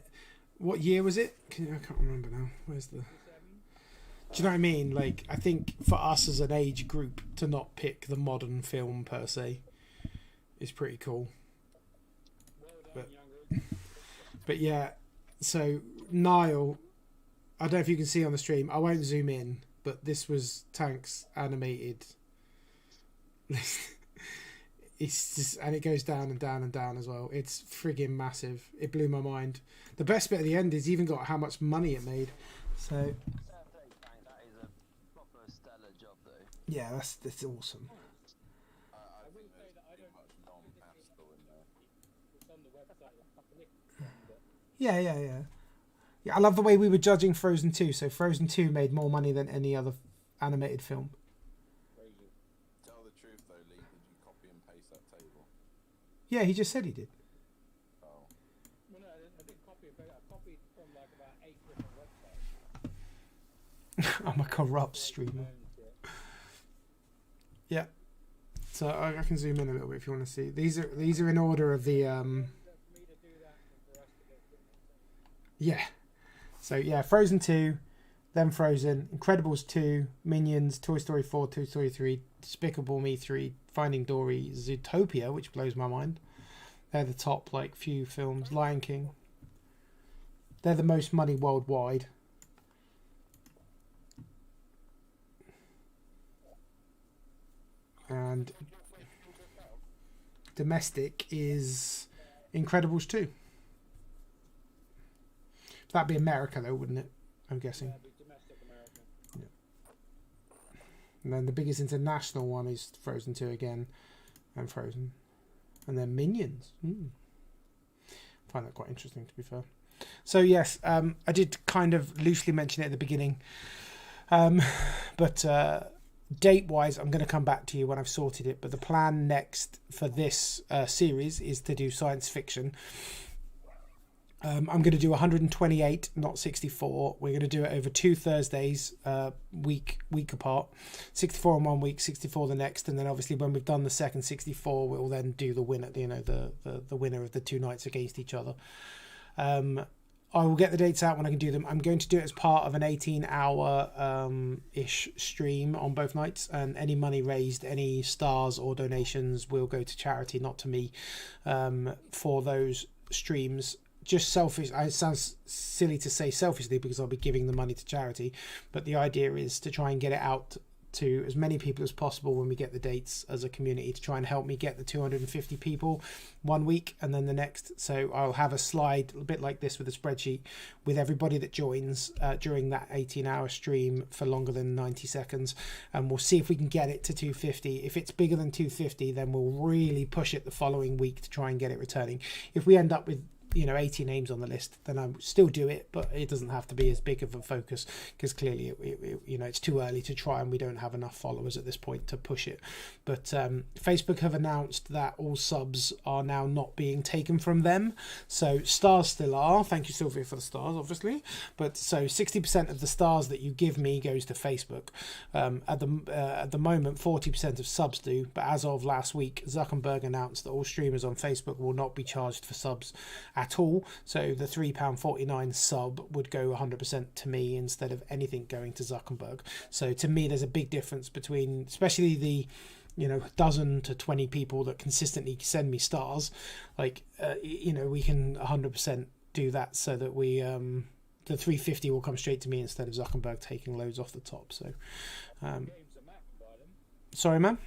what year was it? I can't remember now. Where's the... Do you know what I mean? Like, I think for us as an age group to not pick the modern film per se is pretty cool. But yeah, so Nile, I don't know if you can see on the stream. I won't zoom in, but this was Tank's animated. It's just, and it goes down and down and down as well. It's friggin' massive. It blew my mind. The best bit at the end is even got how much money it made. So That is a proper stellar job, though. yeah, that's awesome. I think there's too much non-pastel in there. It's on the website. Yeah. I love the way we were judging Frozen 2. So Frozen 2 made more money than any other animated film. Tell the truth though, Lee, did you copy and paste that table? Yeah, he just said he did. Oh. Well, no, I didn't copy it, but I copied from like about 8 different websites. I'm a corrupt streamer. Yeah. So I can zoom in a little bit if you want to see. These are in order of the yeah. So yeah, Frozen 2, then Frozen, Incredibles 2, Minions, Toy Story 4, Toy Story 3, Despicable Me 3, Finding Dory, Zootopia, which blows my mind. They're the top like few films. Lion King. They're the most money worldwide. And domestic is Incredibles 2. That'd be America though, wouldn't it? I'm guessing. domestic American. Yeah. And then the biggest international one is Frozen 2 again, and Frozen. And then Minions. I find that quite interesting, to be fair. So yes, I did kind of loosely mention it at the beginning. But date-wise, I'm going to come back to you when I've sorted it. But the plan next for this series is to do science fiction. I'm going to do 128, not 64. We're going to do it over 2 Thursdays, week apart. 64 in 1 week, 64 the next, and then obviously when we've done the second 64, we'll then do the winner. The winner of the 2 nights against each other. I will get the dates out when I can do them. I'm going to do it as part of an 18-hour ish stream on both nights, and any money raised, any stars or donations will go to charity, not to me, for those streams. just selfish. It sounds silly to say selfishly because I'll be giving the money to charity, but the idea is to try and get it out to as many people as possible when we get the dates as a community, to try and help me get the 250 people one week and then the next. So I'll have a slide a bit like this with a spreadsheet with everybody that joins during that 18-hour stream for longer than 90 seconds, and we'll see if we can get it to 250. If it's bigger than 250, then we'll really push it the following week to try and get it returning. If we end up with 80 names on the list, then I still do it, but it doesn't have to be as big of a focus because clearly it's too early to try and we don't have enough followers at this point to push it. But Facebook have announced that all subs are now not being taken from them, so stars still are. Thank you, Szilvia, for the stars, obviously, but so 60% of the stars that you give me goes to Facebook. At the moment 40% of subs do, but as of last week Zuckerberg announced that all streamers on Facebook will not be charged for subs at all, so the £3.49 sub would go 100% to me instead of anything going to Zuckerberg. So to me there's a big difference between, especially the dozen to 20 people that consistently send me stars, we can 100% do that, so that we the 350 will come straight to me instead of Zuckerberg taking loads off the top. So sorry, man.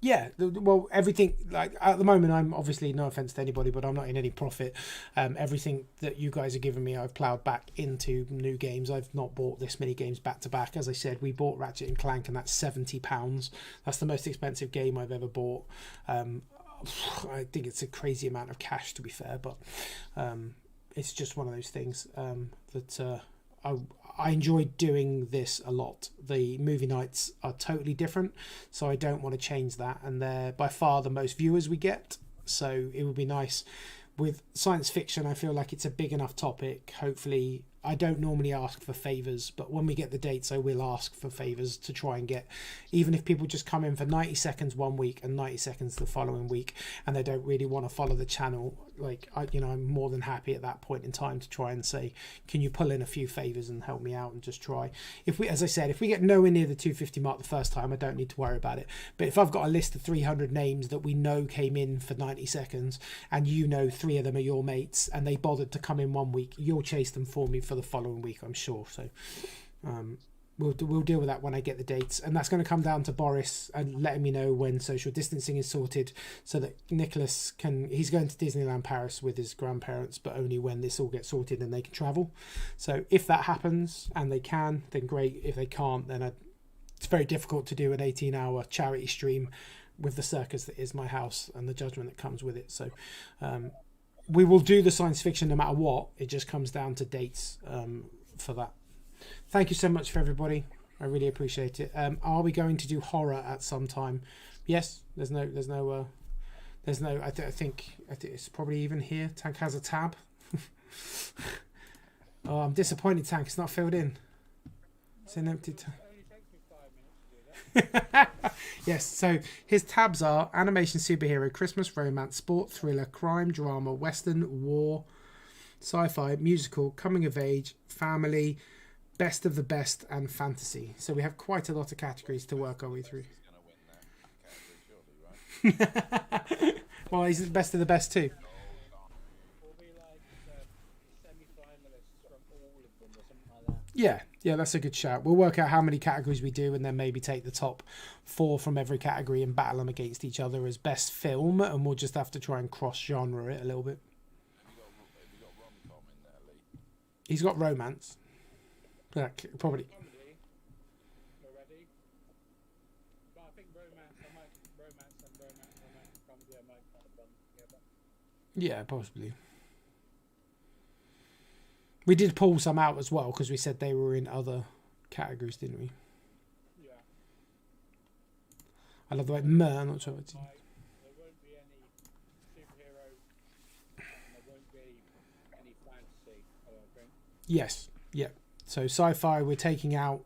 Yeah, well, everything, like at the moment, I'm obviously, no offense to anybody, but I'm not in any profit. Everything that you guys are giving me, I've ploughed back into new games. I've not bought this many games back to back. As I said, we bought Ratchet and Clank, and that's £70. That's the most expensive game I've ever bought. I think it's a crazy amount of cash, to be fair, but it's just one of those things that I enjoy doing this a lot. The movie nights are totally different, so I don't want to change that, and they're by far the most viewers we get, so it would be nice. With science fiction, I feel like it's a big enough topic. Hopefully, I don't normally ask for favours, but when we get the dates, I will ask for favours to try and get, even if people just come in for 90 seconds one week and 90 seconds the following week, and they don't really want to follow the channel, I'm more than happy at that point in time to try and say, can you pull in a few favours and help me out and just try. As I said, if we get nowhere near the 250 mark the first time, I don't need to worry about it. But if I've got a list of 300 names that we know came in for 90 seconds, and 3 of them are your mates, and they bothered to come in one week, you'll chase them for me for the following week, I'm sure. So we'll deal with that when I get the dates, and that's going to come down to Boris and letting me know when social distancing is sorted, so that Nicholas he's going to Disneyland Paris with his grandparents, but only when this all gets sorted and they can travel. So if that happens and they can, then great. If they can't, then it's very difficult to do an 18-hour charity stream with the circus that is my house and the judgment that comes with it. So we will do the science fiction no matter what. It just comes down to dates for that. Thank you so much for everybody. I really appreciate it. Are we going to do horror at some time? Yes. I think it's probably even here. Tank has a tab. Oh, I'm disappointed, Tank. It's not filled in. It's an empty tab. Yes, so his tabs are animation, superhero, Christmas, romance, sport, thriller, crime, drama, western, war, sci-fi, musical, coming of age, family, best of the best, and fantasy. So we have quite a lot of categories to work our way through. Well, he's the best of the best too. Yeah, that's a good shout. We'll work out how many categories we do, and then maybe take the top 4 from every category and battle them against each other as best film, and we'll just have to try and cross-genre it a little bit. Have you got rom-com in there, Lee? He's got romance. Probably. Already. But I think romance comedy, I might kind of bundle together. Yeah, possibly. We did pull some out as well because we said they were in other categories, didn't we? Yeah. I love the way I'm not sure. There won't be any superhero, and there won't be any fantasy, I don't think. Yes, yeah. So sci-fi, we're taking out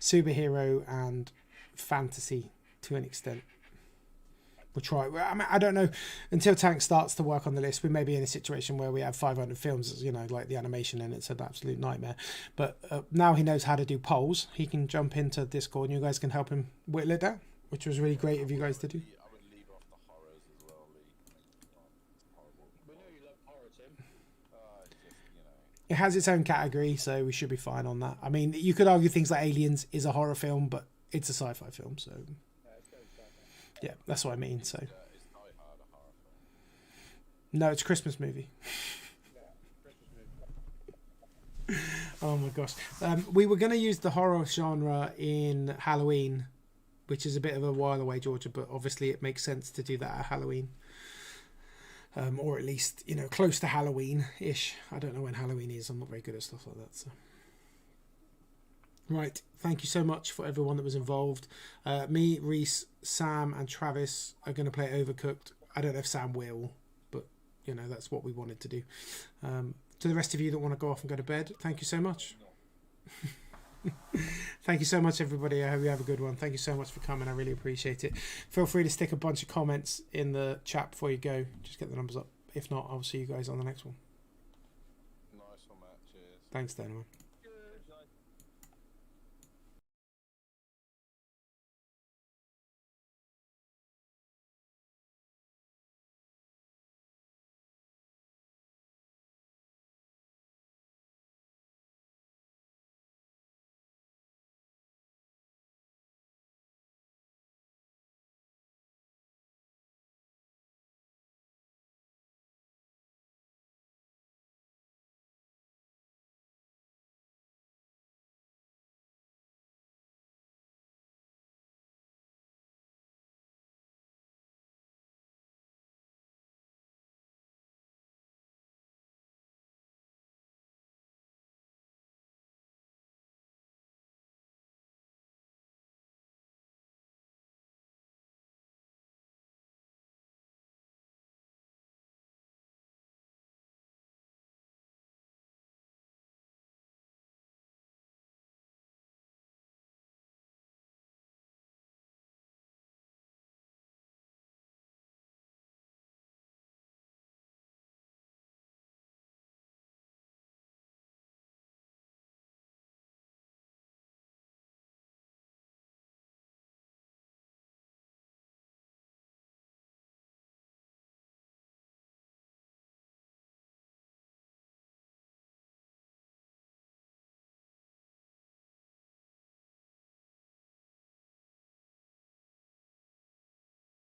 superhero and fantasy to an extent. We'll try. I mean, I don't know. Until Tank starts to work on the list, we may be in a situation where we have 500 films, like the animation, and it's an absolute nightmare. But now he knows how to do polls. He can jump into Discord, and you guys can help him whittle it down, which was really great of you guys to do. I would leave off the horrors as well, Lee. It has its own category, so we should be fine on that. I mean, you could argue things like Aliens is a horror film, but it's a sci-fi film, so yeah, that's what I mean. So Is Die Hard a horror film? no, it's a Christmas movie. Oh my gosh. We were going to use the horror genre in Halloween, which is a bit of a while away, Georgia, but obviously it makes sense to do that at Halloween. Or at least, you know, close to Halloween-ish. I don't know when Halloween is. I'm not very good at stuff like that. So, right. Thank you so much for everyone that was involved. Me, Reese, Sam, and Travis are going to play Overcooked. I don't know if Sam will, but, you know, that's what we wanted to do. To the rest of you that want to go off and go to bed, thank you so much. Thank you so much, everybody. I hope you have a good one. Thank you so much for coming. I really appreciate it. Feel free to stick a bunch of comments in the chat before you go. Just get the numbers up. If not, I'll see you guys on the next one. Nice one, Matt. Cheers. Thanks, Dan.